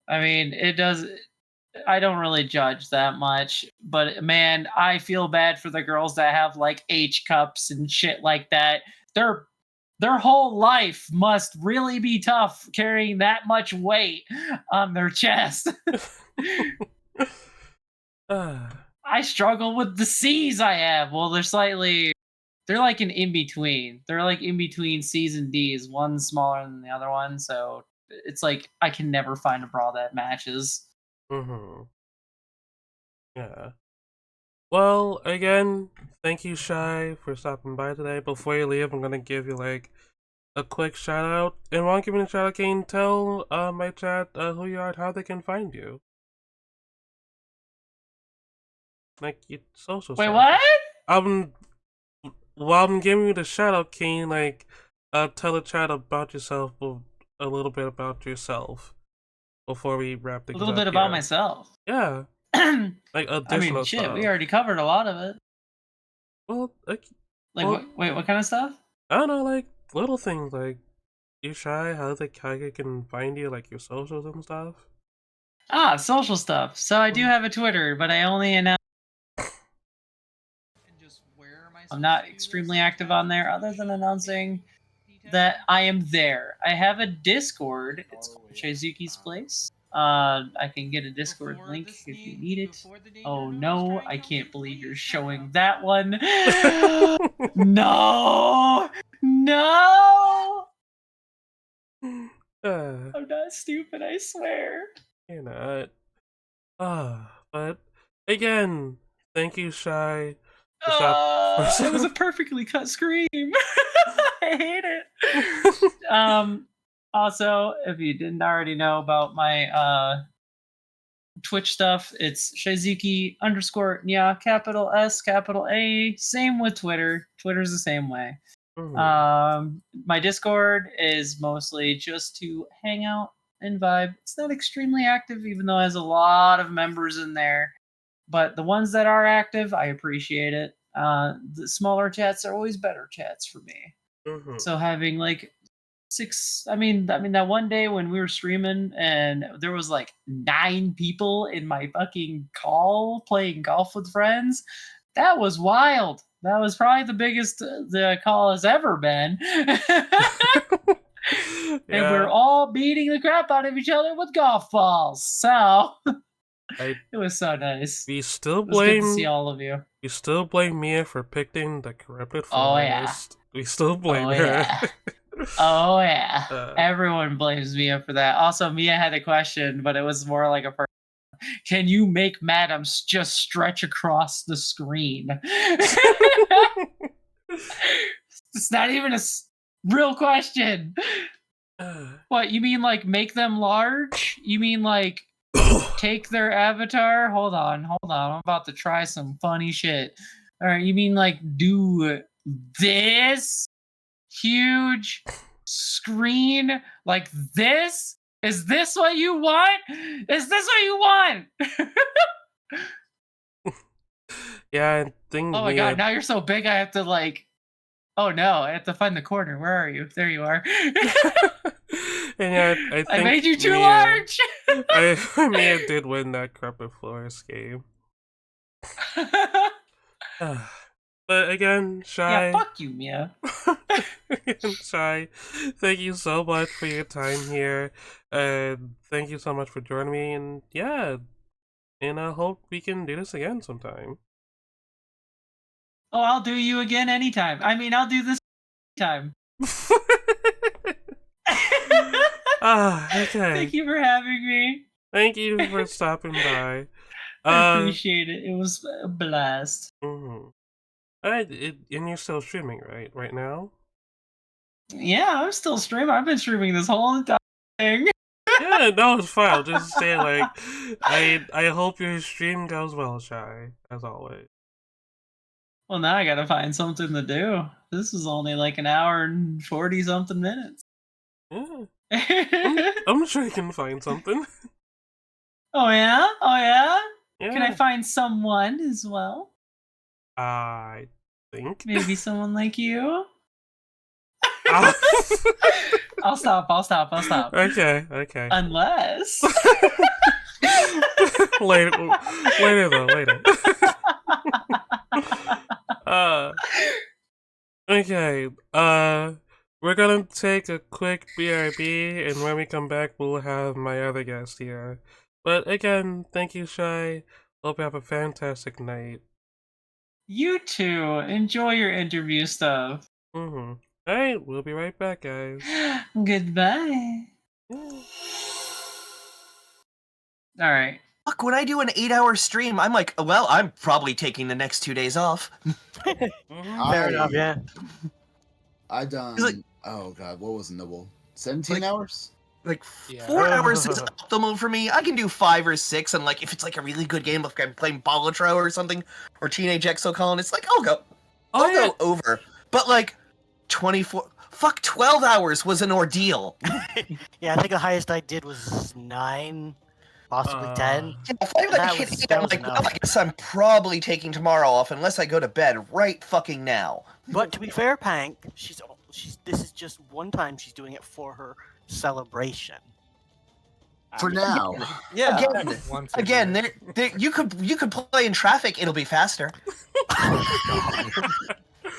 I mean, it does. I don't really judge that much, but man, I feel bad for the girls that have like H cups and shit like that. Their whole life must really be tough carrying that much weight on their chest. I struggle with the C's I have. Well, they're like an in between. They're like in between C's and D's. One's smaller than the other one, so it's like I can never find a bra that matches. Mhm. Yeah. Well, again, thank you, Shy, for stopping by today. Before you leave, I'm gonna give you like a quick shout out. And while I'm giving a shout out, can you tell my chat who you are and how they can find you? Like your social Wait, stuff. what? While I'm giving you the shout out, can you like tell the chat about yourself, a little bit about yourself before we wrap things A little up bit about here? myself. Yeah. Like I additional mean, shit, stuff. we already covered a lot of it. Well, Like, well, what kind of stuff? I don't know, like little things like you Shy, how you can find you, like your socials and stuff. Ah, social stuff. So I do have a Twitter, but I only announce. I'm not extremely active on there, other than announcing that I am there. I have a Discord. It's called Shizuki's Place. I can get a Discord link if you need it. Oh no, I can't believe you're showing that one. No, no. I'm not stupid, I swear. You're not. But again, thank you, Shy. It was a perfectly cut scream. I hate it. Also, if you didn't already know about my Twitch stuff, it's Shizuki _Nya, capital S, capital A. Same with Twitter. Twitter's the same way. My Discord is mostly just to hang out and vibe. It's not extremely active, even though it has a lot of members in there. But the ones that are active, I appreciate it. The smaller chats are always better chats for me. So having like I mean that one day when we were streaming and there was like 9 people in my fucking call playing golf with friends, that was wild. That was probably the biggest the call has ever been. And we were all beating the crap out of each other with golf balls. So it was so nice. We still It was good to see all of you. You still blame Mia for picking the corrupted Oh, yeah. forest. We still blame Oh, her. yeah. Oh yeah. Everyone blames Mia for that. Also, Mia had a question, but it was more like a person. Can you make Madams just stretch across the screen? It's not even a real question. What, you mean like make them large? You mean like take their avatar? Hold on. I'm about to try some funny shit. All right, you mean like do this huge screen like this? Is this what you want? Is this what you want? Yeah, I think. Oh my god, now you're so big I have to like. Oh no, I have to find the corner. Where are you? There you are. And yeah, I think I made you too large. Mia did win that carpet forest game. But again, Shy. Yeah, fuck you, Mia. Shy, thank you so much for your time here. Thank you so much for joining me. And yeah, and I hope we can do this again sometime. Oh, I'll do you again anytime. I mean, I'll do this anytime. Okay. Thank you for having me. Thank you for stopping by. I appreciate it. It was a blast. Alright, and you're still streaming, right now? Yeah, I'm still streaming. I've been streaming this whole entire thing. Yeah, no, it's fine. I'll just say like, I hope your stream goes well, Shy, as always. Well, now I gotta find something to do. This is only like an hour and 40 something minutes. Yeah. I'm sure you can find something. Oh yeah? Oh yeah? Can I Yeah. find someone as well? I think. Maybe someone like you? Ah. I'll stop. Okay. Unless. later though, later. Okay. We're gonna take a quick BRB, and when we come back, we'll have my other guest here. But again, thank you, Shy. Hope you have a fantastic night. You too. Enjoy your interview stuff. Alright, we'll be right back, guys. Goodbye. Alright. Fuck, when I do an 8-hour stream, I'm like, well, I'm probably taking the next 2 days off. Fair enough, yeah. I done. Oh god, what was Nibble? 17 hours? Like 4 hours is optimal for me. I can do 5 or 6, and like if it's like a really good game, like I'm playing Balatro or something, or Teenage Exocon, it's like I'll go over. But like 24, fuck, 12 hours was an ordeal. Yeah, I think the highest I did was 9, possibly 10. Yeah, if I like hit 8, I'm like, well, I guess I'm probably taking tomorrow off unless I go to bed right fucking now. But to be fair, Pank, she's this is just one time she's doing it for her celebration. For now. Yeah. Again, you could play in traffic. It'll be faster.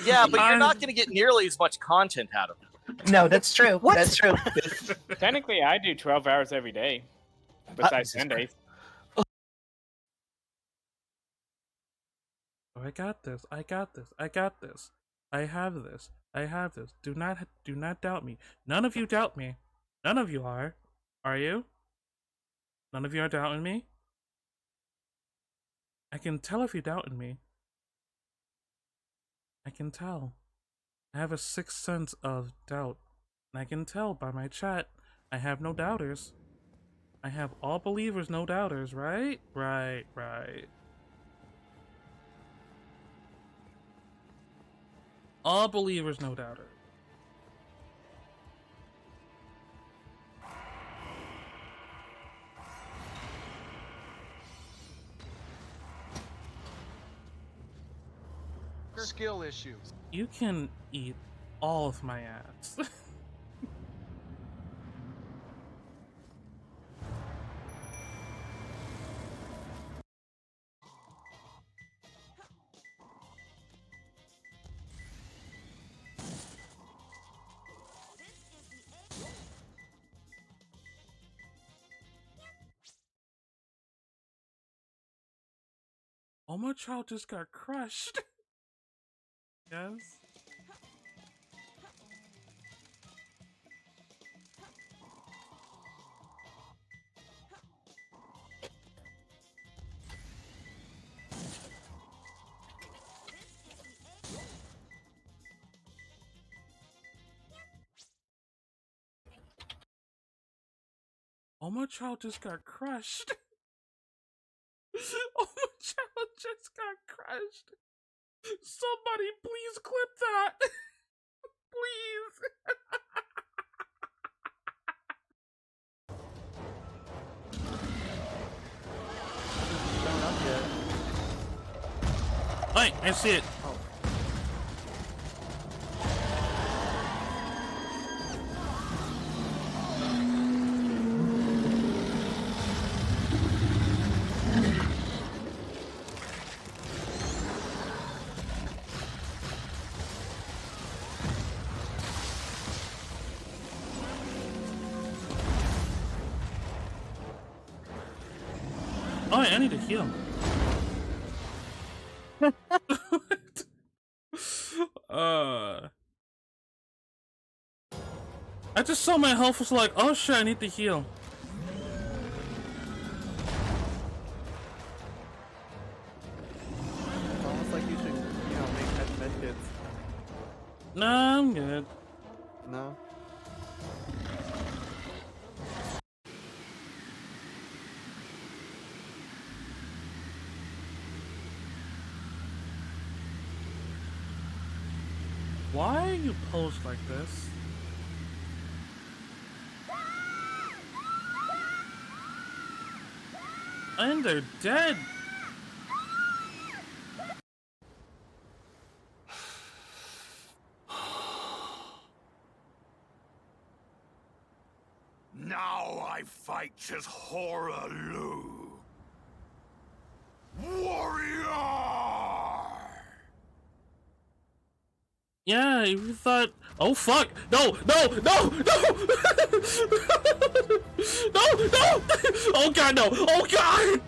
Yeah, but you're not going to get nearly as much content out of it. No, that's true. That's true. Technically, I do 12 hours every day, besides Sundays. Oh, I got this. I got this. I got this. I have this. I have this. Do not doubt me. None of you doubt me. None of you are. Are you? None of you are doubting me? I can tell if you doubting me. I can tell. I have a sixth sense of doubt. And I can tell by my chat. I have no doubters. I have all believers, no doubters, right? Right. All believers, no doubters. Skill issues. You can eat all of my ass. Oh, my child just got crushed. Yes. Oh, my child just got crushed. Oh, my child just got crushed. Somebody please clip that. Please. Hey, I see it. Oh, I need to heal. I just saw my health was like, oh shit, I need to heal. It's almost like you should, make med kits. Nah, I'm good. No? Why you post like this? And they're dead. Now I fight as Horaloo. Warrior! Yeah, you thought. Oh fuck! No! No! No! No! No! No! Oh god! No! Oh god!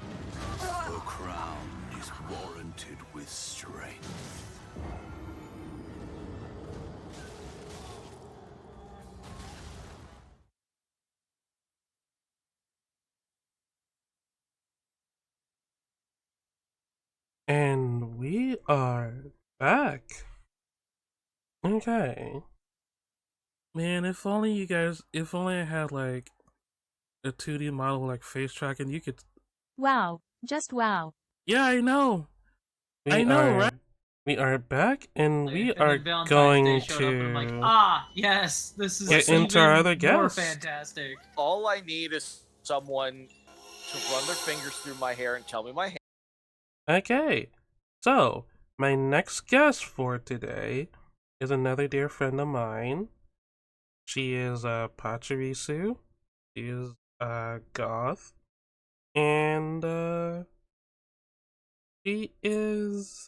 The crown is warranted with strength. And we are back. Okay. Man, if only you guys, if only I had like a 2D model like face tracking, you could. Wow, just wow. Yeah, I know. I know, right? We are back, and we And are then Valentine's Day going showed up, and I'm like, to ah, yes, this is get even into our other more guest. fantastic. All I need is someone to run their fingers through my hair and tell me my hair. Okay, so my next guest for today is another dear friend of mine. She is Pachirisu. She is goth, and she is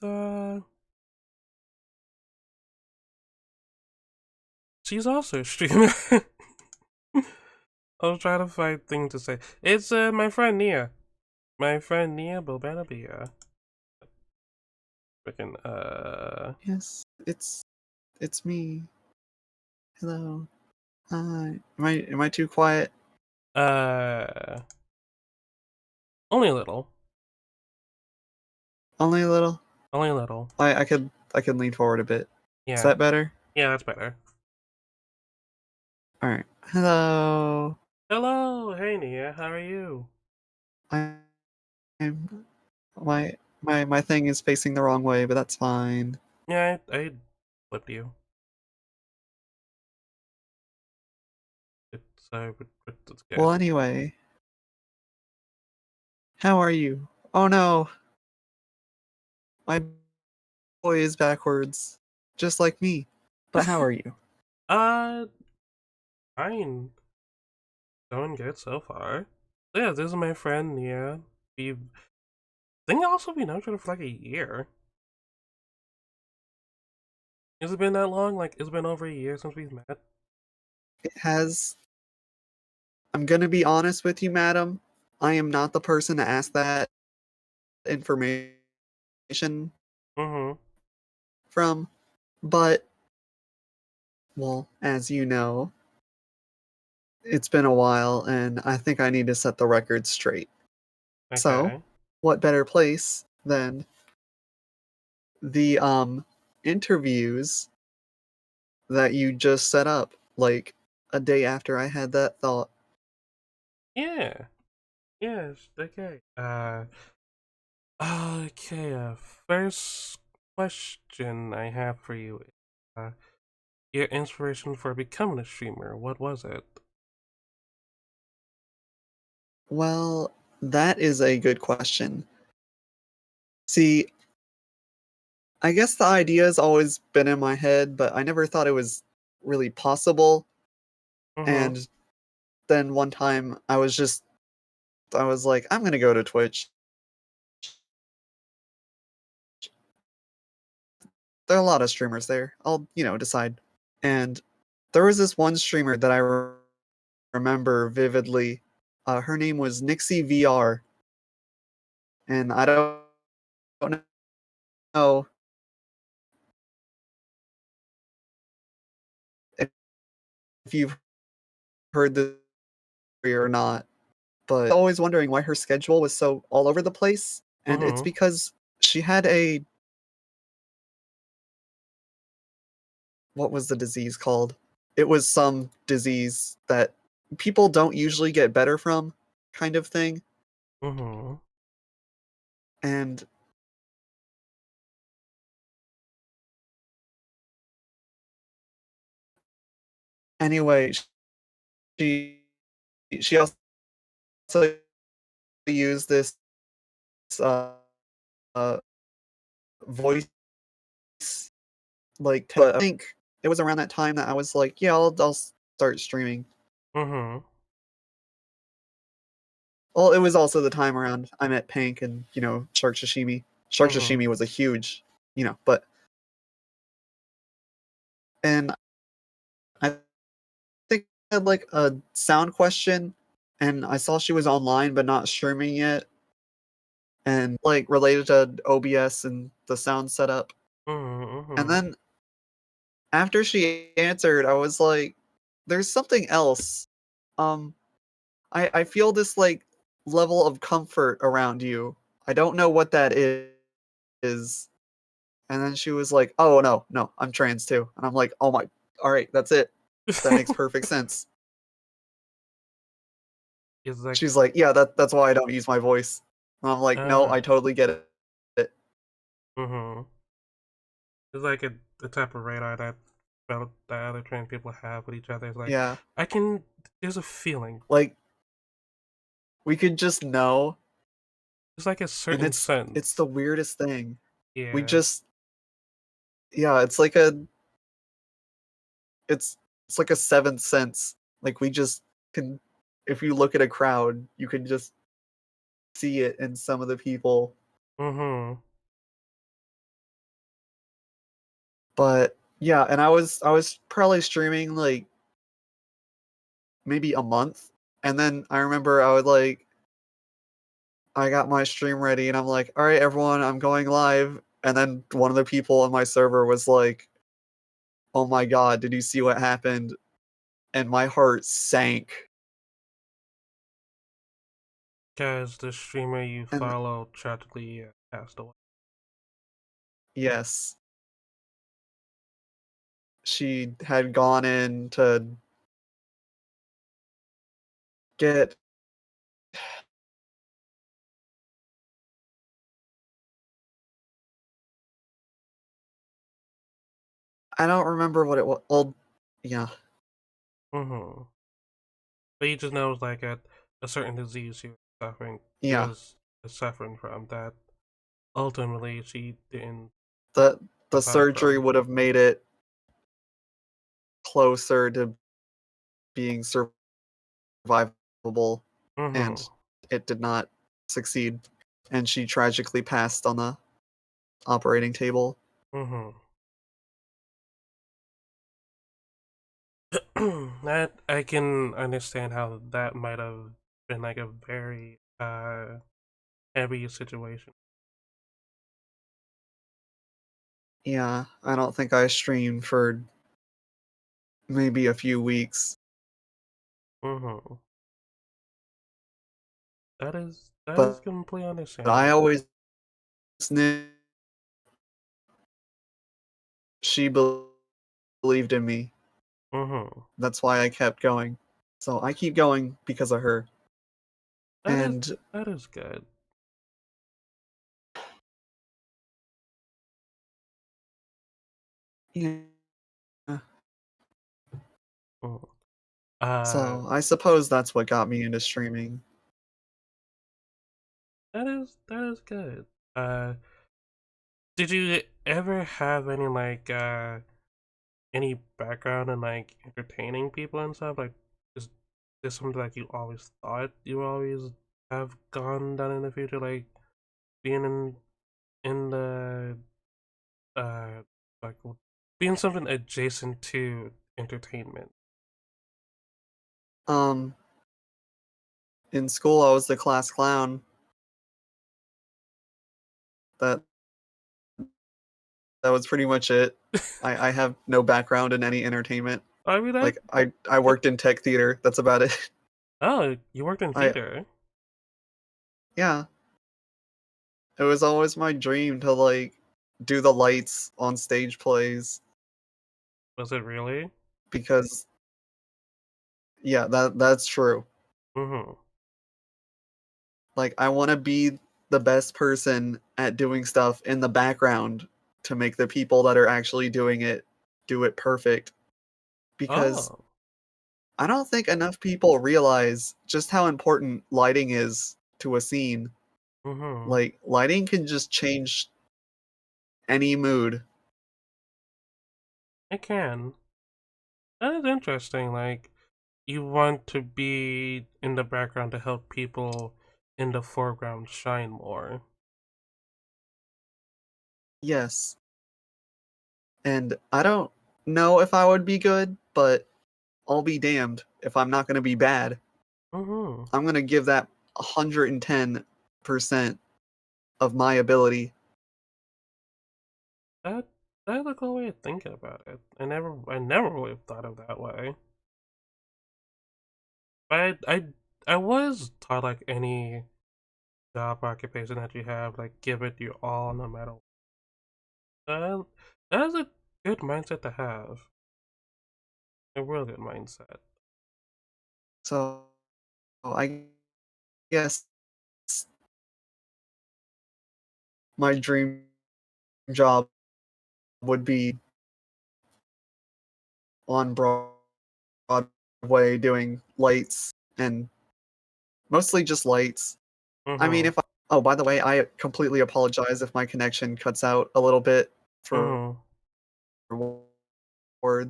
she's also a streamer. I'll try to find thing to say. It's my friend Nia. My friend Nia Bobanabia. Freaking Yes, it's me. Hello. Hi. Am I too quiet? only a little. Only a little? Only a little. I could lean forward a bit. Yeah. Is that better? Yeah, that's better. Alright. Hello. Hello, hey Nia, how are you? I'm my thing is facing the wrong way, but that's fine. Yeah, I flipped you. It's good. Well, anyway. How are you? Oh no. My boy is backwards. Just like me. But how are you? Fine. Going good so far. Yeah, this is my friend Nia. We've I think also we know each other for like a year. Has it been that long? Like, it's been over a year since we've met? It has. I'm gonna be honest with you, madam. I am not the person to ask that information from, but, well, as you know, it's been a while, and I think I need to set the record straight. So, Okay. what better place than the interviews that you just set up, like a day after I had that thought. Yeah. Yes, okay. Okay, first question I have for you is, your inspiration for becoming a streamer, what was it? Well, that is a good question. See, I guess the idea has always been in my head, but I never thought it was really possible. And then one time I was like, I'm gonna go to Twitch. There are a lot of streamers there. I'll, decide. And there was this one streamer that I remember vividly. Her name was Nixie VR. And I don't know if you've heard this or not, but always wondering why her schedule was so all over the place. And it's because she had what was the disease called? It was some disease that people don't usually get better from, kind of thing. And anyway, she also used this uh, uh voice but I think it was around that time that I was like, yeah, I'll start streaming. Mm-hmm. Well, it was also the time around I met Pink and, Shark Sashimi. Shark Mm-hmm. Sashimi was a huge, but and I think I had like a sound question and I saw she was online but not streaming yet and like related to OBS and the sound setup. Mm-hmm. And then after she answered, I was like, there's something else. Um I feel this like level of comfort around you. I don't know what that is. And then she was like, "Oh no, I'm trans too." And I'm like, "Oh my, all right, that's it. That makes perfect sense." It's like, She's like, "Yeah, that's why I don't use my voice." And I'm like, "No, I totally get it." mm-hmm. It's like the type of radar that other trans people have with each other. It's like, Yeah, there's a feeling. like we could just know, It's like a and certain it's sense. the weirdest thing. We Yeah. just, yeah, it's like a seventh sense. Like we just can, if you look at a crowd, you can just see it in some of the people. Mm-hmm. But yeah, and I was probably streaming like maybe a month, and then I remember I got my stream ready, and I'm like, all right, everyone, I'm going live. And then one of the people on my server was like, "Oh my god, did you see what happened?" And my heart sank. Because the streamer you And follow tragically passed away. yes, she had gone in to get I don't remember what it was. Well, yeah. Mm-hmm. But you just know it's like a certain disease she was suffering. She Yeah. was suffering from that. Ultimately, she didn't The survive surgery from. would have made it closer to being survivable, Mm-hmm. and it did not succeed. And she tragically passed on the operating table. Mm-hmm. That I can understand how that might have been like a very heavy situation. Yeah, I don't think I streamed for maybe a few weeks. Mm-hmm. That is But completely I understandable. always knew she believed in me. Mm-hmm. That's why I kept going. So I keep going because of her. That is And that is good. yeah, Mm. so I suppose that's what got me into streaming. That is good. Uh, did you ever have any background in like entertaining people and stuff? Like, is this something like you always thought you always have gone down in the future? Like being in the uh like being something adjacent to entertainment. Um, in school I was the class clown. That that was pretty much it. I have no background in any entertainment. I mean, Like I worked in tech theater. That's about it. oh, you worked in I theater. yeah. It was always my dream to like do the lights on stage plays Was it really? because yeah, that's true. Mm-hmm. Like I want to be the best person at doing stuff in the background to make the people that are actually doing it do it perfect because Oh. I don't think enough people realize just how important lighting is to a scene. Mm-hmm. Like, lighting can just change any mood. It can. That is interesting. Like, you want to be in the background to help people in the foreground shine more. Yes. And I don't know if I would be good, but I'll be damned if I'm not going to be bad. Mm-hmm. I'm going to give that 110% of my ability. That's a cool way of thinking about it. I never would have thought of that way. But I was taught like any job occupation that you have, like give it your all no matter what. That is a good mindset to have. A real good mindset. So I guess my dream job would be on Broadway doing lights and mostly just lights. I mean, Mm-hmm. if I, oh, by the way, I completely apologize if my connection cuts out a little bit for Mm-hmm. words.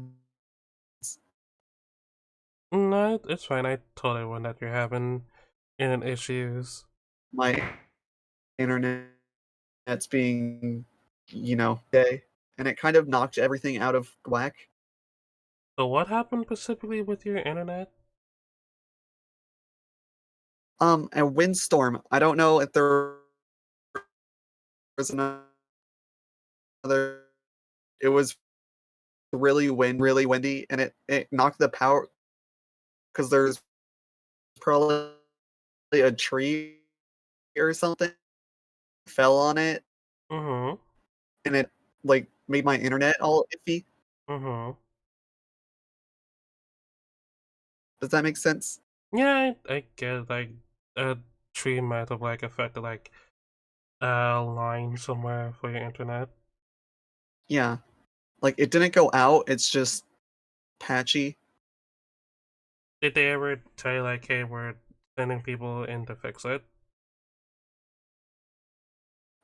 No, it's fine. I told everyone that you're having internet issues. My internet's being, day, and it kind of knocked everything out of whack. So what happened specifically with your internet? A windstorm. I don't know if there was another. It was really windy, and it knocked the power because there's probably a tree or something fell on it, Mm-hmm. and it like made my internet all iffy. Mm-hmm. Does that make sense? Yeah, I get like a tree might have like affected like a line somewhere for your internet. Yeah. Like it didn't go out, it's just patchy. Did they ever tell you like, hey, we're sending people in to fix it?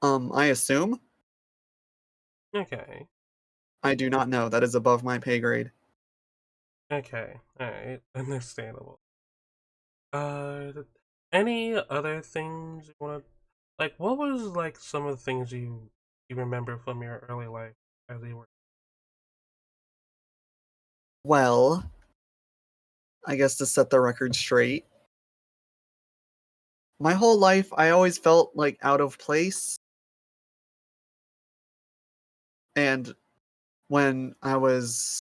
I assume? Okay. I do not know. That is above my pay grade. Okay. Alright. Understandable. Any other things you wanna like what was like some of the things you remember from your early life as you were Well, I guess to set the record straight, my whole life I always felt like out of place. And when I was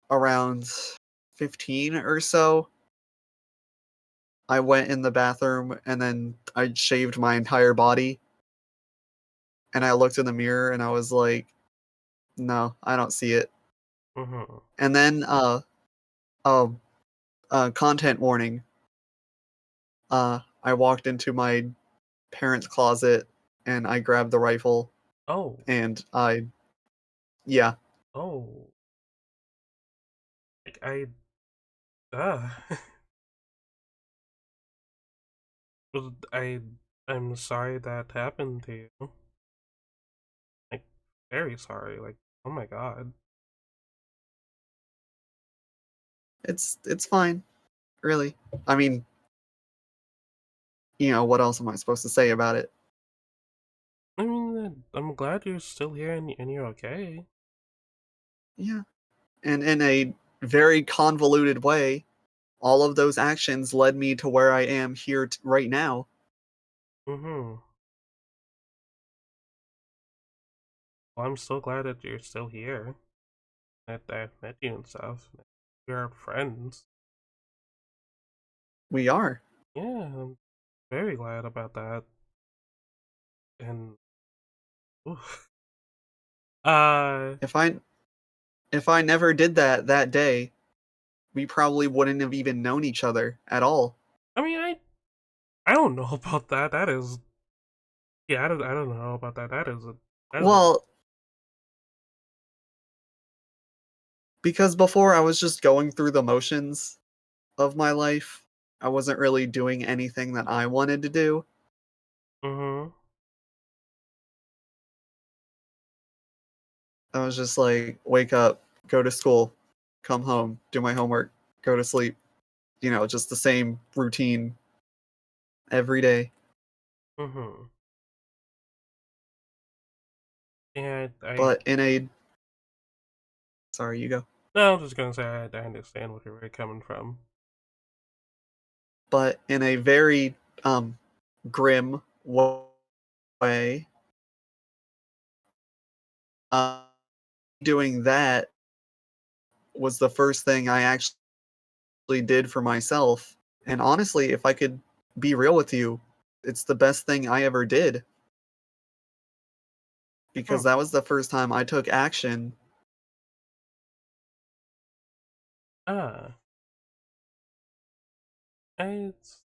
around 15 or so, I went in the bathroom and then I shaved my entire body. And I looked in the mirror and I was like, no, I don't see it. Mm-hmm. And then, uh, content warning. I walked into my parents' closet and I grabbed the rifle Oh. and yeah. Oh. Like uh I I'm sorry that happened to you. Like very sorry. Like oh my god. It's fine, really. I mean, what else am I supposed to say about it? I mean I'm glad you're still here and you're okay. Yeah. And in a very convoluted way, all of those actions led me to where I am here right now. Mm-hmm. Well, I'm so glad that you're still here. That I've met you and stuff. We're friends. We are. Yeah, I'm very glad about that. And oof. If I never did that day, we probably wouldn't have even known each other at all. I mean I don't know about that. That is yeah, I don't know about that. That is a Well, because before I was just going through the motions of my life. I wasn't really doing anything that I wanted to do. Mm-hmm. I was just like, wake up, go to school, come home, do my homework, go to sleep. You know, just the same routine every day. Mm-hmm. Yeah, But in a sorry, you go. no, I'm just gonna say I understand where you're coming from. But in a very grim way, uh, doing that was the first thing I actually did for myself. And honestly, if I could be real with you, it's the best thing I ever did because that was the first time I took action. Ah, it's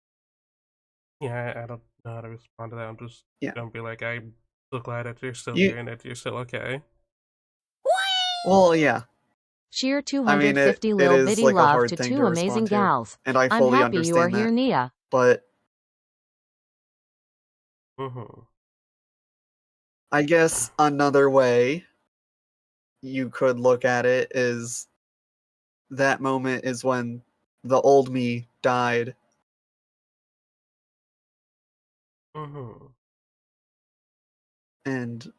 yeah, I don't know how to respond to that. I'm just gonna be like, I'm so glad that you're still You- here and that you're still okay. Well, yeah. Sheer I mean, 250 it lil is bitty like a love hard to thing two to amazing respond to, gals. and I I'm fully happy you are understand here, that. Nia. But Mm-hmm. I guess another way you could look at it is that moment is when the old me died. Mm-hmm. And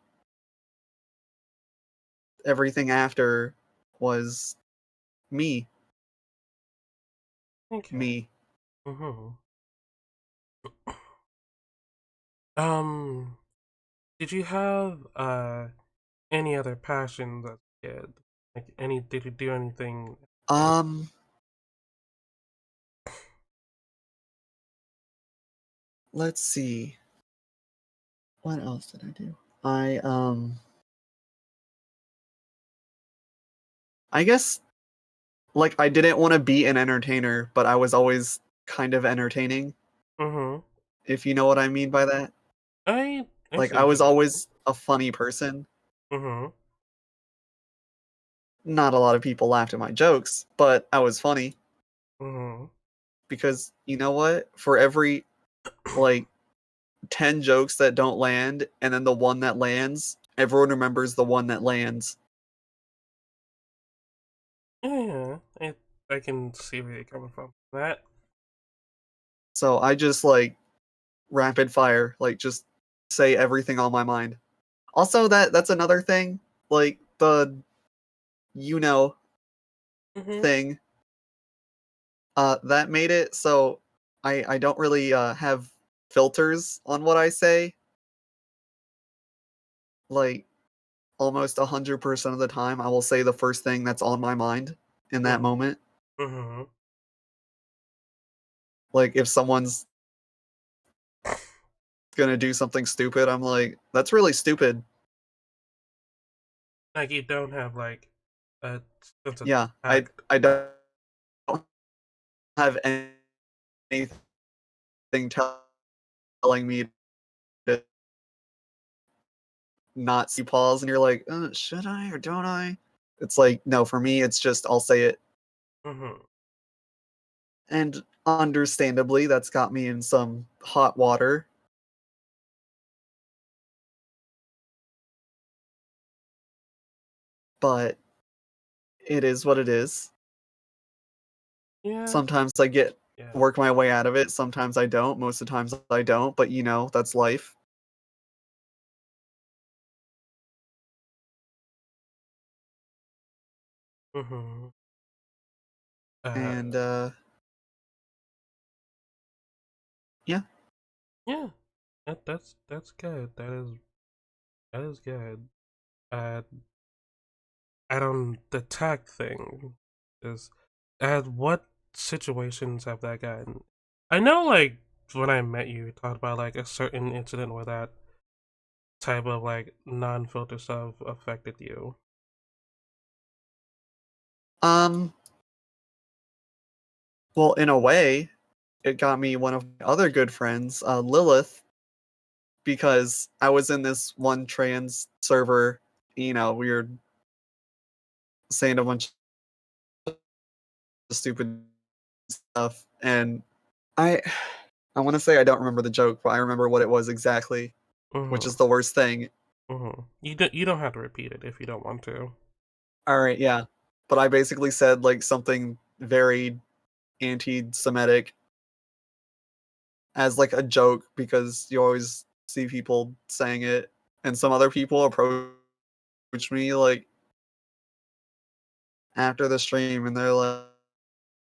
everything after was me. Okay. Me. Mm-hmm. Did you have any other passions as a kid? Like any did you do anything? Um let's see. What else did I do? I guess like I didn't want to be an entertainer, but I was always kind of entertaining, Mm-hmm. if you know what I mean by that. I Like see I what you was mean. always a funny person. Mm-hmm. Not a lot of people laughed at my jokes, but I was funny Mm-hmm. because you know what? For every like 10 jokes that don't land and then the one that lands, everyone remembers the one that lands. Yeah, I can see where you're coming from. That. So I just like rapid fire, like just say everything on my mind. Also that's another thing, like the you know Mm-hmm. thing. That made it so I don't really have filters on what I say. Like almost 100% of the time I will say the first thing that's on my mind in that moment. Mm-hmm. Like if someone's gonna do something stupid, I'm like, that's really stupid. Like you don't have like a sense of Yeah, tact. I don't have anything telling me to not see pause, and you're like, should I or don't I? It's like, no, for me, it's just I'll say it. Mm-hmm. And understandably, that's got me in some hot water. But it is what it is. Yeah. Sometimes I get Yeah. work my way out of it. Sometimes I don't. Most of the times I don't. But you know, that's life. Mm-hmm. And yeah. Yeah. That's good. That is good. Uh, I don't the tact thing is what situations have that gotten? I know like when I met you, we talked about like a certain incident where that type of like non-filter stuff affected you. Um well, in a way, it got me one of my other good friends, Lilith, because I was in this one trans server, you know, we were saying a bunch of stupid stuff, and I I want to say I don't remember the joke, but I remember what it was exactly, which is the worst thing. You don't have to repeat it if you don't want to. All right, yeah, but I basically said like something very anti-Semitic as like a joke because you always see people saying it, and some other people approach me like after the stream, and they're like,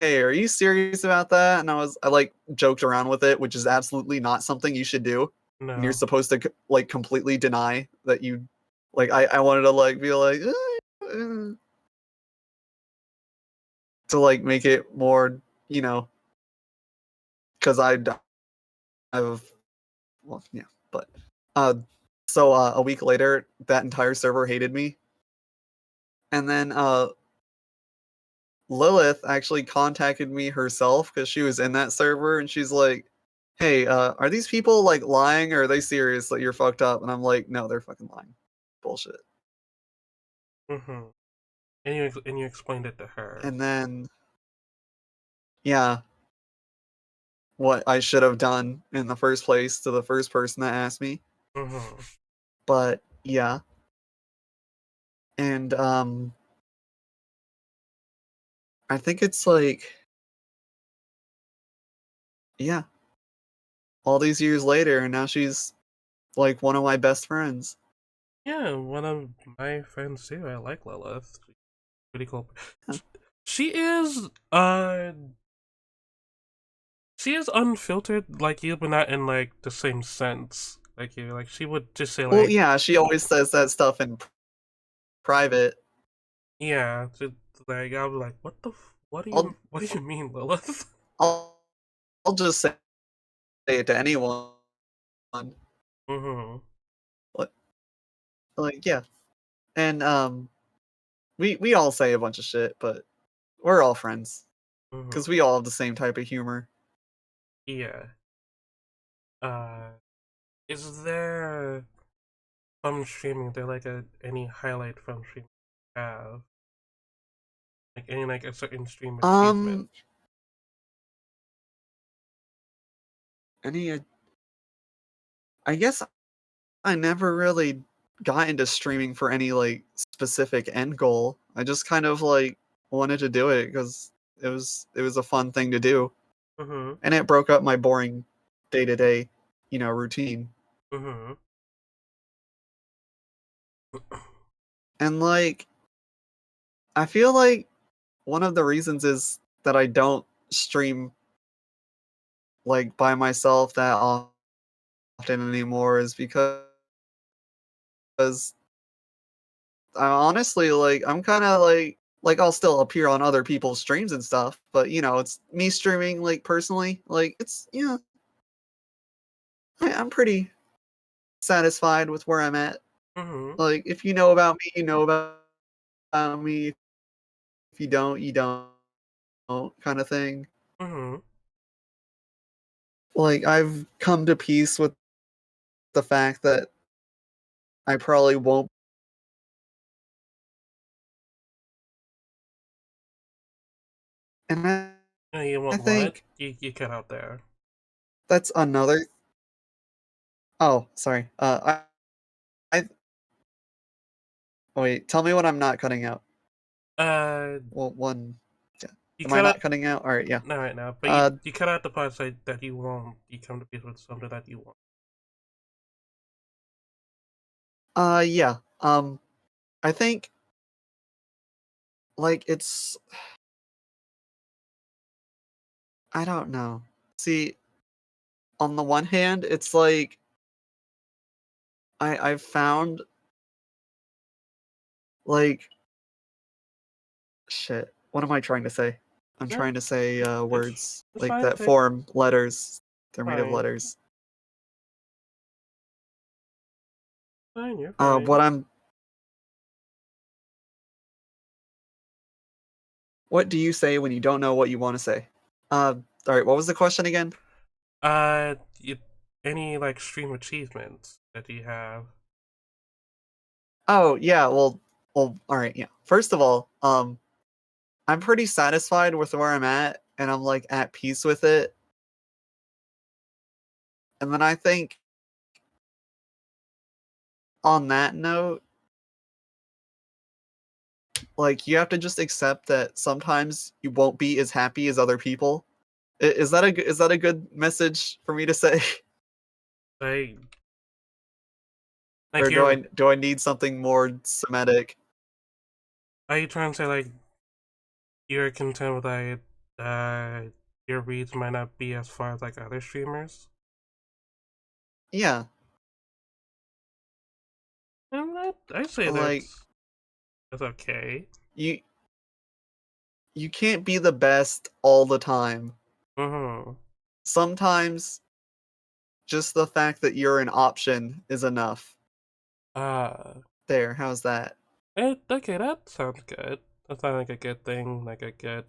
"Hey, are you serious about that?" And I like joked around with it, which is absolutely not something you should do. And you're No. supposed to like completely deny that you like. I wanted to like be like to like make it more, you know, because I've well yeah, but so a week later that entire server hated me, and then Lilith actually contacted me herself because she was in that server, and she's like, "Hey, are these people like lying, or are they serious that you're fucked up?" And I'm like, "No, they're fucking lying. Bullshit." And you explained it to her. And then, yeah, what I should have done in the first place to the first person that asked me. But yeah, and I think it's like, yeah, all these years later, and now she's like one of my best friends. Yeah, one of my friends too. I like Lilith. Pretty cool. She is she is unfiltered like you, but not in like the same sense like you. Like she would just say Well, like, yeah, she always says that stuff in private. yeah, just, like I'll be like, what do you mean, Lilith? I'll just say it to anyone. What? Like, yeah, and we all say a bunch of shit, but we're all friends because we all have the same type of humor. Yeah. Is there from streaming? There like any highlight from streaming you have? Like any like a certain stream achievement? Any? I guess I never really got into streaming for any like specific end goal. I just kind of like wanted to do it because it was a fun thing to do, and it broke up my boring day to day, routine. And like, I feel like one of the reasons is that I don't stream like by myself that often anymore is because I honestly like I'm kind of like I'll still appear on other people's streams and stuff, but it's me streaming like personally. Like it's I'm pretty satisfied with where I'm at. Like if you know about me, you know about me. If you don't, kind of thing. Like I've come to peace with the fact that I probably won't. And No, you I want what? think You cut out there. that's another. Oh, sorry. I wait. Tell me when I'm not cutting out. Well, one. Yeah. You Am I cut not out cutting out? All right. Yeah. not right now, but Uh. you cut out the parts that you won't. You come to peace with something that you want. Yeah. I think like it's. I don't know. See, on the one hand, it's like I've found like shit. What am I trying to say? I'm Yeah, trying to say it's words it's like fine. that form letters. They're made of Fine. letters. Fine, you're fine. What I'm. What do you say when you don't know what you want to say? All right. What was the question again? You, any like stream achievements that you have? Oh yeah. Well. All right. Yeah. First of all, I'm pretty satisfied with where I'm at, and I'm like at peace with it. And then I think on that note, like you have to just accept that sometimes you won't be as happy as other people. Is that a good message for me to say? Like Or do I need something more Semitic? Are you trying to say like you're content with like your reads might not be as far as like other streamers? Yeah. And I say Like that's okay. You can't be the best all the time. Mm-hmm. Sometimes just the fact that you're an option is enough. There, how's that? Okay, that sounds good. That sounds like a good thing, like a good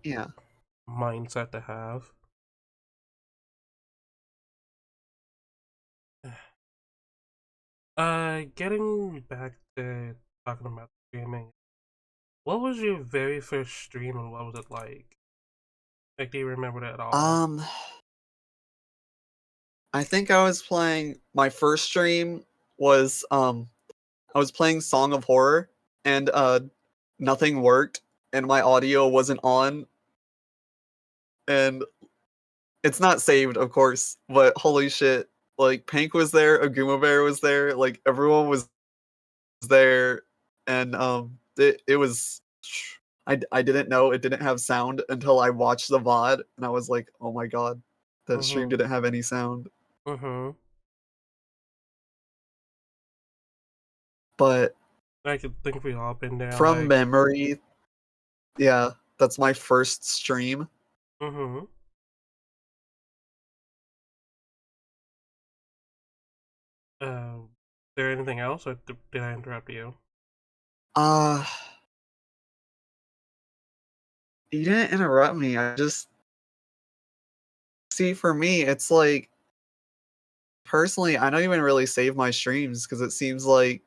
mindset to have. Getting back to talking about streaming, what was your very first stream and what was it like? Like, do you remember that at all? I think I was playing my first stream was I was playing Song of Horror and nothing worked and my audio wasn't on and it's not saved of course, but holy shit, like Pink was there, Aguma Bear was there, like everyone was there and it was I didn't know it didn't have sound until I watched the VOD and I was like, "Oh my god, that stream didn't have any sound." Mm-hmm. But I could think we all been there. from Like, memory, yeah, that's my first stream. mm-hmm. Is there anything else, or did I interrupt you? Uh you didn't interrupt me. I just see for me, it's like personally, I don't even really save my streams because it seems like,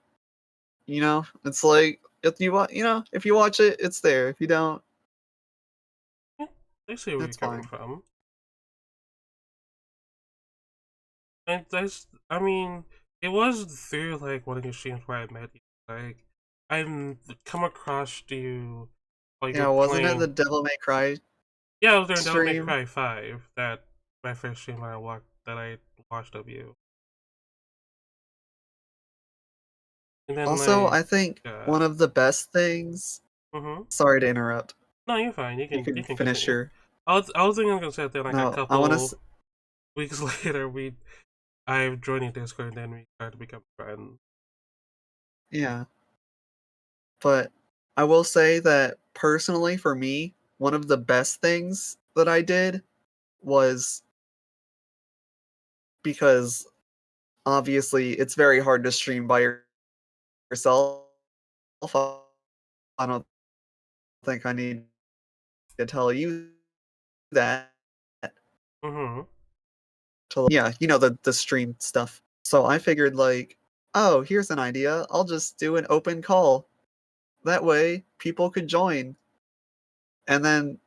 it's like if if you watch it, it's there. If you don't, I see where you're that's coming fine. from. And I mean, it was through like one of your streams where I met you. Like, I've come across you while you're Yeah, wasn't it the playing. Devil May Cry Yeah, I was during Devil May stream? Cry 5 that my first stream that I watched of you. And then Also, like, I think one of the best things. mm-hmm. Sorry to interrupt. No, you're fine. You You can can finish continue. your. I was thinking I was gonna sit there like a No, I want couple to. weeks later. I joined your Discord and then we started to become friends. Yeah. But I will say that personally, for me, one of the best things that I did was because obviously it's very hard to stream by yourself. I don't think I need to tell you that. Mm-hmm. Yeah, the stream stuff. So I figured like, oh, here's an idea. I'll just do an open call. That way people could join. And then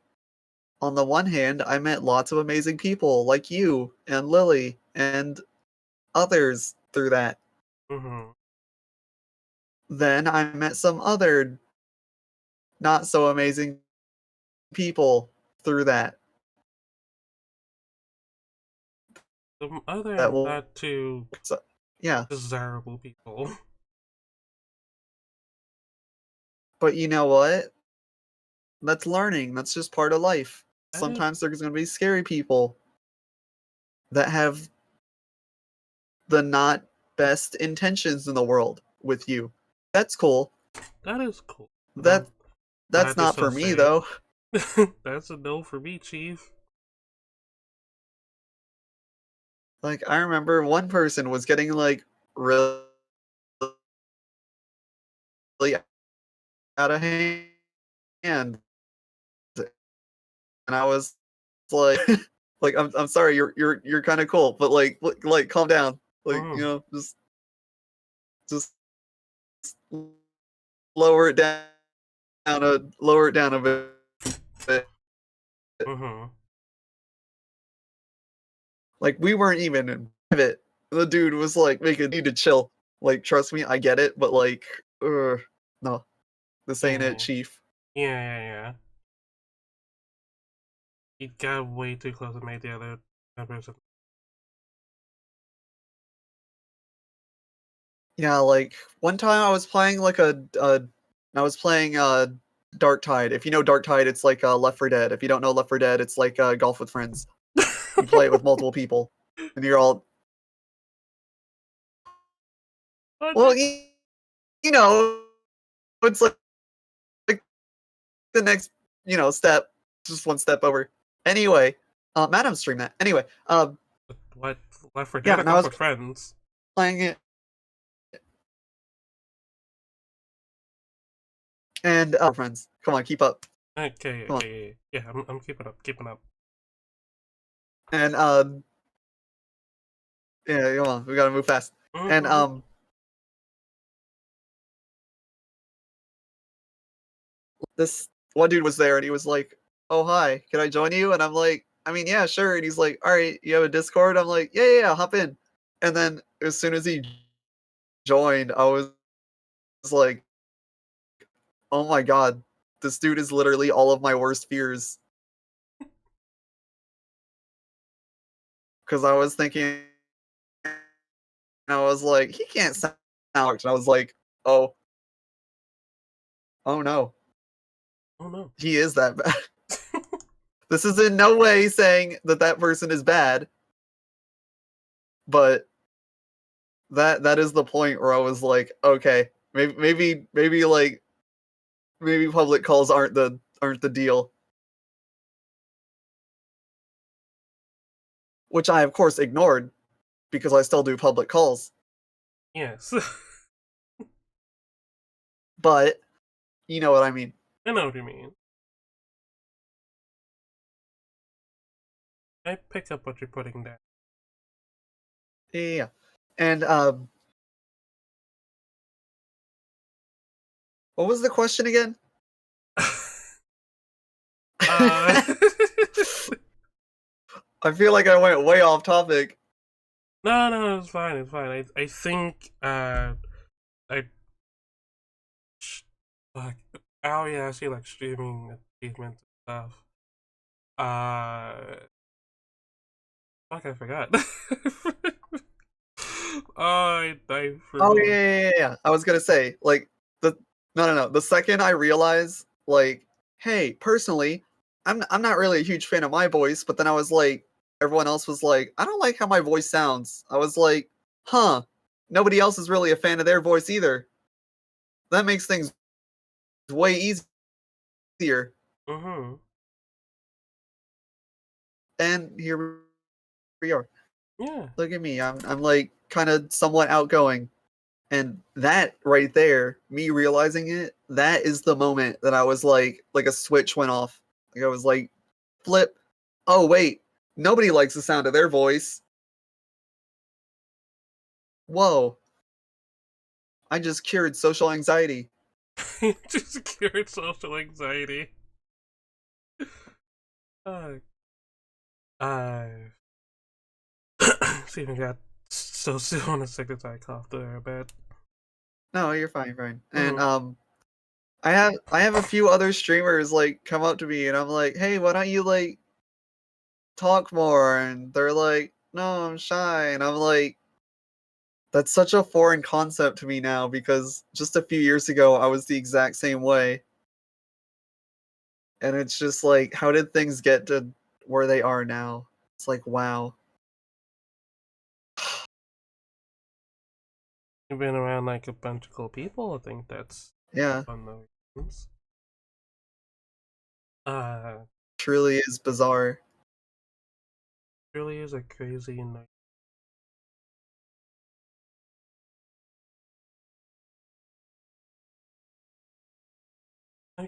on the one hand, I met lots of amazing people like you and Lily and others through that. Mm-hmm. Then I met some other not so amazing people through that. Some other That will, not too yeah. desirable people. But you know what? That's learning. That's just part of life. That is Sometimes there's going to be scary people that have the not best intentions in the world with you. That's cool. that is cool. That that's Glad you're not so for me safe. though. That's a no for me, Chief. Like I remember one person was getting like really out of hand, and I was like, like I'm sorry, you're kind of cool, but like calm down, like just lower it down a bit. Mm-hmm. Like we weren't even in private The dude was like, "Make need to chill. Like, trust me, I get it, but like, no, this ain't it, Yeah. Chief." Yeah. He got way too close and made the other person. Yeah, like one time I was playing like I was playing Dark Tide. If you know Dark Tide, it's like Left 4 Dead. If you don't know Left 4 Dead, it's like Golf with Friends. You play it with multiple people, and you're all well, you know, it's like the next step, just one step over. Anyway, Madam stream that. Anyway, What? Left 4 yeah, Dead or and I Golf was with Friends? playing it, and friends, come on, keep up. Okay, Come on. yeah, I'm keeping up. And yeah, come on, we gotta move fast. And this one dude was there, and he was like, "Oh hi, can I join you?" And I'm like, "I mean, yeah, sure." And he's like, "All right, you have a Discord?" I'm like, "Yeah, hop in." And then as soon as he joined, I was like, "Oh my god, this dude is literally all of my worst fears." Because I was thinking, I was like, he can't sound Alex. And I was like, oh no. Oh no. He is that bad. This is in no way saying that that person is bad, but that is the point where I was like, okay, maybe public calls aren't the deal. Which I of course ignored because I still do public calls. Yes. But you know what I mean. I know what you mean. I pick up what you're putting down. Yeah. And what was the question again? I feel like I went way off topic. No, it's fine. I think I fuck. Oh yeah, I see like streaming achievements and stuff. Fuck, I forgot. I Oh forgot. yeah. I was gonna say like no. The second I realized like, hey, personally, I'm not really a huge fan of my voice, but then I was like, everyone else was like, I don't like how my voice sounds. I was like, huh, nobody else is really a fan of their voice either. That makes things way easier. Mm-hmm. And here we are. Yeah. Look at me. I'm like kind of somewhat outgoing. And that right there, me realizing it, that is the moment that I was like a switch went off. Like I was like, flip. Oh wait, nobody likes the sound of their voice. Whoa. I just cured social anxiety. Just cured social anxiety. I even got so still on a second I coughed there a bit. No, you're fine, fine. And Mhm. I have a few other streamers like come up to me and I'm like, hey, why don't you like talk more? And they're like, no, I'm shy. And I'm like, that's such a foreign concept to me now because just a few years ago I was the exact same way. And it's just like, how did things get to where they are now? It's like, wow. You've been around like a bunch of cool people. I think that's Yeah. one of the reasons. Truly is bizarre. Really is a crazy night.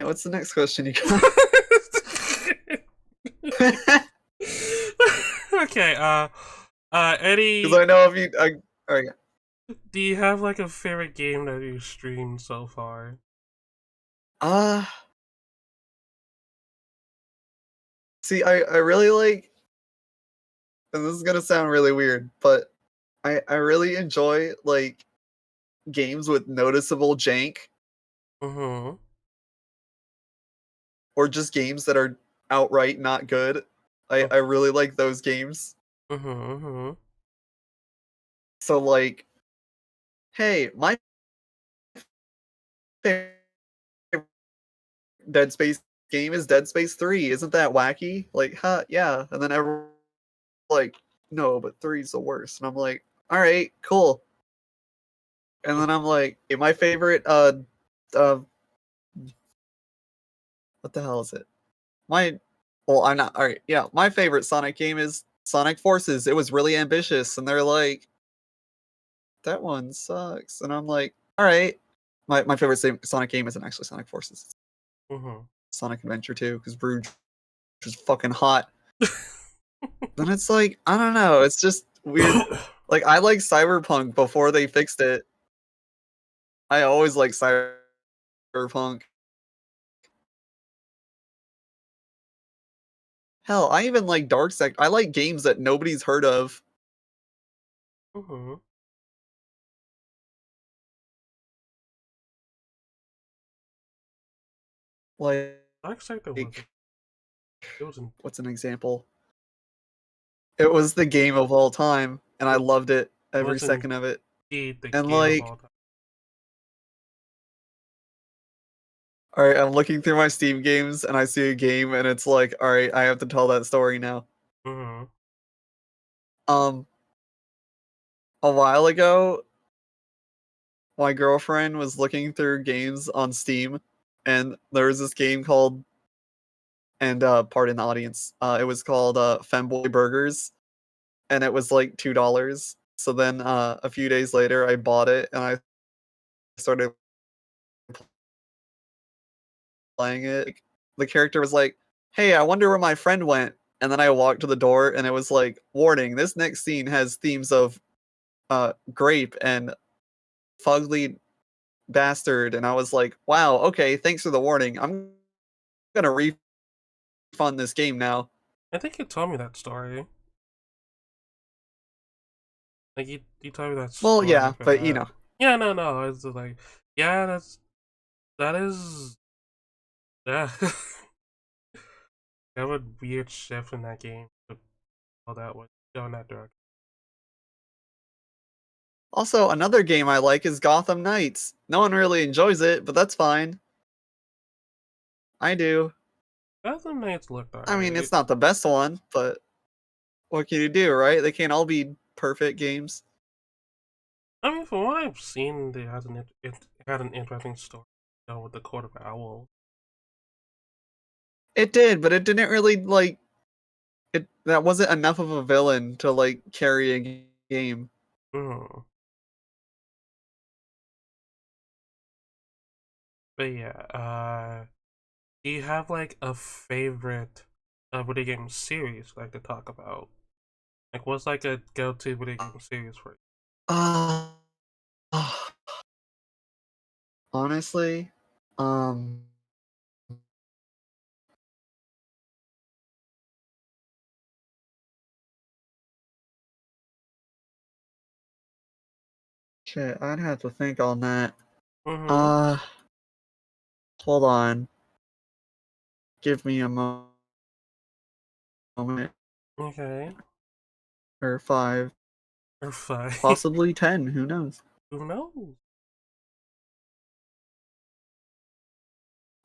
What's the next question you got? Okay, Eddie. Because I know if you, oh yeah. Do you have like a favorite game that you streamed so far? See, I really like, and this is gonna sound really weird, but I really enjoy like games with noticeable jank Mm-hmm. or just games that are outright not good. I really like those games. Mm-hmm. Mm-hmm. So like, hey, my favorite Dead Space game is Dead Space 3. Isn't that wacky? Like, huh, yeah. And then everyone like, no, but three's the worst. And I'm like, all right, cool. And then I'm like, hey, my favorite uh what the hell is it? My well, I'm not all right, yeah, my favorite Sonic game is Sonic Forces. It was really ambitious, and they're like, that one sucks. And I'm like, all right. My favorite Sonic game isn't actually Sonic Forces. It's Mm-hmm. Sonic Adventure 2, because Rouge was fucking hot. Then it's like, I don't know, it's just weird. Like I like Cyberpunk before they fixed it. I always like Cyberpunk. Hell, I even like Dark Sector. I like games that nobody's heard of. Mm-hmm. Like, Dark Sector wasn't. It wasn't. what's an example? It was the game of all time, and I loved it every Wasn't second of it. the And game of all like, time. all right, I'm looking through my Steam games, and I see a game, and it's like, all right, I have to tell that story now. Mm-hmm. Um, a while ago, my girlfriend was looking through games on Steam, and there was this game called, and pardon the audience, it was called Femboy Burgers, and it was like $2. So then a few days later, I bought it, and I started playing it. The character was like, "Hey, I wonder where my friend went." And then I walked to the door, and it was like, "Warning: this next scene has themes of grape and fugly bastard." And I was like, "Wow, okay, thanks for the warning. I'm gonna refund this game now." I think you told me that story. Like you told me that Well, story yeah, for but you that. know, Yeah, no. It's just like, yeah, that is yeah. That would weird shift in that game. All that would go in that direction. also another game I like is Gotham Knights. No one really enjoys it, but that's fine. I do. Gotham Knights looked I mean, alright. it's not the best one, but what can you do, right? They can't all be perfect games. I mean, from what I've seen, it had an interesting story, with the Court of Owl. It did, but it didn't really like it. That wasn't enough of a villain to like carry a game. Mm. But yeah, do you have like a favorite video game series like to talk about? Like, what's like a go-to video game series for you? Uh, honestly, um, shit, I'd have to think on that. Mm-hmm. Uh, hold on. Give me a moment. Okay. Or 5. Or 5. Possibly 10, who knows? Who knows?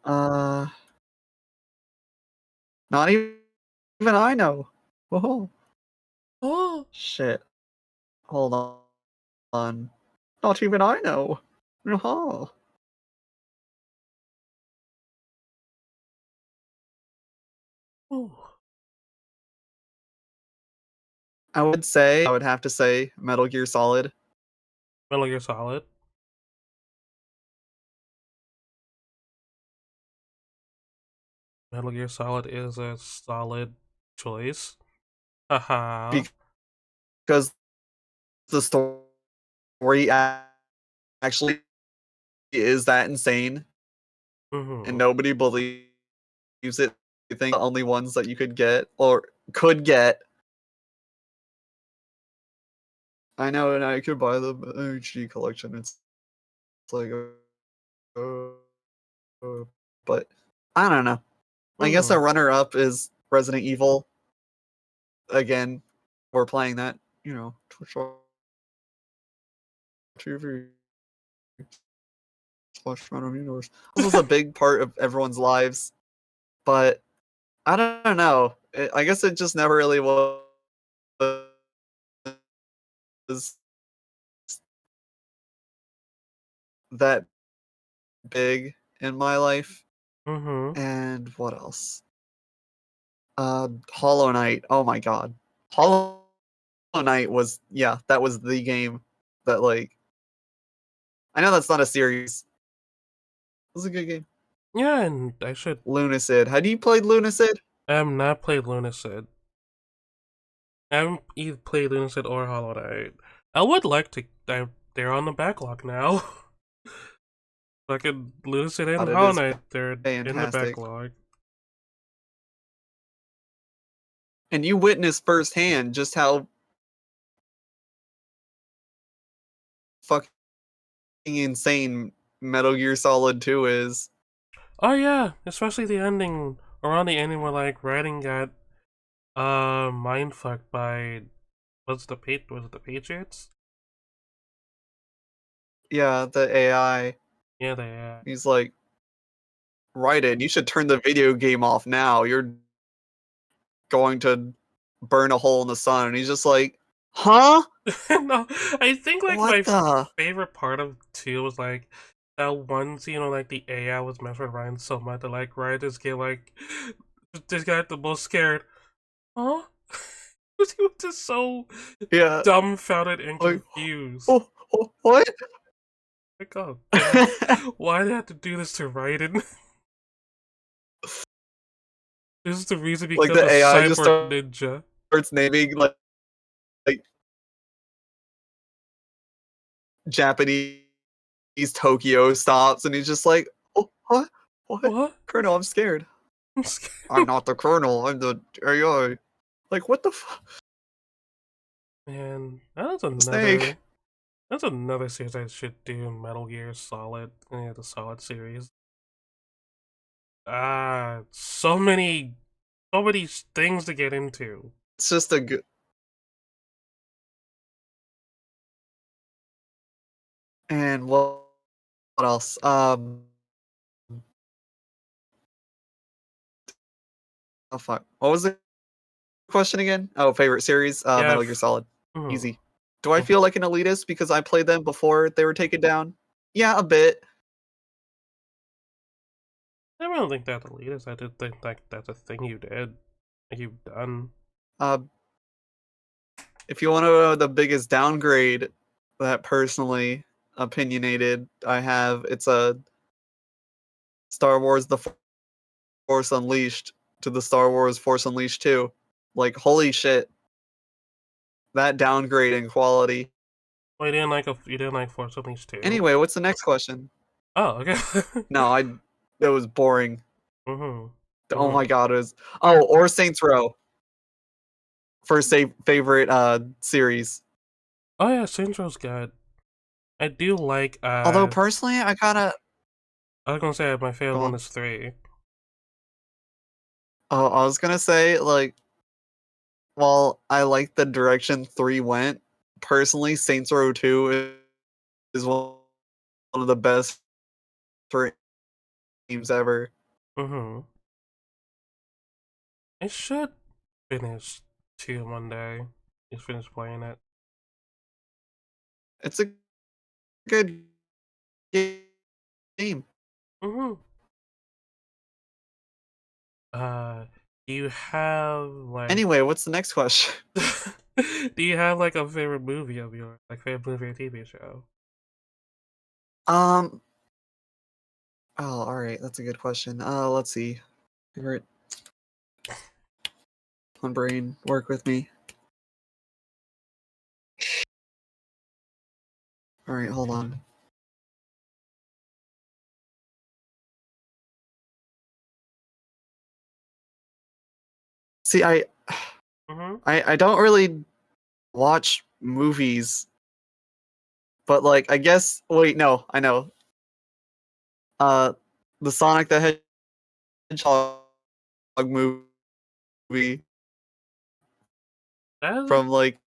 Uh, not even I know. Whoa. Oh. Shit. Hold on. Not even I know. Oh. Ooh. I would have to say Metal Gear Solid. Metal Gear Solid. Metal Gear Solid is a solid choice. Haha. Because the story actually is that insane, and Mm-hmm. nobody believes it. I think the only ones that you could get or could get I know, and I could buy the HD collection. It's like, but I don't know. I guess a runner-up is Resident Evil. Again, we're playing that, Twitch TV/Random Universe. This was a big part of everyone's lives, but I don't know. I guess it just never really was that big in my life. Mm-hmm. And what else? Hollow Knight. Oh my god. Hollow Knight was that was the game that I know that's not a series. It was a good game. Yeah, and I should. Lunacid. Had you played Lunacid? I have not played Lunacid. I haven't either played Lunacid or Hollow Knight. I would like to. They're on the backlog now. Fucking Lucid and God, it Hollow is Knight, they're in the fantastic. backlog. And you witnessed firsthand just how fucking insane Metal Gear Solid 2 is. Oh yeah, especially the ending, around the ending where like Raiden got mindfucked by was it the Patriots? Yeah, the AI. Yeah, they He's like, Raiden, you should turn the video game off now. You're going to burn a hole in the sun. And he's just like, huh? No, I think like What my the? favorite part of 2 was like that one scene where like the AI was messing with Ryan so much that like Ryan just get like just got the most scared. Huh? He was just so dumbfounded and confused. What? Like, oh god, why did I have to do this to Raiden? This is the reason because Like the of AI just Cyborg Ninja. starts naming like Japanese Tokyo stops, and he's just like, oh, what? What? Colonel, I'm scared. I'm scared. I'm not the Colonel. I'm the AI. Like, what the fuck? Man, that's another. Snake. That's another series I should do. Metal Gear Solid, the Solid series. So many things to get into. It's just a good. And what else? Oh fuck. What was the question again? Oh, favorite series? Metal Gear Solid. Easy. Do I feel like an elitist because I played them before they were taken down? Yeah, a bit. I don't think that's elitist. I did think like that's a thing you did, like you've done. If you want to know the biggest downgrade that personally opinionated I have, it's a Star Wars The Force Unleashed to the Star Wars Force Unleashed 2. Like, holy shit. That downgrade in quality. Well, you didn't like Force Unleashed 2. Anyway, what's the next question? Oh, okay. No, it was boring. Mm-hmm. Oh my god, it was. Oh, or Saints Row. For favorite series. Oh yeah, Saints Row's good. I do like Although personally, I kinda. I was gonna say my favorite Go one on. is 3. Oh, I was gonna say, like, while I like the direction 3 went, personally, Saints Row 2 is one of the best games ever. Mm-hmm. I should finish 2 one day. Just finish playing it. It's a good game. Mm-hmm. Do you have like Anyway, what's the next question? do you have like a favorite movie of yours? Like favorite movie or TV show? Oh, alright, that's a good question. Let's see. Favorite. One brain, work with me. Alright, hold on. See, I don't really watch movies, but like I guess wait, no, I know. The Sonic the Hedgehog movie from like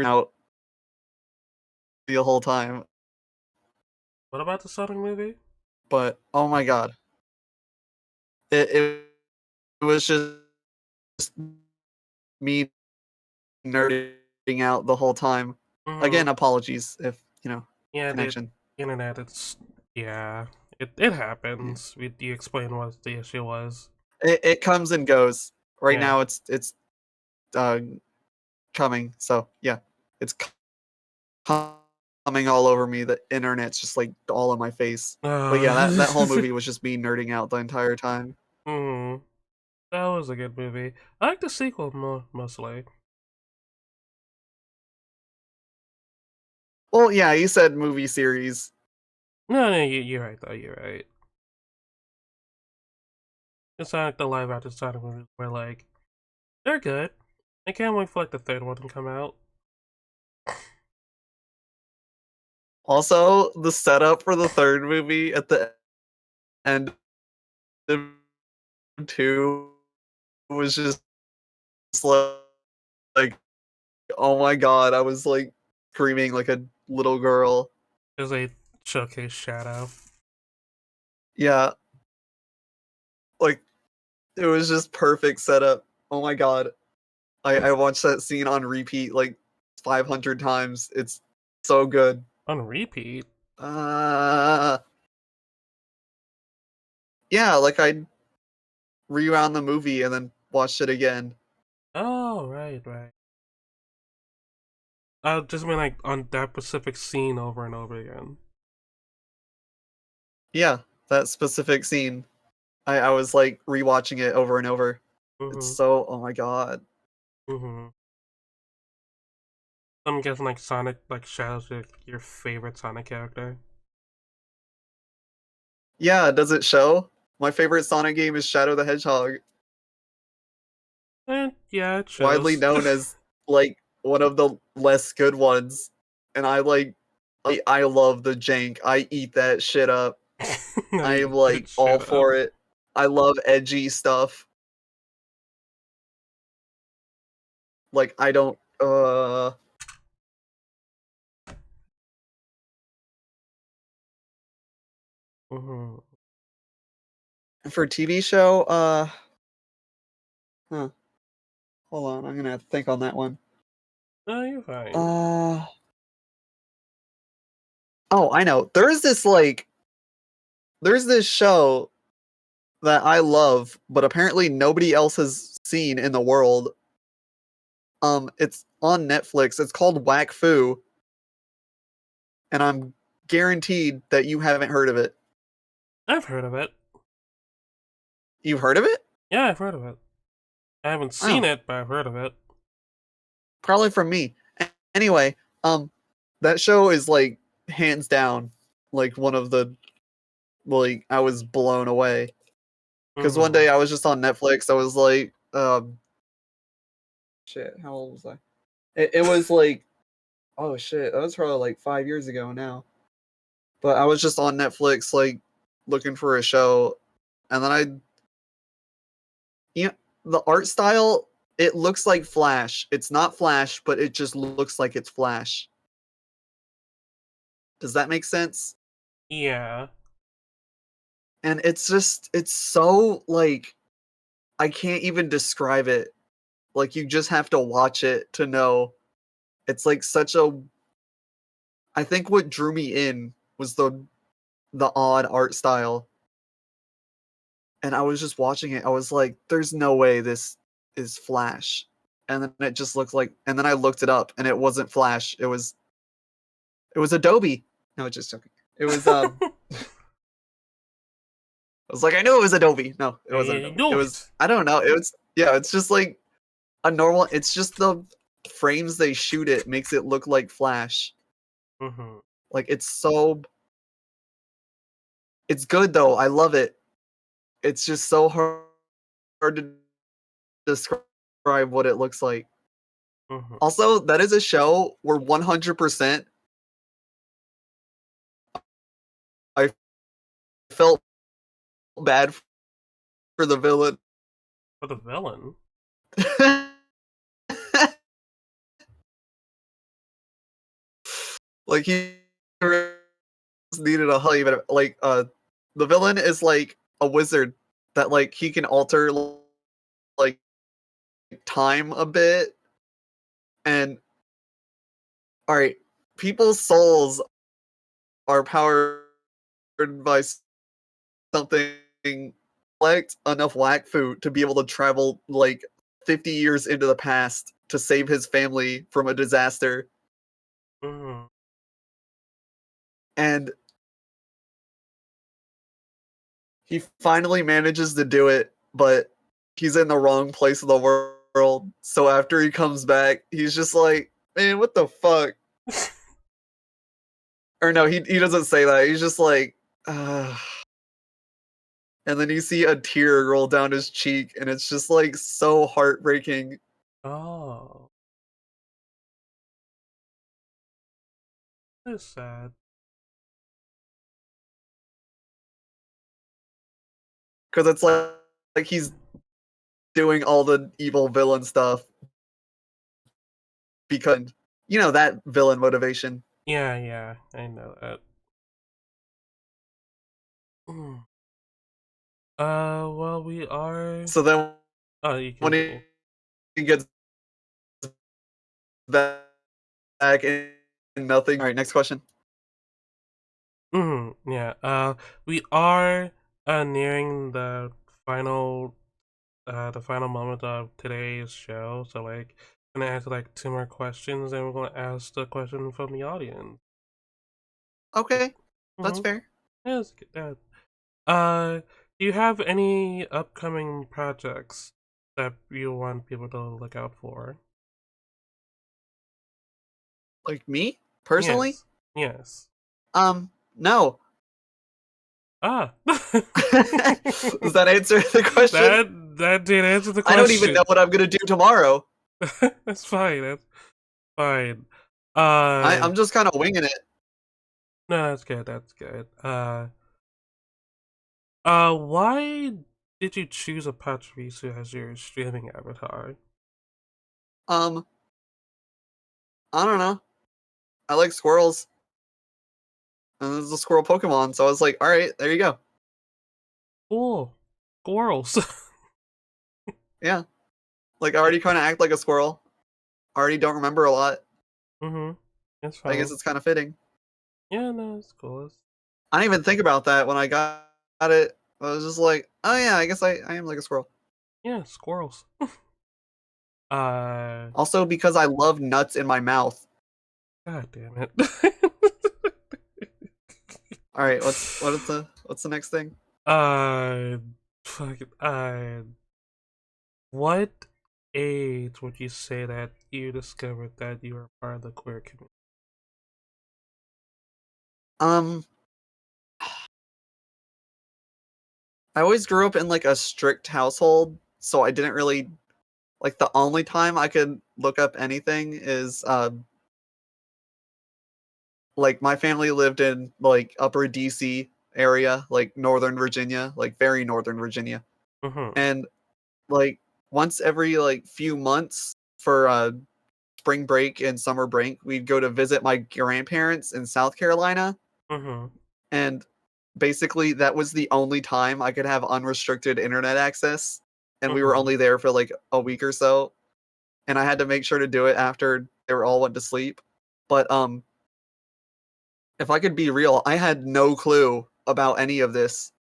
out the whole time. What about the Sonic movie? But oh my god, it was just me nerding out the whole time. Again, apologies if Yeah, connection. the internet. It happens. You explain what the issue was. It comes and goes. Right Yeah. now, it's coming. So yeah, it's coming all over me. The internet's just like all in my face. But yeah, that whole movie was just me nerding out the entire time. Hmm. That was a good movie. I like the sequel mostly. Well, yeah, you said movie series. No, you're right though. You're right. It's not like the live action Sonic movies where like they're good. I can't wait for like the third one to come out. Also, the setup for the third movie at the end of 2 was just like, oh my god, I was like screaming like a little girl. There's a showcase Shadow. Yeah. Like, it was just perfect setup. Oh my god. I watched that scene on repeat like 500 times. It's so good. On repeat? Yeah, like I rewound the movie and then watched it again. Oh, right. I just mean like on that specific scene over and over again. Yeah, that specific scene. I was like rewatching it over and over. It's so oh my god. I'm guessing like Sonic, like Shadow's your favorite Sonic character. Yeah, does it show? My favorite Sonic game is Shadow the Hedgehog. Yeah, it shows. Widely known as like one of the less good ones. And I love the jank. I eat that shit up. I'm like all for it. I love edgy stuff. Like I don't for TV show, huh. Hold on, I'm gonna have to think on that one. No, you're fine. Oh, I know. There's this show that I love, but apparently nobody else has seen in the world. It's on Netflix. It's called Whack Fu, and I'm guaranteed that you haven't heard of it. I've heard of it. You've heard of it? Yeah, I've heard of it. I haven't seen it, but I've heard of it. Probably from me. Anyway, that show is like hands down like one of the like I was blown away. Because one day I was just on Netflix. I was like, shit, how old was I? It was like, oh shit, that was probably like 5 years ago now. But I was just on Netflix, like looking for a show, and then the art style, it looks like Flash. It's not Flash, but it just looks like it's Flash. Does that make sense? Yeah. And it's so like, I can't even describe it. Like you just have to watch it to know. It's like I think what drew me in was the odd art style. And I was just watching it. I was like, there's no way this is Flash. And then it just looked like and then I looked it up and it wasn't Flash. It was Adobe. No, just joking. It was I was like, I knew it was Adobe. No, it wasn't Adobe. It was I don't know. It was it's just like a normal it's just the frames they shoot it makes it look like Flash. Like it's good though. I love it. It's just so hard to describe describe what it looks like. Mhm. Also, that is a show where 100% I felt bad for the villain. For the villain? Like, he needed a hug, but like, the villain is like a wizard that like he can alter like time a bit, and all right, people's souls are powered by something, collect enough whack food to be able to travel like 50 years into the past to save his family from a disaster. Mhm. And he finally manages to do it, but he's in the wrong place in the world. So after he comes back, he's just like, man, what the fuck? Or no, he doesn't say that. He's just like, and then you see a tear roll down his cheek, and it's just like so heartbreaking. Oh. That's sad. Because it's like he's doing all the evil villain stuff because, you know, that villain motivation. Yeah, yeah, I know that. Mm. Well, we are. So then Oh, you when continue. he gets back and nothing. All right, next question. Yeah. We are nearing the final moment of today's show. So like, I'm gonna answer like 2 more questions, and we're gonna ask the question from the audience. Okay, that's Mm-hmm. fair. Yeah, let's get that. Do you have any upcoming projects that you want people to look out for? Like me personally? Yes. Yes. No. Ah. Does that answer the question? That did answer the I don't even know question. what I'm gonna do tomorrow. That's fine. That's fine. I'm just kind of winging it. No, that's good. That's good. Why did you choose Apache as your streaming avatar? Um, I don't know. I like squirrels, and there's a squirrel Pokemon, so I was like, all right, there you go. Cool. Squirrels. Yeah, like I already kind of act like a squirrel. I already don't remember a lot. That's I guess fine. it's kind of fitting. Yeah, no, it's cool. I didn't even think about that when I got it. I was just like, oh yeah, I guess I am like a squirrel. Yeah, squirrels. Also because I love nuts in my mouth. God damn it. All right, what's the next thing? Fuck it. What age would you say that you discovered that you were part of the queer community? Um, I always grew up in like a strict household, so I didn't really like the only time I could look up anything is like my family lived in like upper DC area, like Northern Virginia, like very Northern Virginia. Mm-hmm. And like once every like few months for spring break and summer break, we'd go to visit my grandparents in South Carolina. Mm-hmm. And basically that was the only time I could have unrestricted internet access. And we were Mm-hmm. only there for like a week or so. And I had to make sure to do it after they were all went to sleep. But if I could be real, I had no clue about any of this.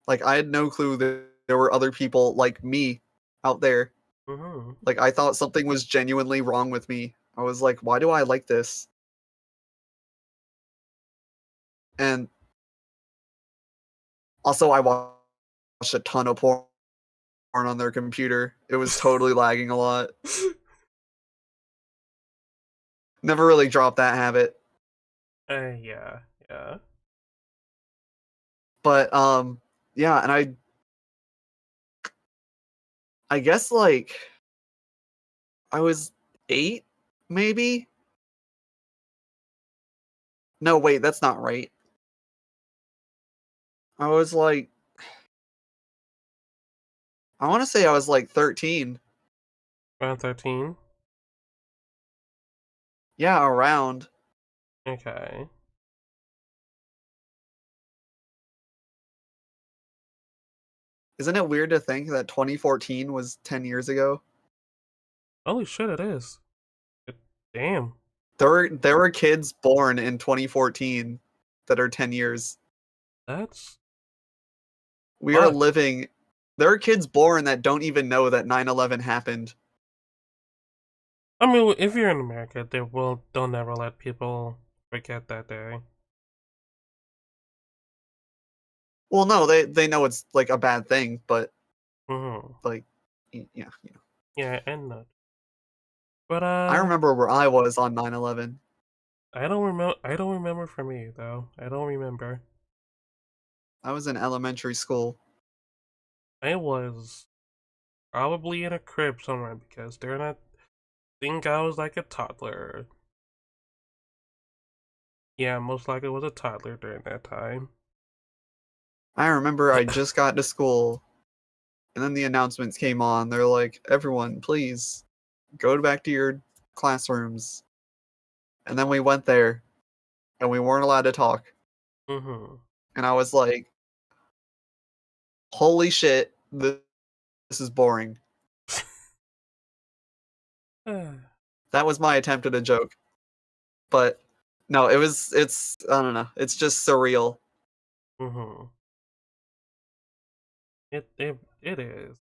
Like I had no clue that there were other people like me out there. Mm-hmm. Like I thought something was genuinely wrong with me. I was like, why do I like this? And also I watched a ton of porn on their computer. It was totally lagging a lot. Never really dropped that habit. Yeah, yeah. But yeah, and I guess like I was 8, maybe. No, wait, that's not right. I was like, I want to say I was like 13. Around 13? Yeah, around. Okay. Isn't it weird to think that 2014 was 10 years ago? Holy shit, it is. Damn. There were kids born in 2014 that are 10 years. That's... We are Fuck. living. There are kids born that don't even know that 9/11 happened. I mean, if you're in America, they'll never let people forget that day. Well, no, they know it's like a bad thing, but like, yeah, you know. Yeah, and not. But I remember where I was on 9/11. I don't remember. I don't remember for me though. I don't remember. I was in elementary school. I was probably in a crib somewhere because they're not. Think I was like a toddler. Yeah, most likely was a toddler during that time. I remember I just got to school, and then the announcements came on. They're like, "Everyone, please go back to your classrooms." And then we went there, and we weren't allowed to talk. And I was like, "Holy shit, this is boring." That was my attempt at a joke. But no, it's I don't know. It's just surreal. It is.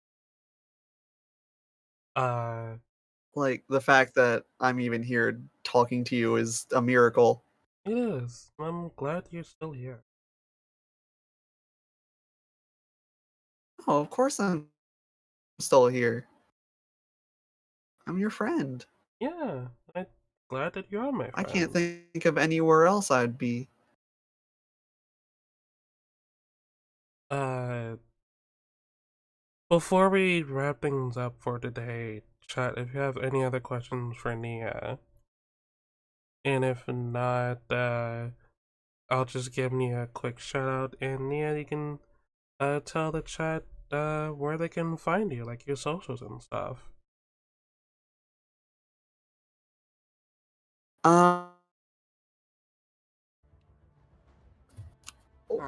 Like the fact that I'm even here talking to you is a miracle. It is. I'm glad you're still here. Oh, of course I'm still here. I'm your friend. Yeah, I'm glad that you are my I friend. can't think of anywhere else I'd be. Before we wrap things up for today, chat, if you have any other questions for Nia, and if not, I'll just give Nia a quick shout out, and Nia, you can tell the chat where they can find you, like your socials and stuff.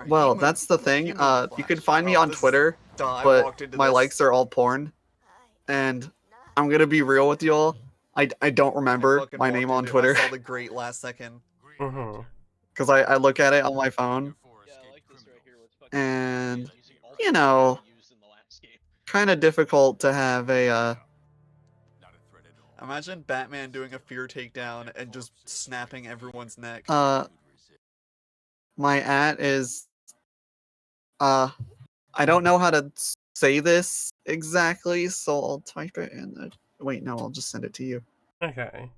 Well, that's the thing. You can find me on Twitter, but my likes are all porn. And I'm gonna be real with you all. I don't remember my name on Twitter. I saw the great last second. Because I look at it on my phone. And, you know, kind of difficult to have a, Imagine Batman doing a fear takedown and just snapping everyone's neck. my at is, I don't know how to say this exactly, so I'll type it in the, wait, no, I'll just send it to you. Okay.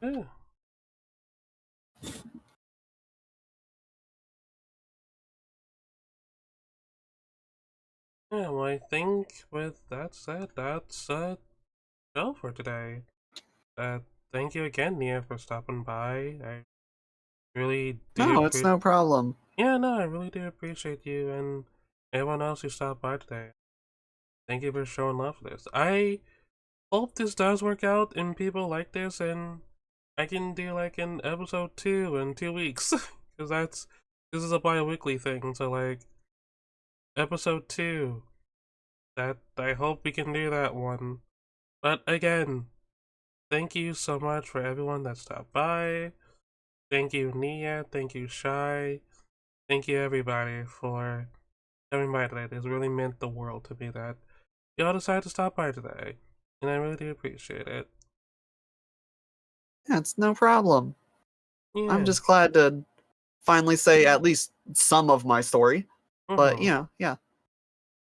Yeah. Yeah, well, I think with that said, that's show for today. Thank you again, Nia, for stopping by. I really do. No, it's no problem. Yeah, no, I really do appreciate you and everyone else who stopped by today. Thank you for showing love for this. I hope this does work out and people like this, and I can do like an episode 2 in 2 weeks, because this is a bi-weekly thing. So like episode 2. That I hope we can do that one. But again, thank you so much for everyone that stopped by. Thank you, Nia. Thank you, Shy. Thank you, everybody, for coming by today. This really meant the world to me that y'all decided to stop by today. And I really do appreciate it. Yeah, it's no problem. Yeah. I'm just glad to finally say at least some of my story. But, you know, yeah.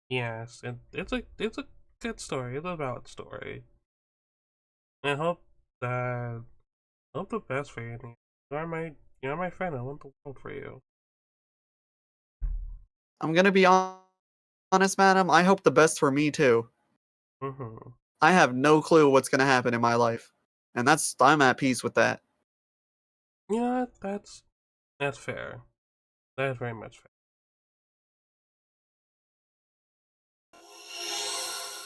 Yes, it's a good story. It's a valid story. And I hope the best for you. You are my friend. I want the world for you. I'm gonna be honest, madam. I hope the best for me too. Mm-hmm. I have no clue what's gonna happen in my life, and I'm at peace with that. You know what? That's fair. That's very much fair.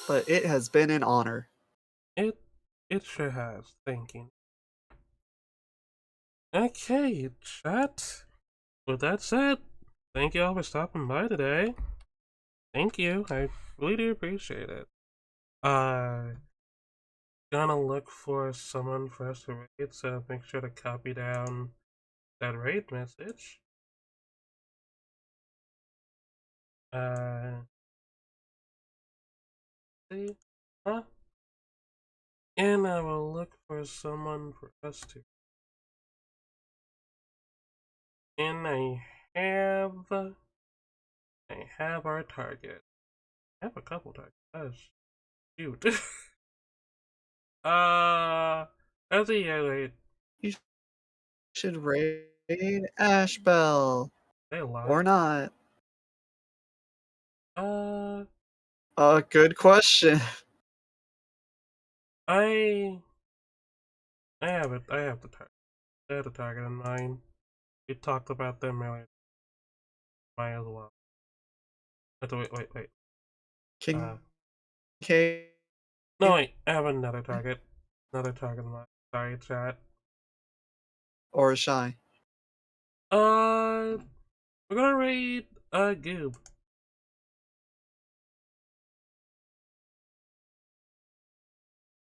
But it has been an honor. It sure has. Thank you. Okay, chat. With that said, thank you all for stopping by today. Thank you. I really do appreciate it. Gonna look for someone for us to raid, so make sure to copy down that raid message. See? Huh? And I will look for someone for us to. And I have our target. I have a couple targets. Oh, shoot. Let's see, wait. You should raid Ashbell. They lie. Or not. Uh, Good question. I have it. I have the target. I have the target in mind. We talked about them earlier. Might as well. Wait. King K. No, wait. I have another target. Another target in mind. Sorry, chat. Or Shy. We're gonna raid Goob.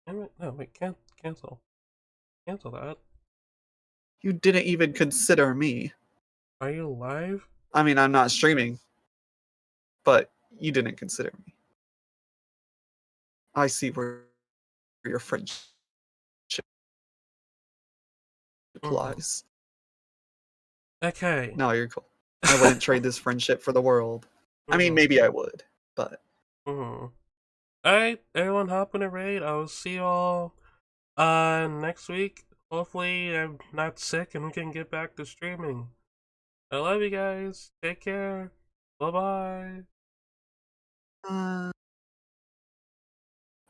No, wait, cancel. Cancel that. You didn't even consider me. Are you live? I mean, I'm not streaming. But you didn't consider me. I see where your friendship lies. Okay. No, you're cool. I wouldn't trade this friendship for the world. I mean, maybe I would, but. Alright, everyone hop in a raid. I'll see you all next week. Hopefully I'm not sick and we can get back to streaming. I love you guys. Take care. Bye-bye.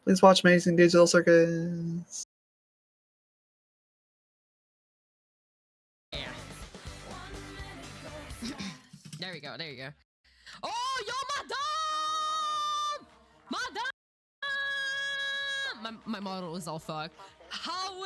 Please watch Amazing Digital Circus. There we go. There you go. Oh, yo, madame! Madame! My model is all fucked. How